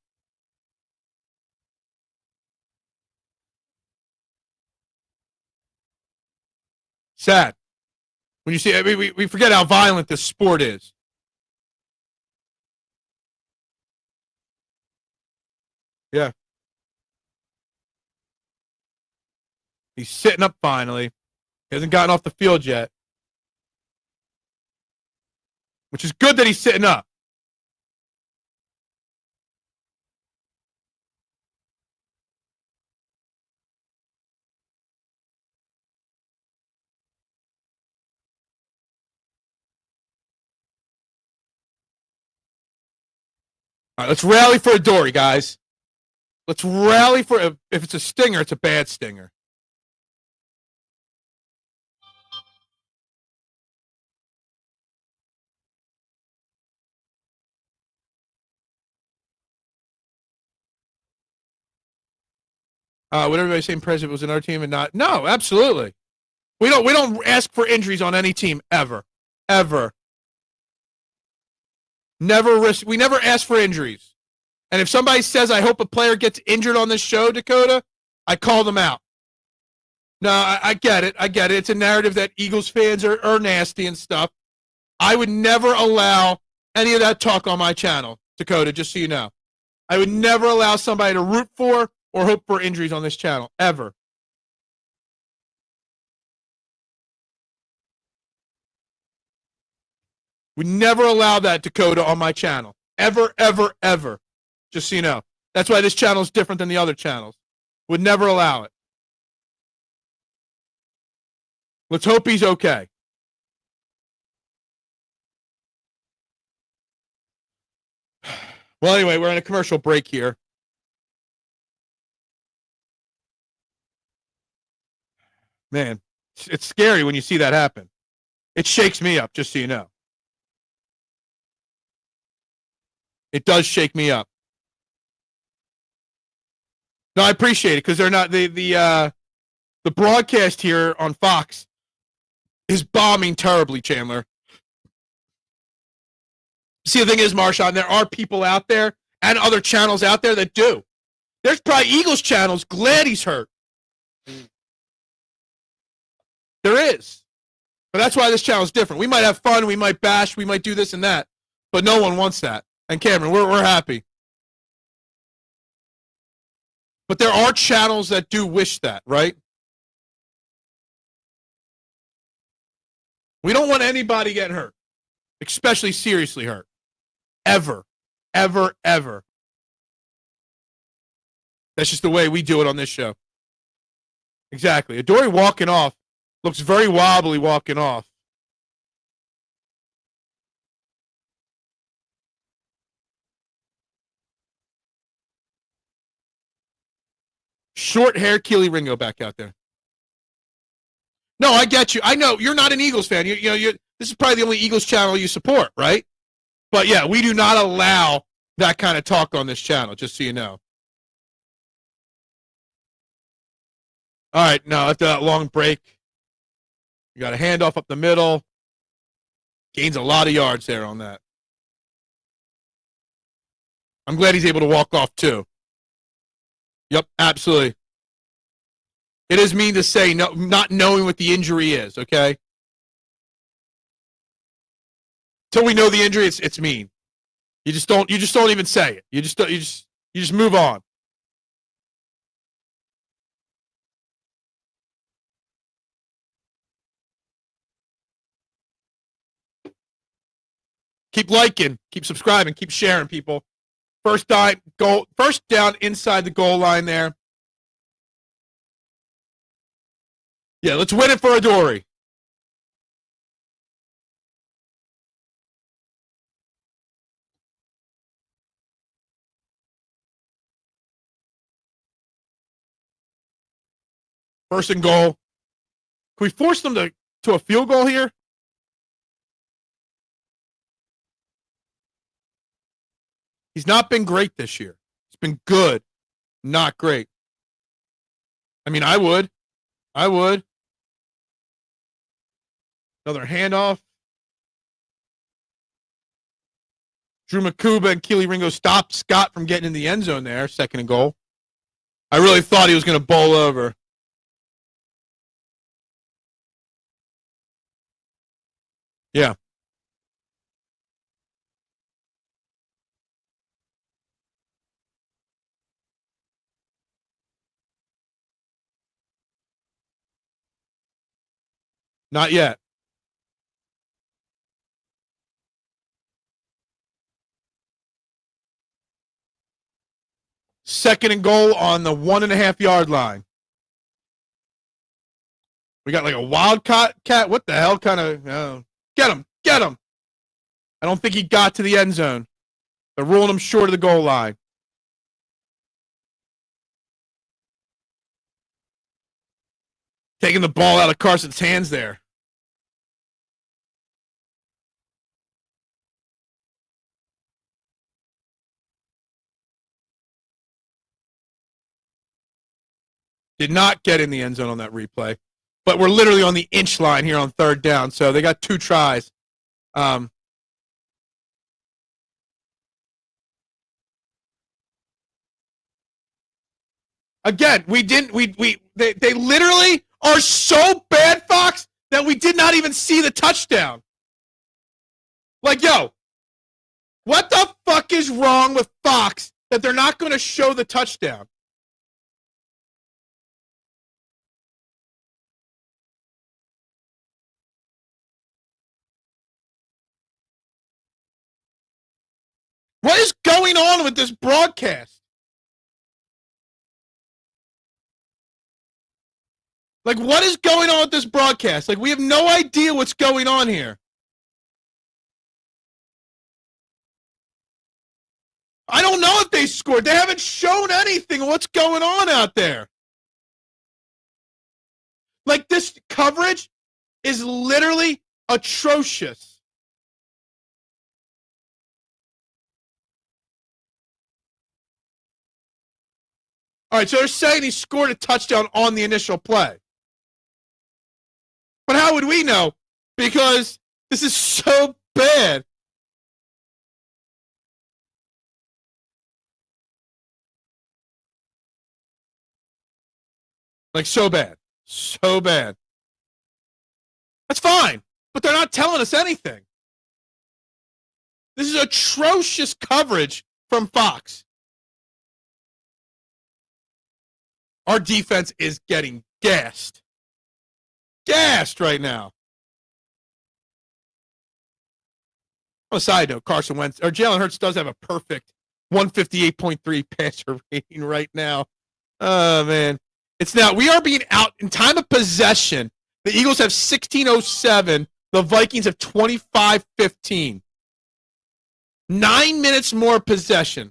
Sad. When you see, I mean, we forget how violent this sport is. Yeah. He's sitting up finally. He hasn't gotten off the field yet. Which is good that he's sitting up. All right, let's rally for Adoree, guys. Let's rally for, if it's a stinger, it's a bad stinger. Would everybody saying president was another team and not? No, absolutely. We don't ask for injuries on any team ever. Ever. Never risk. We never ask for injuries. And if somebody says, I hope a player gets injured on this show, Dakota, I call them out. No, I get it. I get it. It's a narrative that Eagles fans are nasty and stuff. I would never allow any of that talk on my channel, Dakota, just so you know. I would never allow somebody to root for or hope for injuries on this channel, ever. We never allow that, Dakota, on my channel. Ever, ever, ever. Just so you know. That's why this channel is different than the other channels. Would never allow it. Let's hope he's okay. Well, anyway, we're on a commercial break here. Man, it's scary when you see that happen. It shakes me up, just so you know. It does shake me up. No, I appreciate it because they're not the broadcast here on Fox is bombing terribly, Chandler. See, the thing is, Marshawn, there are people out there and other channels out there that do. There's probably Eagles channels glad he's hurt. There is. But that's why this channel is different. We might have fun, we might bash, we might do this and that, but no one wants that. And Cameron, we're happy. But there are channels that do wish that, right? We don't want anybody getting hurt, especially seriously hurt. Ever, ever, ever. That's just the way we do it on this show. Exactly. Adoree walking off looks very wobbly walking off. Short hair, Keely Ringo back out there. No, I get you. I know you're not an Eagles fan. You know, this is probably the only Eagles channel you support, right? But yeah, we do not allow that kind of talk on this channel, just so you know. All right, now after that long break, You got a handoff up the middle. Gains a lot of yards there on that. I'm glad he's able to walk off too. Yep, absolutely. It is mean to say no, not knowing what the injury is, okay? Till we know the injury, it's mean. You just don't even say it. You just move on. Keep liking, keep subscribing, keep sharing, people. First down inside the goal line there. Yeah, let's win it for Adoree. First and goal. Can we force them to a field goal here? He's not been great this year. He's been good, not great. I mean, I would. Another handoff. Drew Makuba and Keely Ringo stopped Scott from getting in the end zone there. Second and goal. I really thought he was going to bowl over. Yeah. Not yet. Second and goal on the 1.5 yard line. We got like a wildcat. What the hell kind of? Get him. I don't think he got to the end zone. They're ruling him short of the goal line. Taking the ball out of Carson's hands there. Did not get in the end zone on that replay. But we're literally on the inch line here on third down. So they got 2 tries. Again, they literally are so bad, Fox, that we did not even see the touchdown. Like, yo, what the fuck is wrong with Fox that they're not going to show the touchdown? What is going on with this broadcast? Like, what is going on with this broadcast? Like, we have no idea what's going on here. I don't know if they scored. They haven't shown anything. What's going on out there? Like, this coverage is literally atrocious. All right, so they're saying he scored a touchdown on the initial play. But how would we know? Because this is so bad. Like, so bad. So bad. That's fine. But they're not telling us anything. This is atrocious coverage from Fox. Our defense is getting gassed. Gassed right now. On a side note, Carson Wentz or Jalen Hurts does have a perfect 158.3 passer rating right now. Oh man. It's now we are being out in time of possession. The Eagles have 16:07. The Vikings have 25:15. 9 minutes more possession.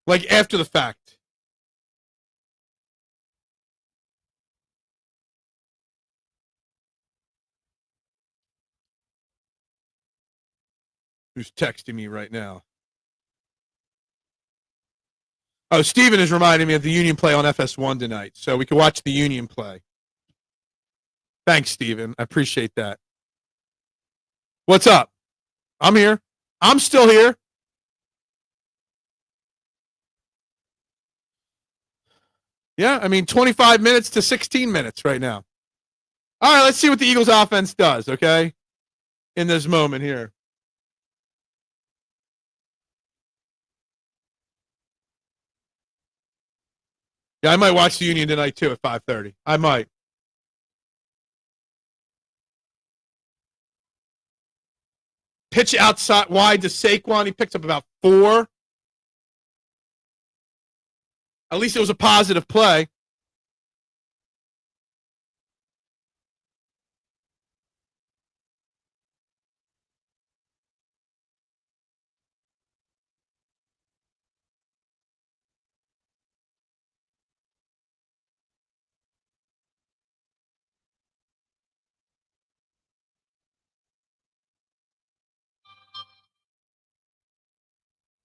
Like after the fact. Who's texting me right now? Oh, Steven is reminding me of the Union play on FS1 tonight, so we can watch the Union play. Thanks, Steven. I appreciate that. What's up? I'm here. I'm still here. Yeah, I mean, 25 minutes to 16 minutes right now. All right, let's see what the Eagles offense does, okay, in this moment here. Yeah, I might watch the Union tonight, too, at 5:30. I might. Pitch outside wide to Saquon. He picks up about 4. At least it was a positive play.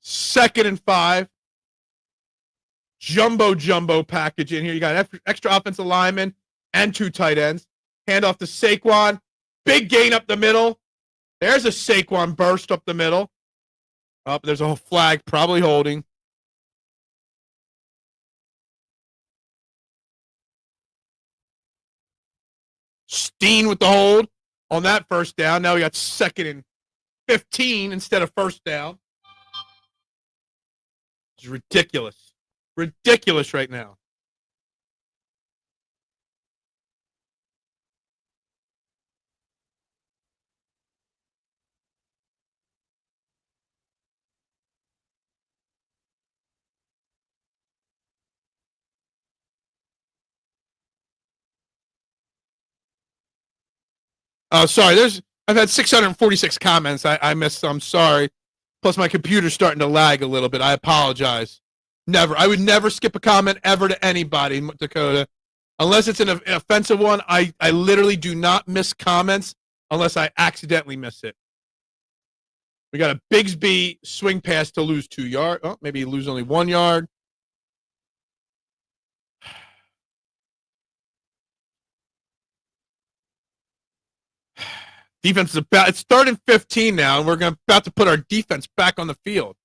Second and 5. Jumbo package in here. You got extra offensive linemen and 2 tight ends. Hand off to Saquon. Big gain up the middle. There's a Saquon burst up the middle. Oh, there's a flag probably holding. Steen with the hold on that first down. Now we got second and 15 instead of first down. It's ridiculous. Ridiculous right now. Oh, sorry. I've had 646 comments. I missed some. Sorry. Plus, my computer's starting to lag a little bit. I apologize. Never. I would never skip a comment ever to anybody, Dakota. Unless it's an offensive one, I literally do not miss comments unless I accidentally miss it. We got a Bigsby swing pass to lose 2 yards. Oh, maybe lose only 1 yard. Defense is it's 3rd and 15 now, and we're about to put our defense back on the field.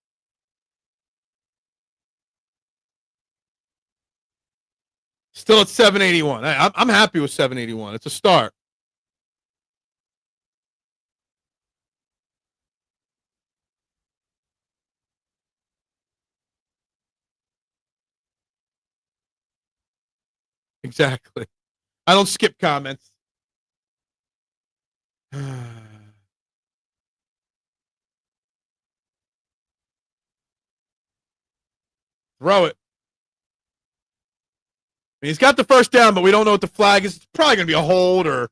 Still at 781. I'm happy with 781. It's a start. Exactly. I don't skip comments. Throw it. I mean, he's got the first down, but we don't know what the flag is. It's probably going to be a hold or.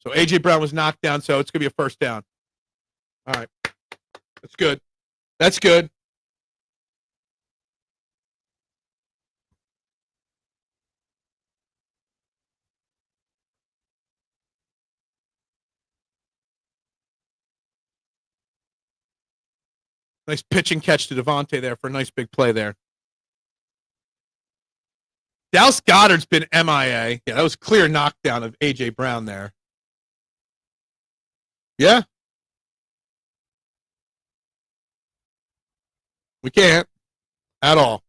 So A.J. Brown was knocked down, so it's going to be a first down. All right. That's good. That's good. Nice pitch and catch to Devontae there for a nice big play there. Dallas Goedert's been MIA. Yeah, that was clear knockdown of A.J. Brown there. Yeah. We can't at all.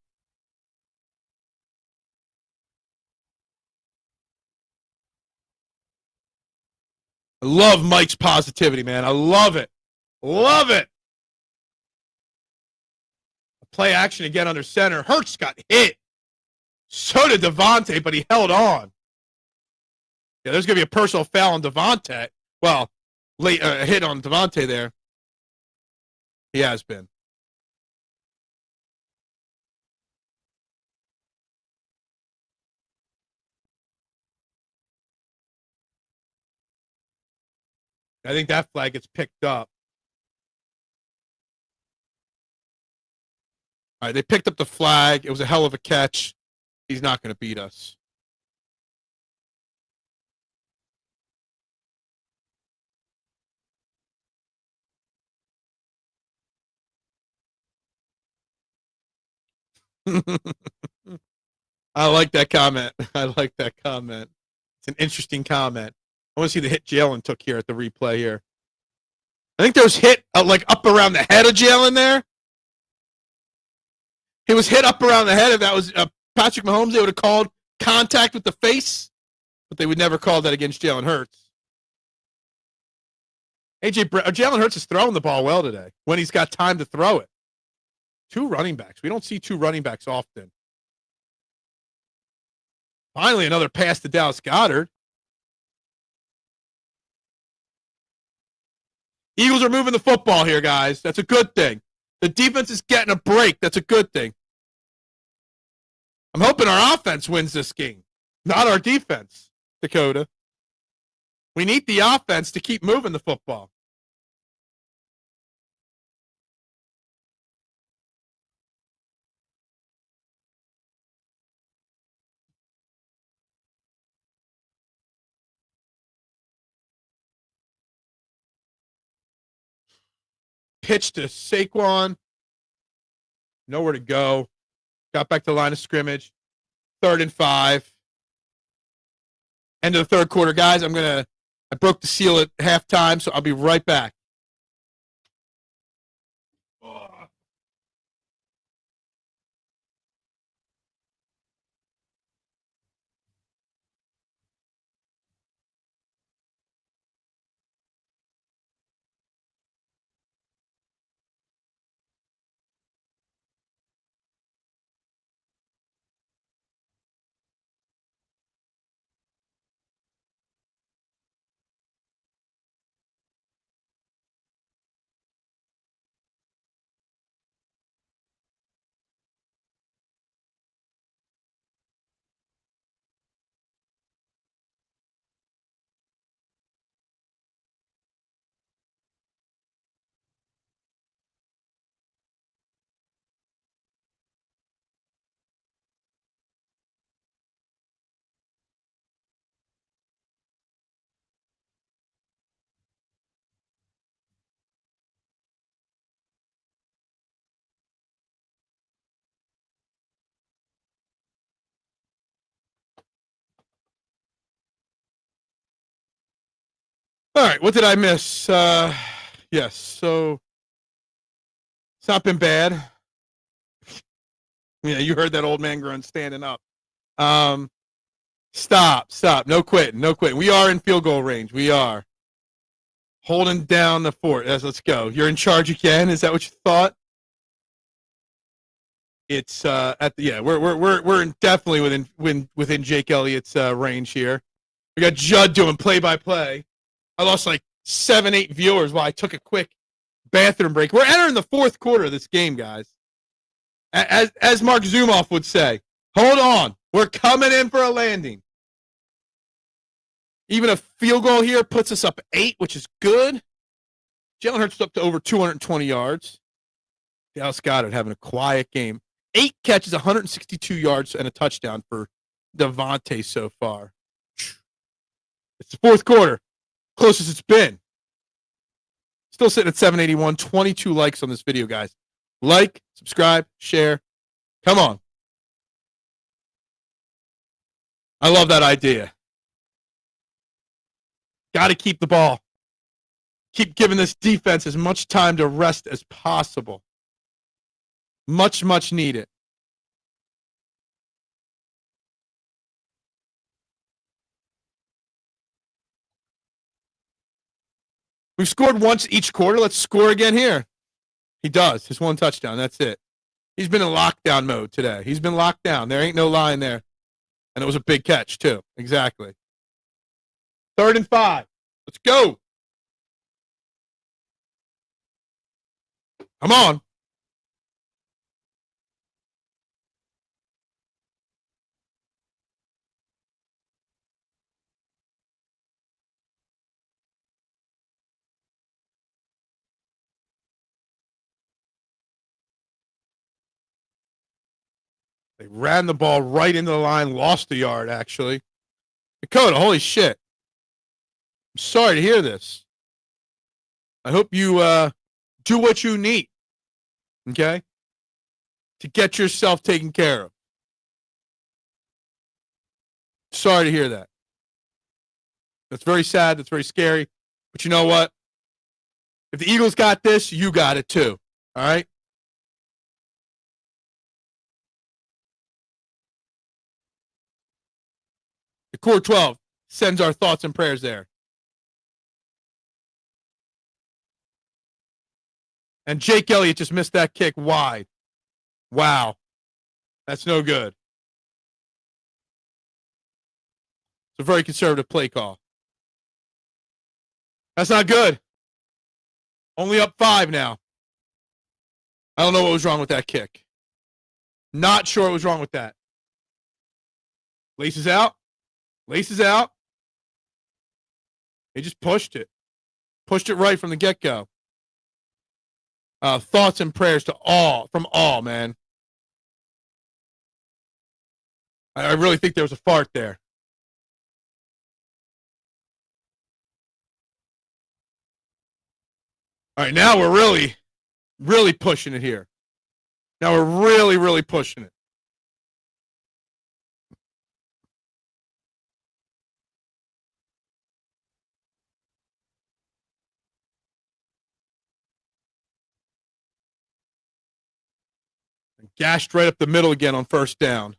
I love Mike's positivity, man. I love it. Love it. Play action again under center. Hurts got hit. So did Devontae, but he held on. Yeah, there's going to be a personal foul on Devontae. Well, late hit on Devontae there. He has been. I think that flag gets picked up. All right, they picked up the flag. It was a hell of a catch. He's not going to beat us. I like that comment. I like that comment. It's an interesting comment. I want to see the hit Jalen took here at the replay here. I think there was hit like up around the head of Jalen there. He was hit up around the head. If that was Patrick Mahomes, they would have called contact with the face, but they would never call that against Jalen Hurts. Jalen Hurts is throwing the ball well today when he's got time to throw it. 2 running backs. We don't see 2 running backs often. Finally, another pass to Dallas Goedert. Eagles are moving the football here, guys. That's a good thing. The defense is getting a break. That's a good thing. I'm hoping our offense wins this game, not our defense, Dakota. We need the offense to keep moving the football. Pitch to Saquon. Nowhere to go. Got back to the line of scrimmage. 3rd and 5. End of the 3rd quarter, guys. I broke the seal at halftime, so I'll be right back. All right, what did I miss? Yes, so it's not been bad. Yeah, you heard that old man grunt standing up. Stop. No quitting. We are in field goal range. We are holding down the fort. Yes, let's go. You're in charge again. Is that what you thought? It's we're definitely within Jake Elliott's range here. We got Judd doing play-by-play. I lost like 7-8 viewers while I took a quick bathroom break. We're entering the 4th quarter of this game, guys. As Mark Zumoff would say, hold on. We're coming in for a landing. Even a field goal here puts us up 8, which is good. Jalen Hurts up to over 220 yards. Dallas Goedert having a quiet game. 8 catches, 162 yards, and a touchdown for Devontae so far. It's the 4th quarter. Closest it's been. Still sitting at 781. 22 likes on this video, guys. Like, subscribe, share. Come on. I love that idea. Got to keep the ball. Keep giving this defense as much time to rest as possible. Much needed. We've scored once each quarter. Let's score again here. He does. His 1 touchdown. That's it. He's been in lockdown mode today. He's been locked down. There ain't no line there. And it was a big catch, too. Exactly. 3rd and 5. Let's go. Come on. They ran the ball right into the line, lost a yard, actually. Dakota, holy shit. I'm sorry to hear this. I hope you do what you need. Okay? to get yourself taken care of. Sorry to hear that. That's very sad. That's very scary. But you know what? If the Eagles got this, you got it too. All right? The Core 12 sends our thoughts and prayers there. And Jake Elliott just missed that kick wide. Wow. That's no good. It's a very conservative play call. That's not good. Only up 5 now. I don't know what was wrong with that kick. Not sure what was wrong with that. Laces out. Laces out. They just pushed it. Pushed it right from the get-go. Thoughts and prayers to from all, man. I really think there was a fart there. All right, now we're really, really pushing it here. Now we're really, really pushing it. Gashed right up the middle again on first down.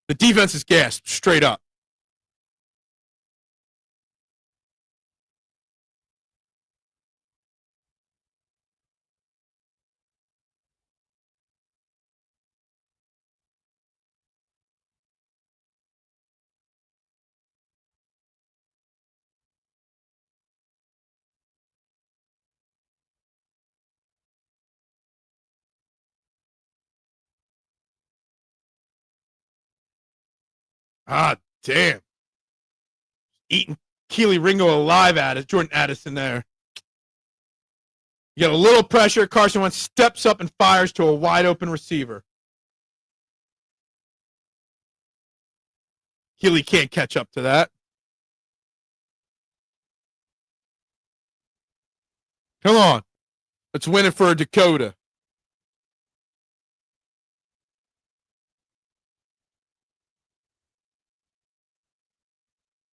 The defense is gassed straight up. Ah, damn. Eating Keely Ringo alive at it. Jordan Addison there. You got a little pressure. Carson Wentz steps up and fires to a wide open receiver. Keely can't catch up to that. Come on. Let's win it for Dakota.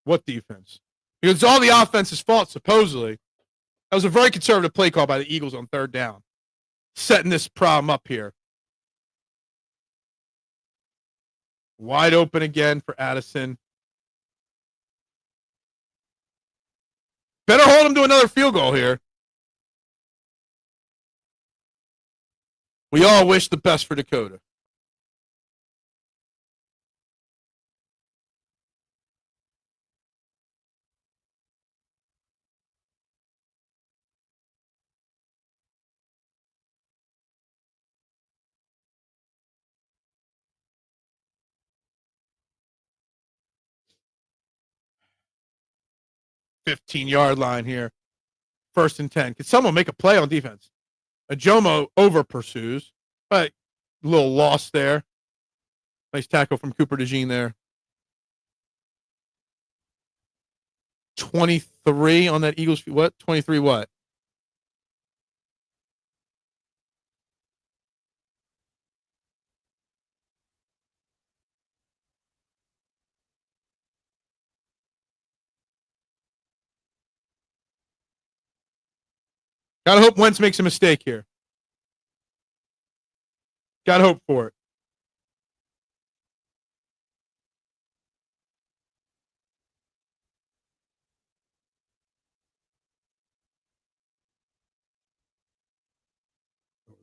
What defense? Because it's all the offense's fault, supposedly. That was a very conservative play call by the Eagles on third down. Setting this problem up here. Wide open again for Addison. Better hold him to another field goal here. We all wish the best for Dakota. $15-yard line here. 1st and 10. Could someone make a play on defense? Ajomo over pursues. But a little loss there. Nice tackle from Cooper Dejean there. 23 on that Eagles. What? 23 what? Gotta hope Wentz makes a mistake here. Gotta hope for it.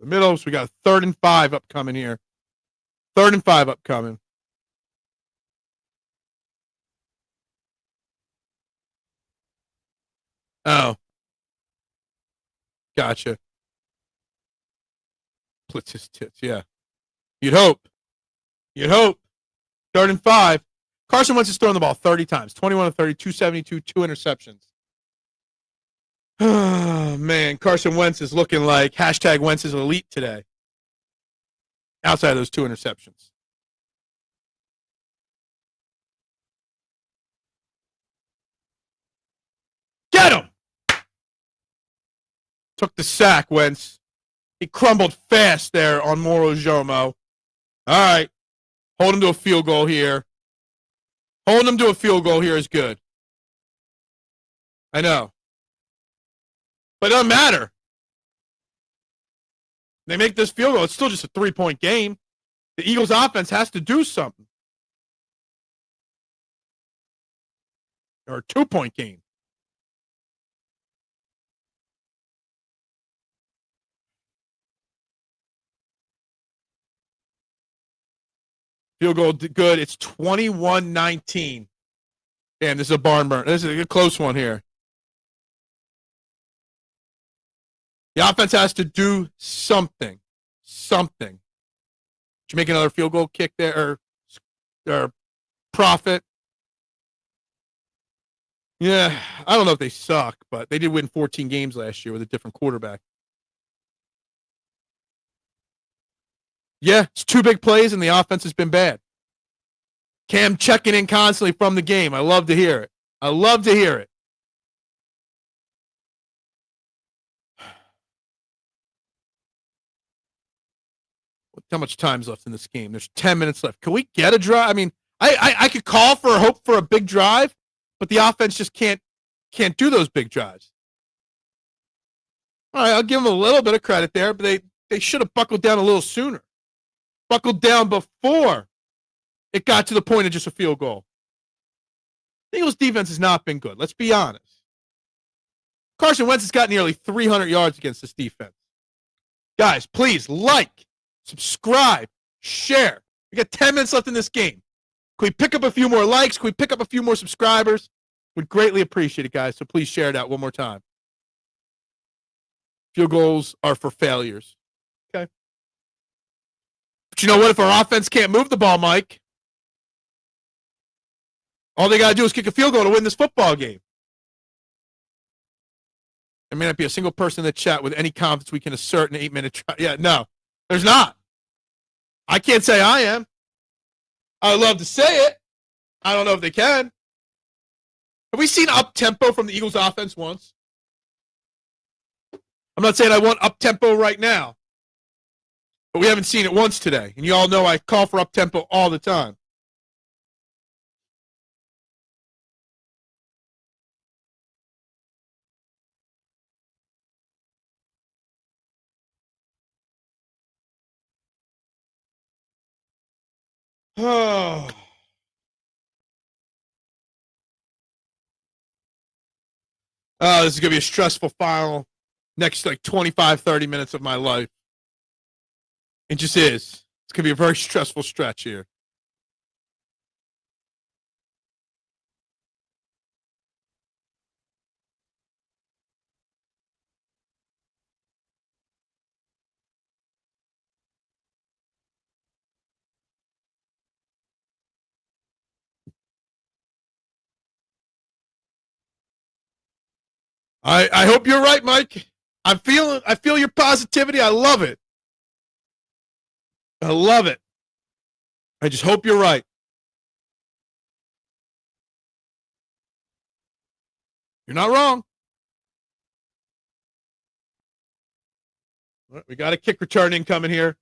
The middle, so we got 3rd and 5 upcoming here. 3rd and 5 upcoming. Oh. Gotcha. Splits his tits, yeah. You'd hope. You'd hope. 3rd and 5. Carson Wentz has thrown the ball 30 times. 21 of 30, 272, 2 interceptions. Oh, man. Carson Wentz is looking like hashtag Wentz is elite today. Outside of those 2 interceptions. Get him! Took the sack, Wentz. He crumbled fast there on Moro Jomo. All right. Hold him to a field goal here. Holding him to a field goal here is good. I know. But it doesn't matter. They make this field goal. It's still just a 3-point game. The Eagles offense has to do something. Or a 2-point game. Field goal good. It's 21-19. Damn, this is a barn burn. This is a close one here. The offense has to do something. Something. Did you make another field goal kick there or profit? Yeah, I don't know if they suck, but they did win 14 games last year with a different quarterback. Yeah, it's 2 big plays, and the offense has been bad. Cam checking in constantly from the game. I love to hear it. I love to hear it. How much time's left in this game? There's 10 minutes left. Can we get a drive? I mean, I could call for a hope for a big drive, but the offense just can't do those big drives. All right, I'll give them a little bit of credit there, but they should have buckled down a little sooner. Buckled down before it got to the point of just a field goal. The Eagles' defense has not been good. Let's be honest. Carson Wentz has got nearly 300 yards against this defense. Guys, please like, subscribe, share. We got 10 minutes left in this game. Can we pick up a few more likes? Can we pick up a few more subscribers? We'd greatly appreciate it, guys. So please share it out one more time. Field goals are for failures. Okay. But you know what? If our offense can't move the ball, Mike, all they got to do is kick a field goal to win this football game. There may not be a single person in the chat with any confidence we can assert an 8-minute trial. Yeah, no, there's not. I can't say I am. I'd love to say it. I don't know if they can. Have we seen up-tempo from the Eagles offense once? I'm not saying I want up-tempo right now, but we haven't seen it once today. And you all know I call for up-tempo all the time. Oh. This is going to be a stressful final next 25, 30 minutes of my life. It just is. It's going to be a very stressful stretch here. I hope you're right, Mike. I feel your positivity. I love it. I love it. I just hope you're right. You're not wrong. We got a kick return incoming here.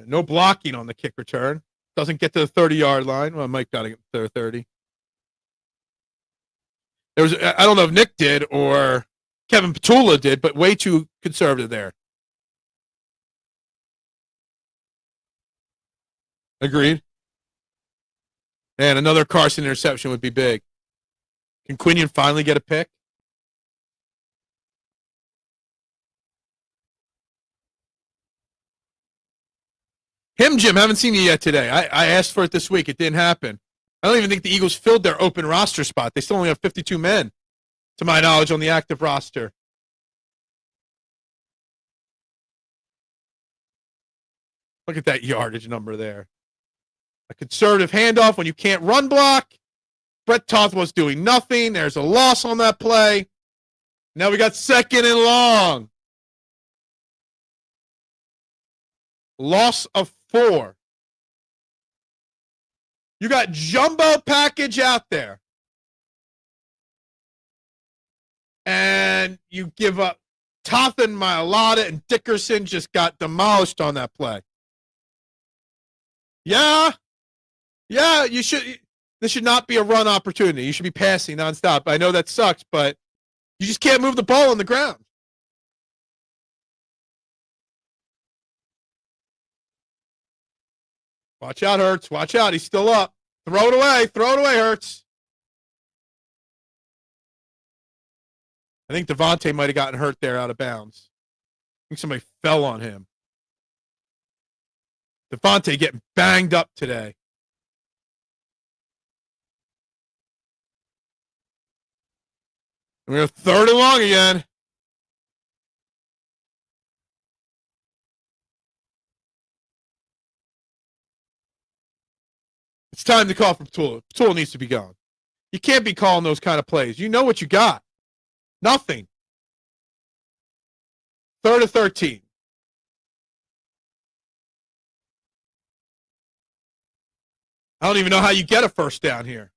No blocking on the kick return. Doesn't get to the 30-yard line. Well, Mike got to get to the 30. I don't know if Nick did or Kevin Patullo did, but way too conservative there. Agreed. And another Carson interception would be big. Can Quinyon finally get a pick? Jim, haven't seen you yet today. I asked for it this week. It didn't happen. I don't even think the Eagles filled their open roster spot. They still only have 52 men, to my knowledge, on the active roster. Look at that yardage number there. A conservative handoff when you can't run block. Brett Toth was doing nothing. There's a loss on that play. Now we got 2nd and long. Loss of 4. You got jumbo package out there. And you give up Tothan, Mailata, and Dickerson just got demolished on that play. Yeah, you should. This should not be a run opportunity. You should be passing nonstop. I know that sucks, but you just can't move the ball on the ground. Watch out, Hurts. Watch out. He's still up. Throw it away. Throw it away, Hurts. I think Devontae might have gotten hurt there out of bounds. I think somebody fell on him. Devontae getting banged up today. We're 3rd and long again. It's time to call for Patullo. Patullo needs to be gone. You can't be calling those kind of plays. You know what you got. Nothing. 3rd and 13. I don't even know how you get a first down here.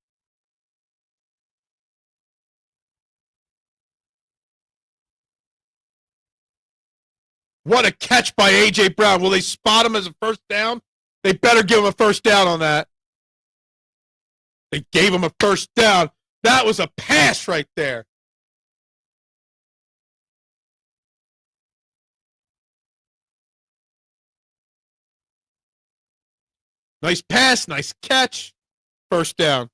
What a catch by A.J. Brown. Will they spot him as a first down? They better give him a first down on that. They gave him a first down. That was a pass right there. Nice pass, nice catch. First down.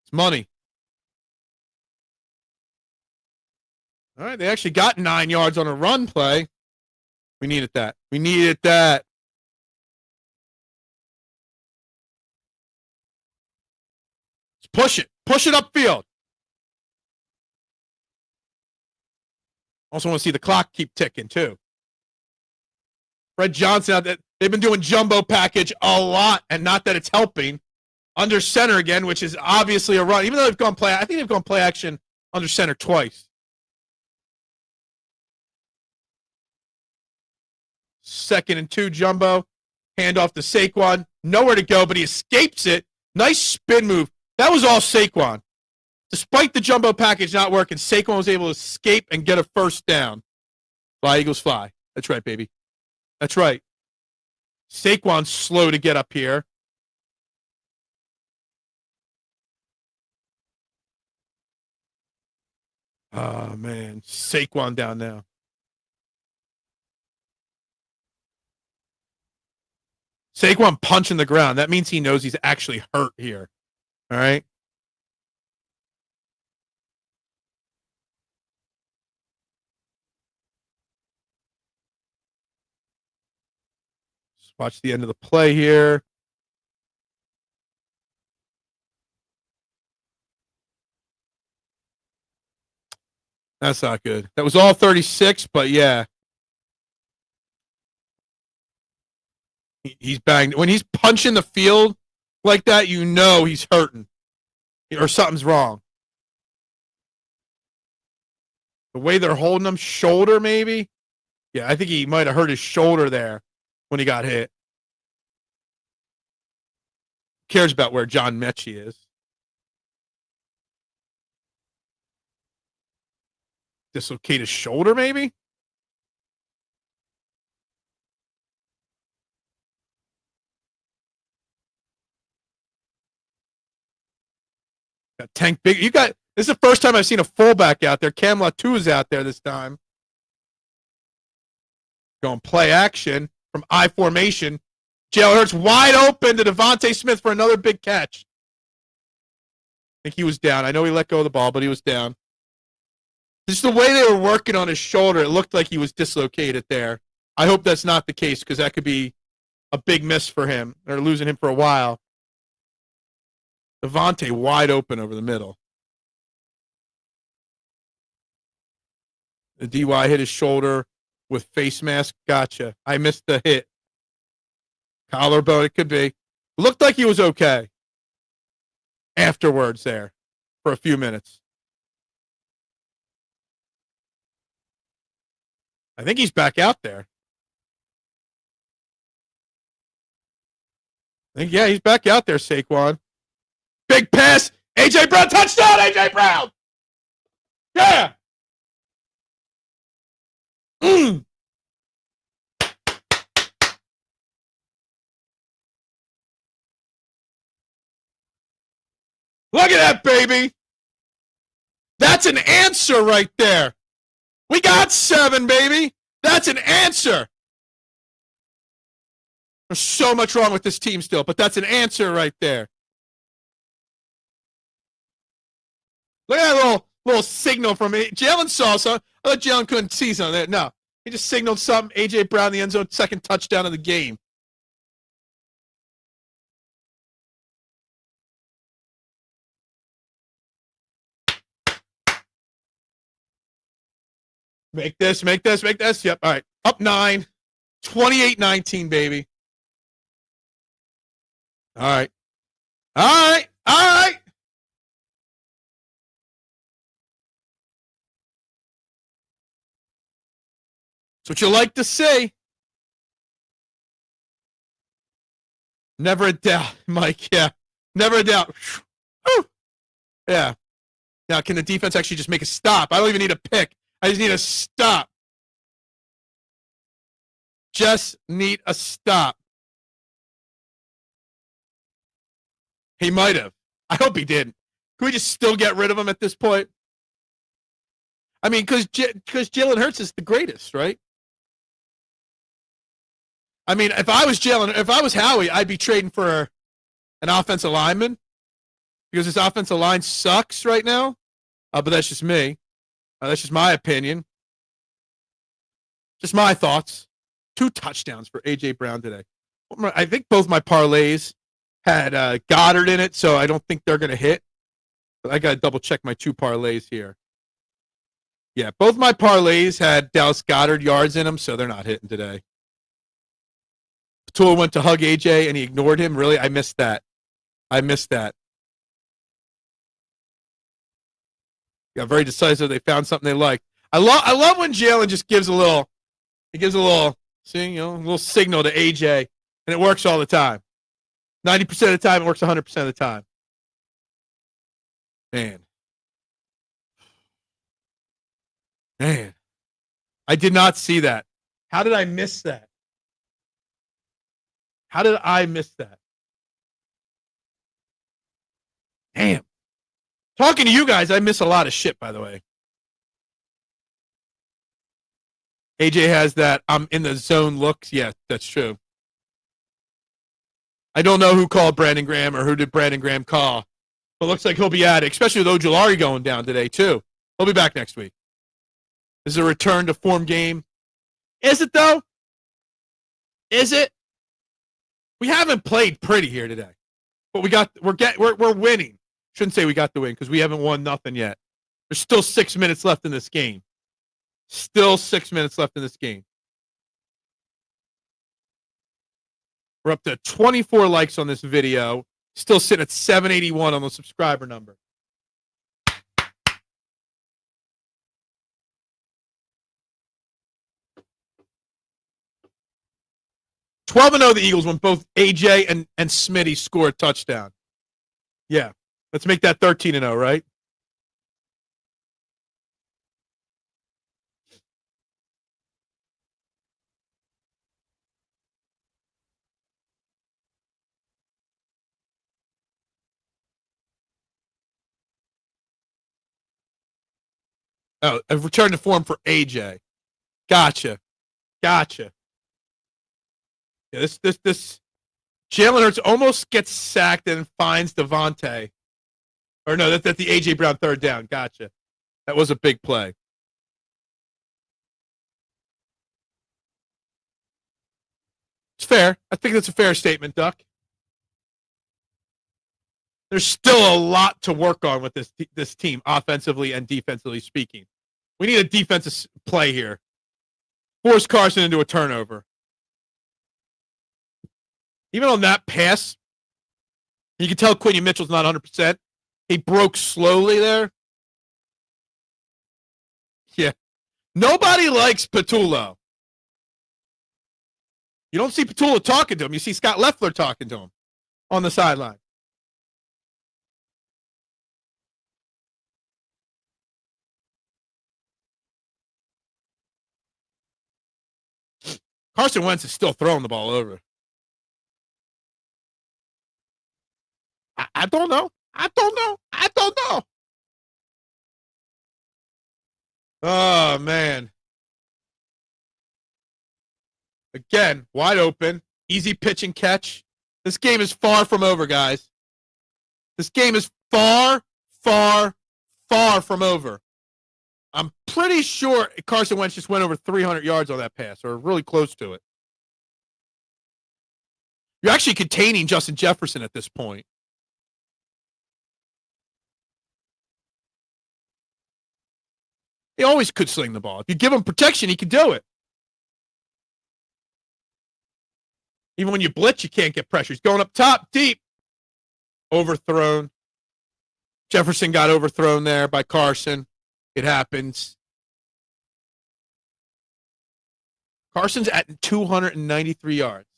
It's money. All right, they actually got 9 yards on a run play. We needed that. We needed that. Let's push it. Push it upfield. Also want to see the clock keep ticking, too. Fred Johnson, they've been doing jumbo package a lot, and not that it's helping. Under center again, which is obviously a run. Even though they've gone play, I think they've gone play action under center twice. 2nd and 2 jumbo. Handoff to Saquon. Nowhere to go, but he escapes it. Nice spin move. That was all Saquon. Despite the jumbo package not working, Saquon was able to escape and get a first down. Fly, Eagles, fly. That's right, baby. That's right. Saquon's slow to get up here. Oh, man. Saquon down now. Saquon punching the ground. That means he knows he's actually hurt here. All right? Let's watch the end of the play here. That's not good. That was all 36, but yeah. He's banged. When he's punching the field like that, you know he's hurting. Or something's wrong. The way they're holding him, shoulder maybe? Yeah, I think he might have hurt his shoulder there when he got hit. Who cares about where John Mechie is? Dislocate his shoulder, maybe? Got Tank Big. This is the first time I've seen a fullback out there. Campbell is out there this time. Going play action from I formation. Jalen Hurts wide open to Devontae Smith for another big catch. I think he was down. I know he let go of the ball, but he was down. Just the way they were working on his shoulder, it looked like he was dislocated there. I hope that's not the case because that could be a big miss for him. They're losing him for a while. Devontae wide open over the middle. The DY hit his shoulder with face mask. Gotcha. I missed the hit. Collarbone, it could be. Looked like he was okay afterwards there for a few minutes. I think he's back out there. Yeah, he's back out there, Saquon. Big pass. A.J. Brown, touchdown, A.J. Brown. Yeah. Look at that, baby. That's an answer right there. We got 7, baby. That's an answer. There's so much wrong with this team still, but that's an answer right there. Look at that little signal from me. Jalen saw something. I thought Jalen couldn't see something there. No, he just signaled something. A.J. Brown, the end zone, second touchdown of the game. Make this. Yep, all right. Up 9. 28-19, baby. All right. That's what you like to see. Never a doubt, Mike. Yeah. Never a doubt. Whew. Yeah. Now, can the defense actually just make a stop? I don't even need a pick. I just need a stop. Just need a stop. He might have. I hope he didn't. Can we just still get rid of him at this point? I mean, because Jalen Hurts is the greatest, right? I mean, if I was Howie, I'd be trading for an offensive lineman because this offensive line sucks right now. But that's just me. That's just my opinion. Just my thoughts. 2 touchdowns for A.J. Brown today. I think both my parlays had Goddard in it, so I don't think they're going to hit. But I got to double check my 2 parlays here. Yeah, both my parlays had Dallas Goddard yards in them, so they're not hitting today. Patullo went to hug AJ and he ignored him. Really? I missed that. Yeah, very decisive. They found something they liked. I love when Jalen just gives a little signal to AJ, and it works all the time. 90% of the time, it works 100% of the time. Man. I did not see that. How did I miss that? Damn. Talking to you guys, I miss a lot of shit, by the way. AJ has that I'm in the zone looks. Yeah, that's true. I don't know who called Brandon Graham or who did Brandon Graham call, but it looks like he'll be at it, especially with Ojulari going down today, too. He'll be back next week. This is a return to form game. Is it, though? Is it? We haven't played pretty here today, but we're winning. Shouldn't say we got the win because we haven't won nothing yet. There's still 6 minutes left in this game. We're up to 24 likes on this video. Still sitting at 781 on the subscriber number. $12-0 the Eagles when both AJ and Smitty score a touchdown. Yeah. Let's make that 13-0, right? Oh, a return to form for AJ. Gotcha. Yeah, this Jalen Hurts almost gets sacked and finds Devontae. Or no, that's the A.J. Brown third down. Gotcha. That was a big play. It's fair. I think that's a fair statement, Duck. There's still a lot to work on with this team, offensively and defensively speaking. We need a defensive play here. Force Carson into a turnover. Even on that pass, you can tell Quinyon Mitchell's not 100%. He broke slowly there. Yeah. Nobody likes Patullo. You don't see Patullo talking to him. You see Scott Loeffler talking to him on the sideline. Carson Wentz is still throwing the ball over. I don't know. I don't know. I don't know. Oh, man. Again, wide open. Easy pitch and catch. This game is far from over, guys. This game is far, far, far from over. I'm pretty sure Carson Wentz just went over 300 yards on that pass, or really close to it. You're actually containing Justin Jefferson at this point. He always could sling the ball. If you give him protection, he could do it. Even when you blitz, you can't get pressure. He's going up top, deep. Overthrown. Jefferson got overthrown there by Carson. It happens. Carson's at 293 yards.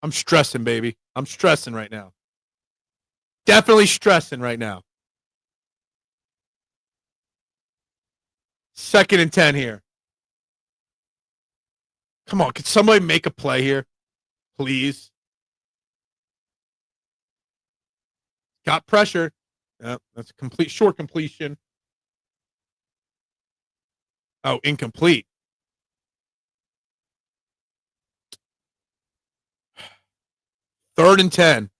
I'm stressing, baby. I'm stressing right now. Definitely stressing right now. 2nd and 10 here. Come on, can somebody make a play here? Please. Got pressure. Yep, that's a complete short completion. Oh, incomplete. Third and 10.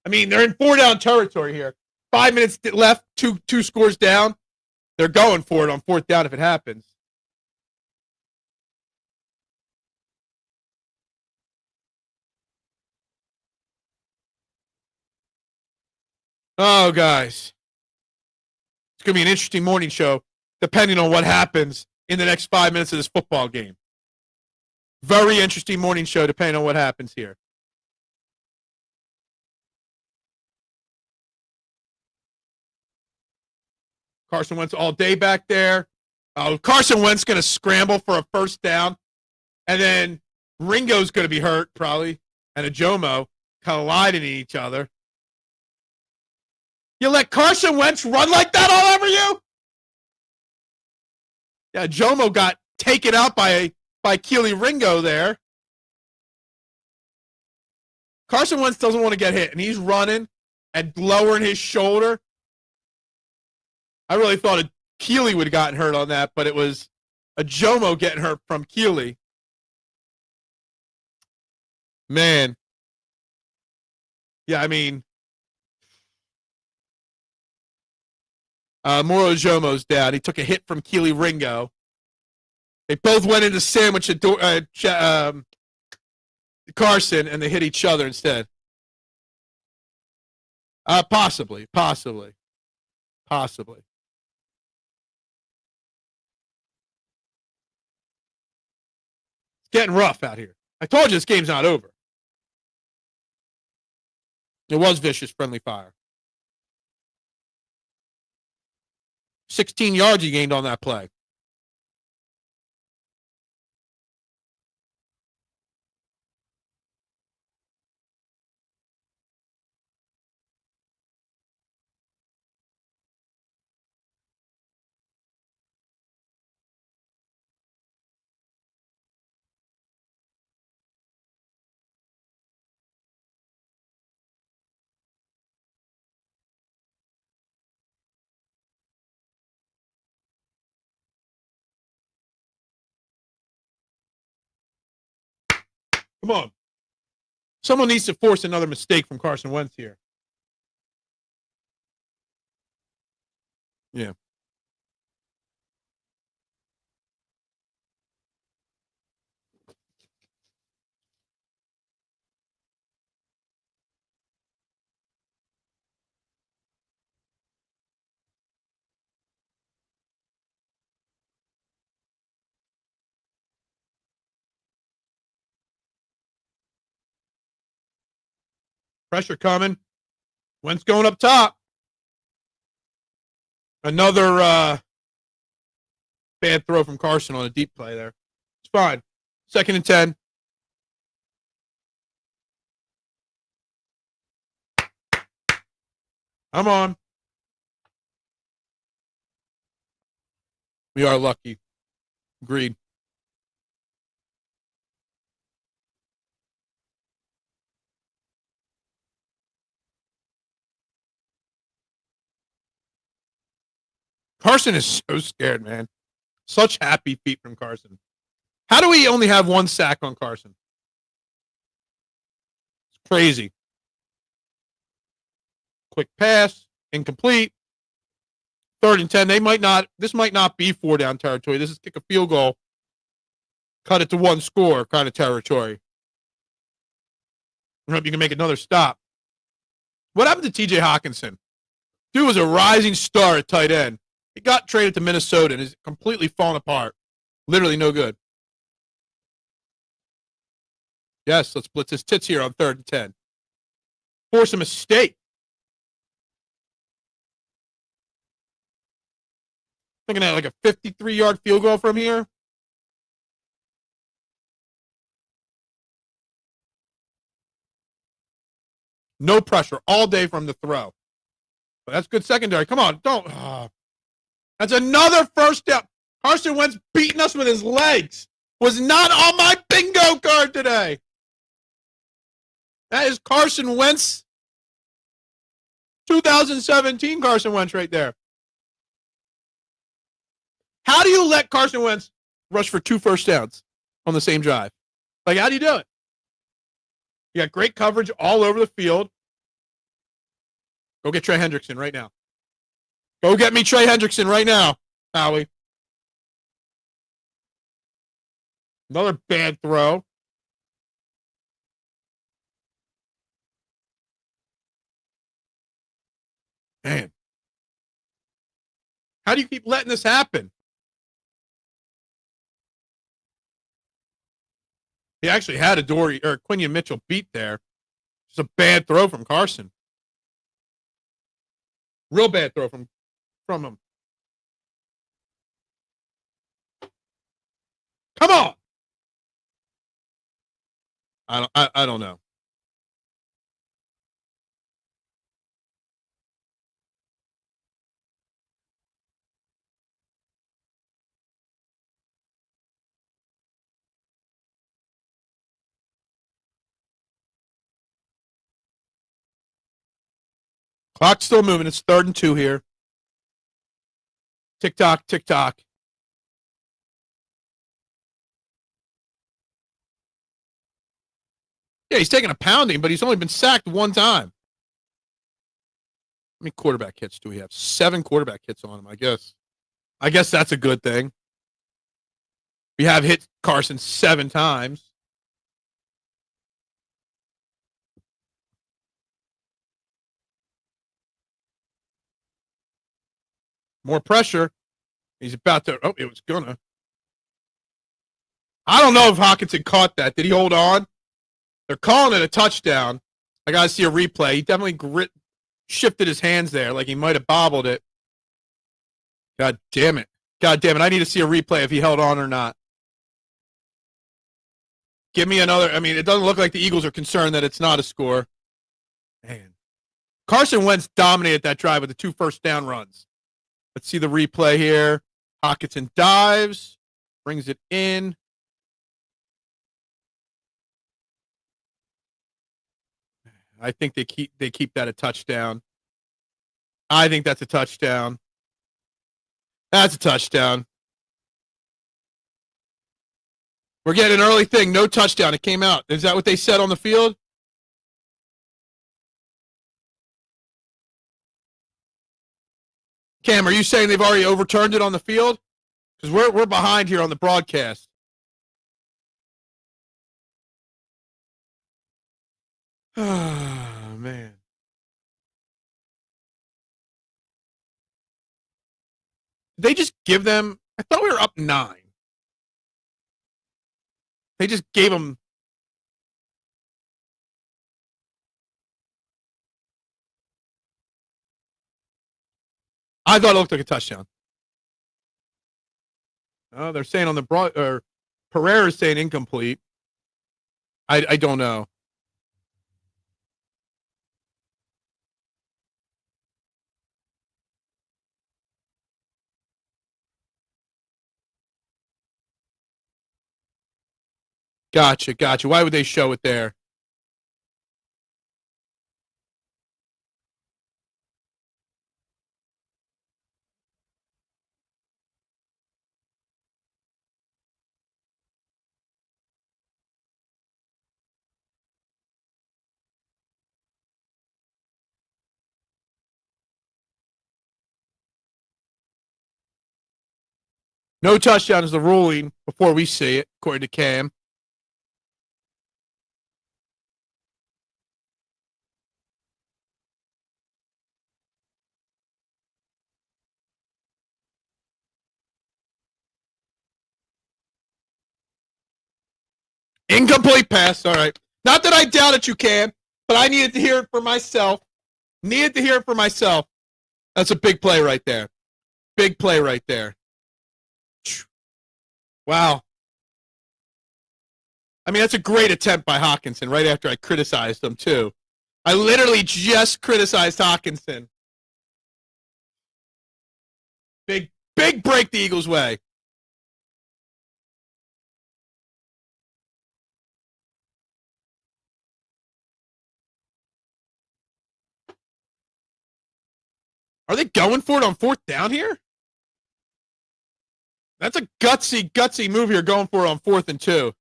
I mean, they're in 4-down territory here. 5 minutes left, two scores down. They're going for it on 4th down if it happens. Oh, guys. It's going to be an interesting morning show depending on what happens in the next 5 minutes of this football game. Very interesting morning show depending on what happens here. Carson Wentz all day back there. Carson Wentz going to scramble for a 1st down. And then Ringo's going to be hurt, probably. And Ajomo colliding in each other. You let Carson Wentz run like that all over you? Yeah, Jomo got taken out by Keely Ringo there. Carson Wentz doesn't want to get hit, and he's running and lowering his shoulder. I really thought Keely would have gotten hurt on that, but it was Ajomo getting hurt from Keely. Man. Yeah, I mean, Moro Ajomo's down. He took a hit from Keely Ringo. They both went into sandwich at Carson, and they hit each other instead. Possibly. It's getting rough out here. I told you this game's not over. It was vicious, friendly fire. 16 yards he gained on that play. Come on. Someone needs to force another mistake from Carson Wentz here. Yeah. Pressure coming. Wentz going up top. Another bad throw from Carson on a deep play there. It's fine. 2nd and 10. I'm on. We are lucky. Agreed. Carson is so scared, man. Such happy feet from Carson. How do we only have one sack on Carson? It's crazy. Quick pass, incomplete. 3rd and 10. This might not be 4-down territory. This is kick a field goal, cut it to 1 score kind of territory. I hope you can make another stop. What happened to TJ Hawkinson? Dude was a rising star at tight end. He got traded to Minnesota and is completely fallen apart. Literally no good. Yes, let's blitz his tits here on 3rd and 10. Force a mistake. Looking at like a 53-yard field goal from here. No pressure all day from the throw. But that's good secondary. Come on, don't. That's another first down. Carson Wentz beating us with his legs. Was not on my bingo card today. That is Carson Wentz. 2017 Carson Wentz right there. How do you let Carson Wentz rush for 2 first downs on the same drive? Like, how do you do it? You got great coverage all over the field. Go get Trey Hendrickson right now. Go get me Trey Hendrickson right now, Howie. Another bad throw. Man. How do you keep letting this happen? He actually had a Quinyon Mitchell beat there. It's a bad throw from Carson. Real bad throw from him. Come on. I don't know. Clock's still moving. It's 3rd and 2 here. Tick tock, tick tock. Yeah, he's taking a pounding, but he's only been sacked 1 time. How many quarterback hits do we have? 7 quarterback hits on him, I guess. I guess that's a good thing. We have hit Carson 7 times. More pressure. He's about to. Oh, it was gonna. I don't know if Hawkinson caught that. Did he hold on? They're calling it a touchdown. I got to see a replay. He definitely shifted his hands there like he might have bobbled it. God damn it. God damn it. I need to see a replay if he held on or not. Give me another. I mean, it doesn't look like the Eagles are concerned that it's not a score. Man. Carson Wentz dominated that drive with the 2 first down runs. Let's see the replay here. Hawkinson dives, brings it in. I think they keep that a touchdown. I think that's a touchdown. That's a touchdown. We're getting an early thing. No touchdown. It came out. Is that what they said on the field? Cam, are you saying they've already overturned it on the field? Because we're behind here on the broadcast. Oh, man. They just give them. I thought we were up 9. They just gave them. I thought it looked like a touchdown. Oh, they're saying on the broad. Or Pereira is saying incomplete. I don't know. Gotcha. Why would they show it there? No touchdown is the ruling before we see it, according to Cam. Incomplete pass. All right. Not that I doubted you, Cam, but I needed to hear it for myself. That's a big play right there. Big play right there. Wow. I mean, that's a great attempt by Hawkinson right after I criticized him, too. I literally just criticized Hawkinson. Big break the Eagles' way. Are they going for it on fourth down here? That's a gutsy move here going for it on 4th and 2.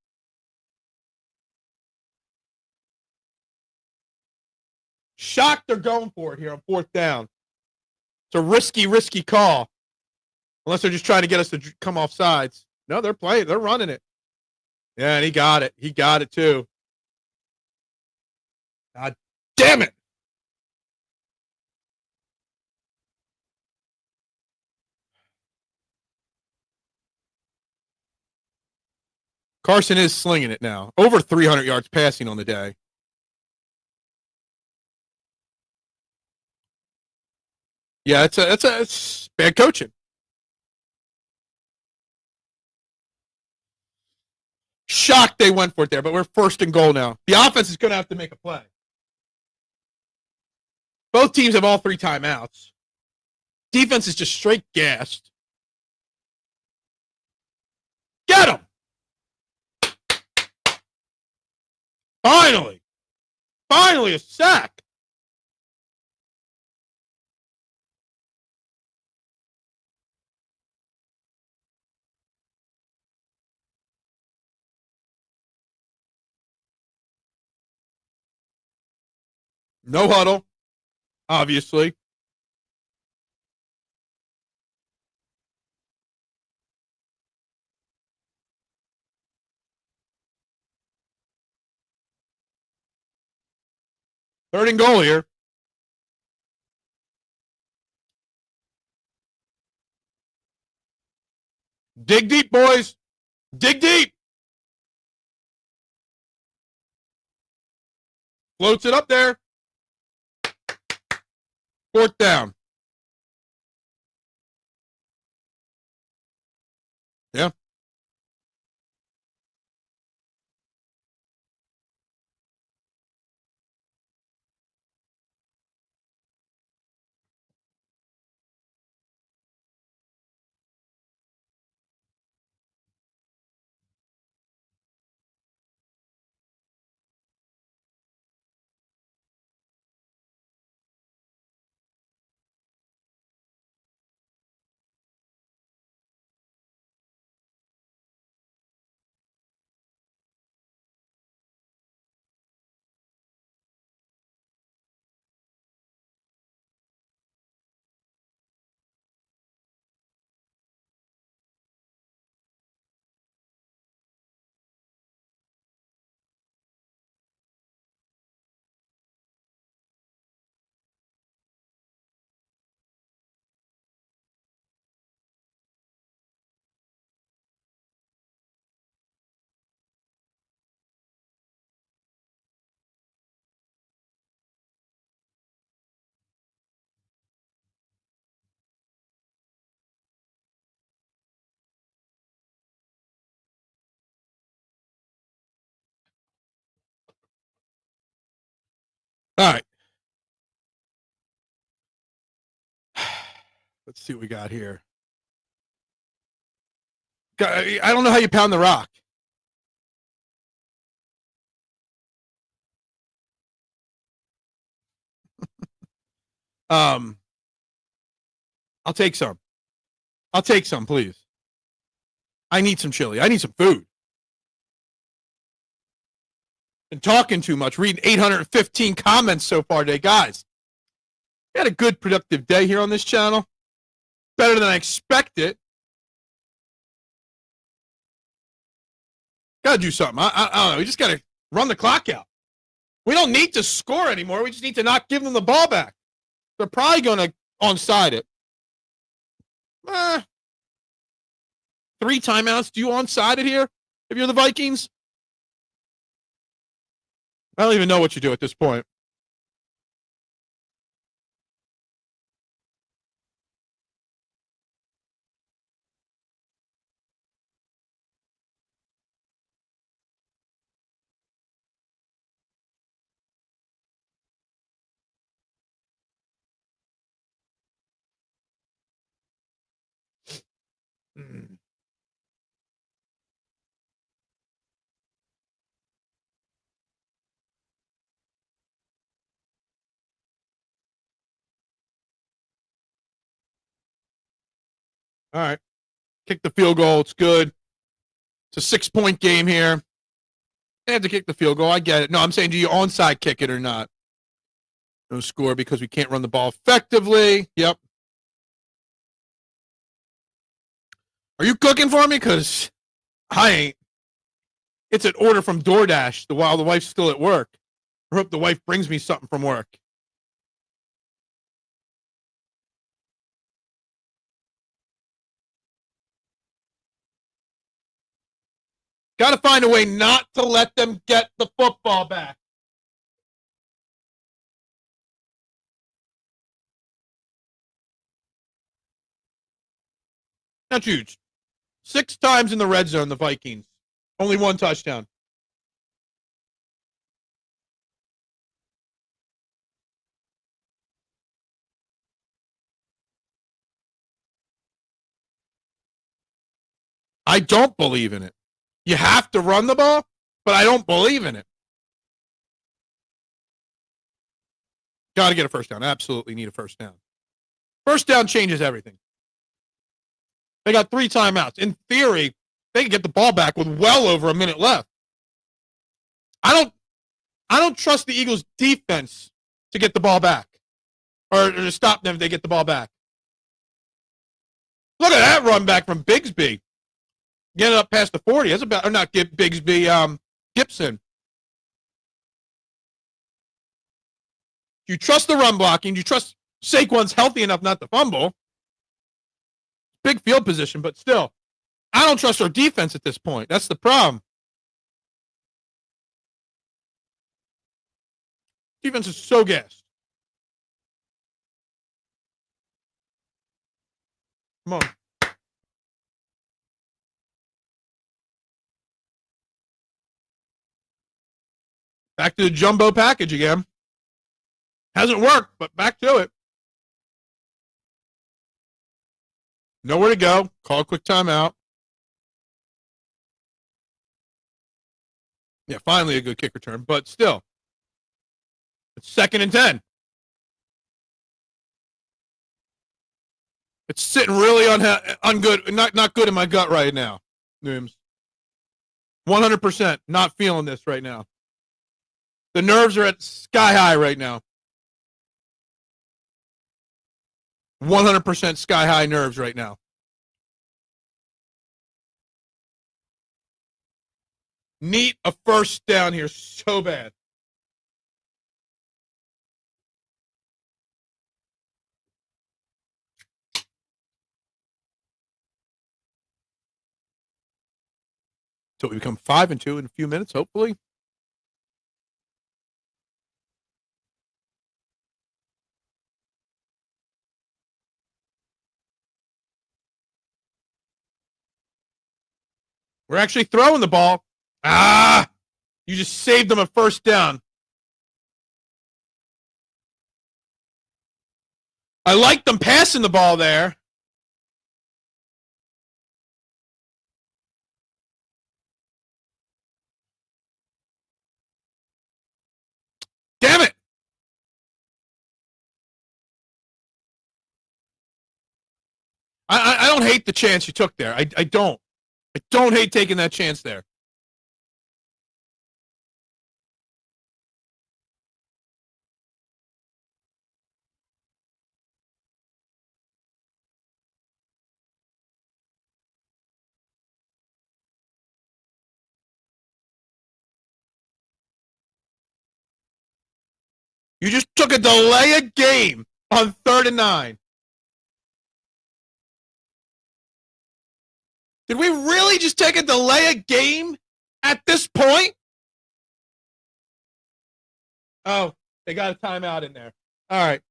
Shocked they're going for it here on 4th down. It's a risky call. Unless they're just trying to get us to come off sides. No, they're playing. They're running it. Yeah, and he got it. He got it, too. God damn it. Carson is slinging it now. Over 300 yards passing on the day. Yeah, it's bad coaching. Shocked they went for it there, but we're 1st and goal now. The offense is going to have to make a play. Both teams have all 3 timeouts. Defense is just straight gassed. Get him! Finally a sack. No huddle, obviously. Third and goal here. Dig deep, boys. Dig deep. Floats it up there. 4th down. Yeah. All right. Let's see what we got here. I don't know how you pound the rock. Um, I'll take some. I'll take some, please. I need some chili. I need some food. Been talking too much, reading 815 comments so far today. Guys, we had a good, productive day here on this channel. Better than I expected. Got to do something. I don't know. We just got to run the clock out. We don't need to score anymore. We just need to not give them the ball back. They're probably going to onside it. 3 timeouts. Do you onside it here if you're the Vikings? I don't even know what you do at this point. All right. Kick the field goal. It's good. It's a 6-point game here. They have to kick the field goal. I get it. No, I'm saying, do you onside kick it or not? No score because we can't run the ball effectively. Yep. Are you cooking for me? Because I ain't. It's an order from DoorDash while the wife's still at work. I hope the wife brings me something from work. Got to find a way not to let them get the football back. That's huge. 6 times in the red zone, the Vikings. Only 1 touchdown. I don't believe in it. You have to run the ball, but I don't believe in it. Got to get a first down. Absolutely need a first down. First down changes everything. They got 3 timeouts. In theory, they can get the ball back with well over a minute left. I don't trust the Eagles' defense to get the ball back or to stop them if they get the ball back. Look at that run back from Bigsby. Getting up past the 40. That's about, or not Bigsby, Gibson. Do you trust the run blocking? Do you trust Saquon's healthy enough not to fumble? Big field position, but still, I don't trust our defense at this point. That's the problem. Defense is so gassed. Come on. Back to the jumbo package again. Hasn't worked, but back to it. Nowhere to go. Call a quick timeout. Yeah, finally a good kick return, but still. It's 2nd and 10. It's sitting really ungood, not good in my gut right now, Nooms. 100% not feeling this right now. The nerves are at sky high right now. 100% sky high nerves right now. Need a first down here so bad. So we become 5-2 in a few minutes, hopefully. We're actually throwing the ball. You just saved them a first down. I like them passing the ball there. Damn it. I don't hate the chance you took there. I don't. I don't hate taking that chance there. You just took a delay of game on 3rd and 9. Did we really just take a delay of game at this point? Oh, they got a timeout in there. All right.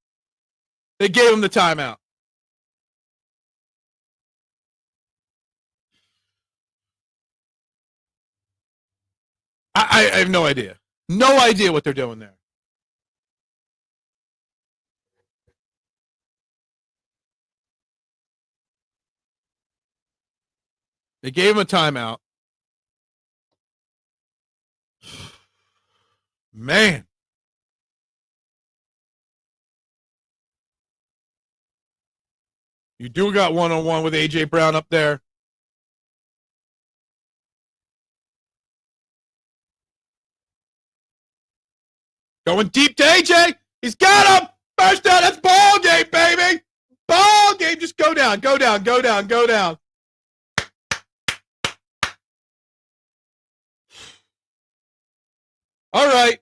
They gave him the timeout. I have no idea. No idea what they're doing there. They gave him a timeout. Man. You do got one-on-one with A.J. Brown up there. Going deep to A.J. He's got him. First down. That's ball game, baby. Ball game. Just go down, go down, go down, go down. All right.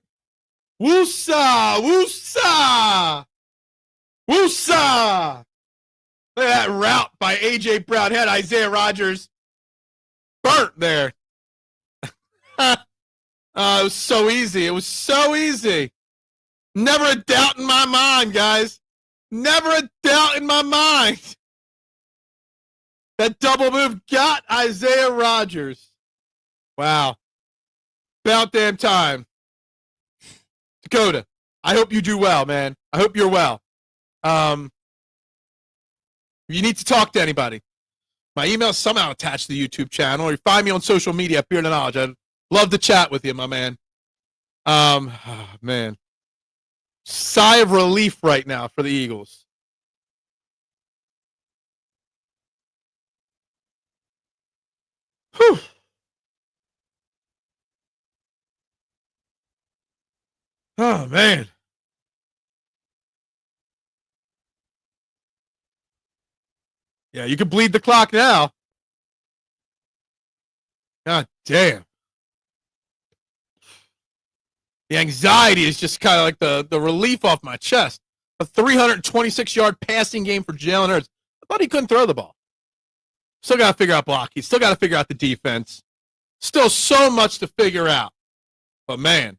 Woosa, woosa, woosa. Look at that route by A.J. Brown. Had Isaiah Rodgers burnt there. It was so easy. It was so easy. Never a doubt in my mind, guys. Never a doubt in my mind. That double move got Isaiah Rodgers. Wow. About damn time. Dakota, I hope you do well, man. I hope you're well. You need to talk to anybody. My email is somehow attached to the YouTube channel, or you find me on social media at Beard of Knowledge. I'd love to chat with you, my man. Man. Sigh of relief right now for the Eagles. Whew. Oh, man. Yeah, you can bleed the clock now. God damn. The anxiety is just kind of like the relief off my chest. A 326-yard passing game for Jalen Hurts. I thought he couldn't throw the ball. Still got to figure out blocking. Still got to figure out the defense. Still so much to figure out. But, man,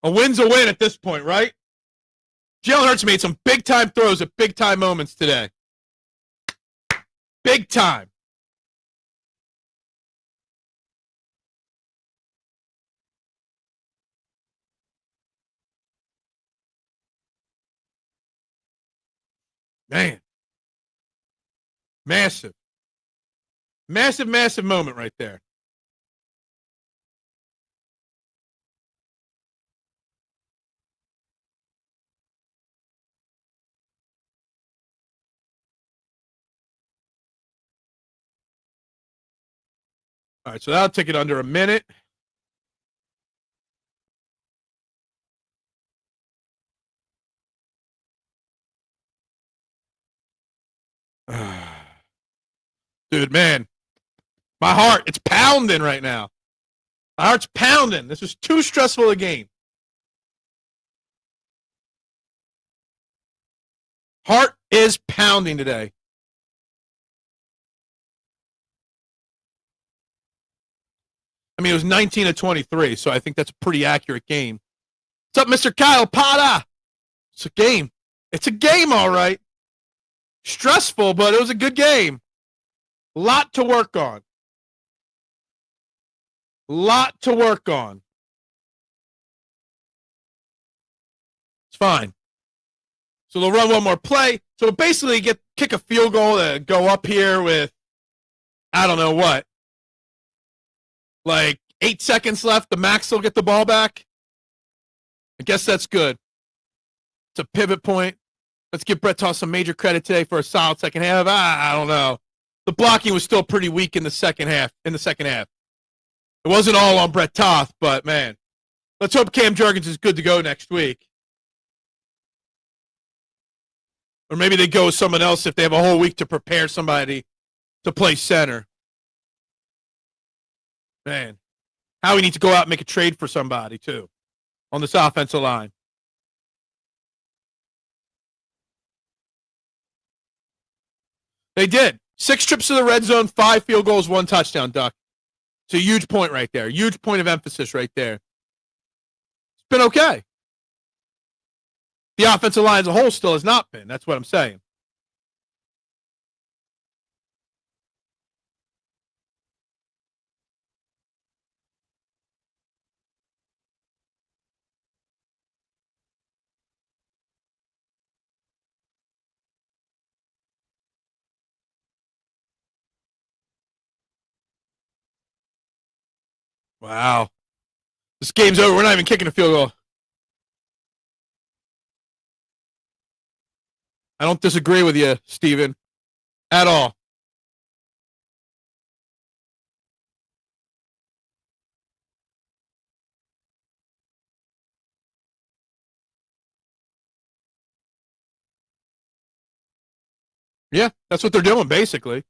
a win's a win at this point, right? Jalen Hurts made some big-time throws at big-time moments today. Big time. Man. Massive. Massive, massive moment right there. All right, so that'll take it under a minute. Dude, man, my heart, it's pounding right now. My heart's pounding. This is too stressful a game. Heart is pounding today. I mean, it was 19-23, so I think that's a pretty accurate game. What's up, Mr. Kyle Potter? It's a game. It's a game, all right. Stressful, but it was a good game. Lot to work on. Lot to work on. It's fine. So they'll run one more play. So basically kick a field goal to go up here with, I don't know what, like 8 seconds left. The Max will get the ball back. I guess that's good. It's a pivot point. Let's give Brett Toth some major credit today for a solid second half. I don't know. The blocking was still pretty weak in the second half. It wasn't all on Brett Toth, but man, let's hope Cam Jurgens is good to go next week. Or maybe they go with someone else if they have a whole week to prepare somebody to play center. Man, how we need to go out and make a trade for somebody, too, on this offensive line. They did. 6 trips to the red zone, 5 field goals, 1 touchdown, Duck. It's a huge point right there. Huge point of emphasis right there. It's been okay. The offensive line as a whole still has not been. That's what I'm saying. Wow. This game's over. We're not even kicking a field goal. I don't disagree with you, Steven, at all. Yeah, that's what they're doing, basically.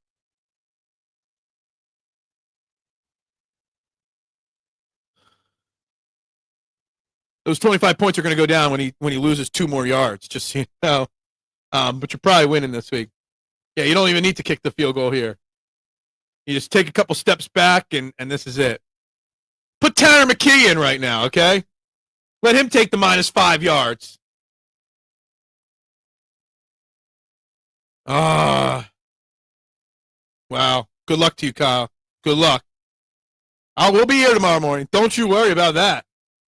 Those 25 points are going to go down when he loses 2 more yards, just so you know. But you're probably winning this week. Yeah, you don't even need to kick the field goal here. You just take a couple steps back, and this is it. Put Tanner McKee in right now, okay? Let him take the -5 yards. Wow. Good luck to you, Kyle. Good luck. We'll be here tomorrow morning. Don't you worry about that.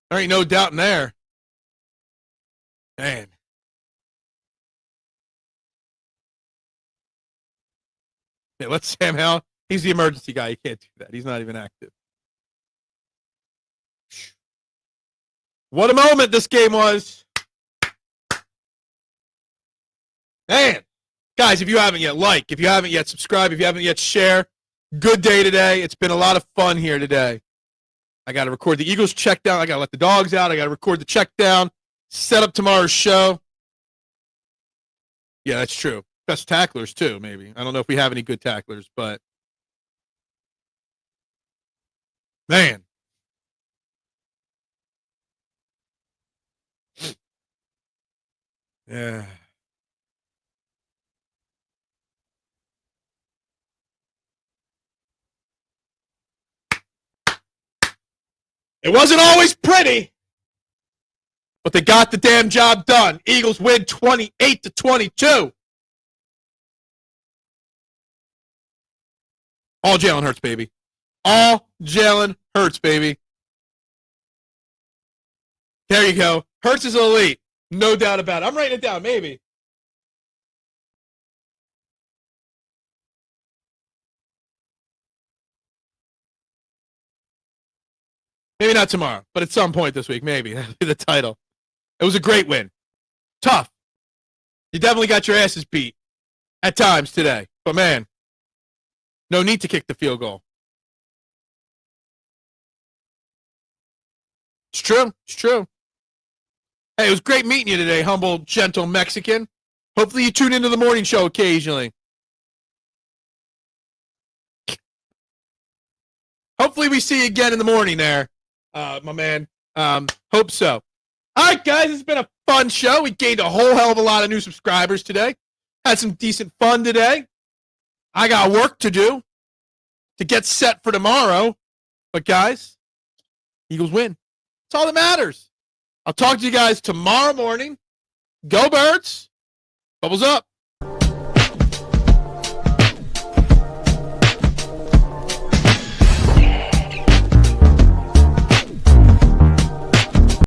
There ain't no doubt in there. Man. Yeah, let Sam Howell. He's the emergency guy. You can't do that. He's not even active. What a moment this game was. Man. Guys, if you haven't yet, like. If you haven't yet, subscribe. If you haven't yet, share. Good day today. It's been a lot of fun here today. I got to record the Eagles check down. I got to let the dogs out. I got to record the check down. Set up tomorrow's show. Yeah, that's true. Best tacklers, too, maybe. I don't know if we have any good tacklers, but man. Yeah. It wasn't always pretty, but they got the damn job done. Eagles win 28-22. All Jalen Hurts, baby. All Jalen Hurts, baby. There you go. Hurts is elite. No doubt about it. I'm writing it down, maybe. Maybe not tomorrow, but at some point this week, maybe. That'll be the title. It was a great win. Tough. You definitely got your asses beat at times today. But, man, no need to kick the field goal. It's true. It's true. Hey, it was great meeting you today, humble, gentle Mexican. Hopefully you tune into the morning show occasionally. Hopefully we see you again in the morning there, my man. Hope so. All right, guys, it's been a fun show. We gained a whole hell of a lot of new subscribers today. Had some decent fun today. I got work to do to get set for tomorrow. But, guys, Eagles win. That's all that matters. I'll talk to you guys tomorrow morning. Go Birds. Bubbles up.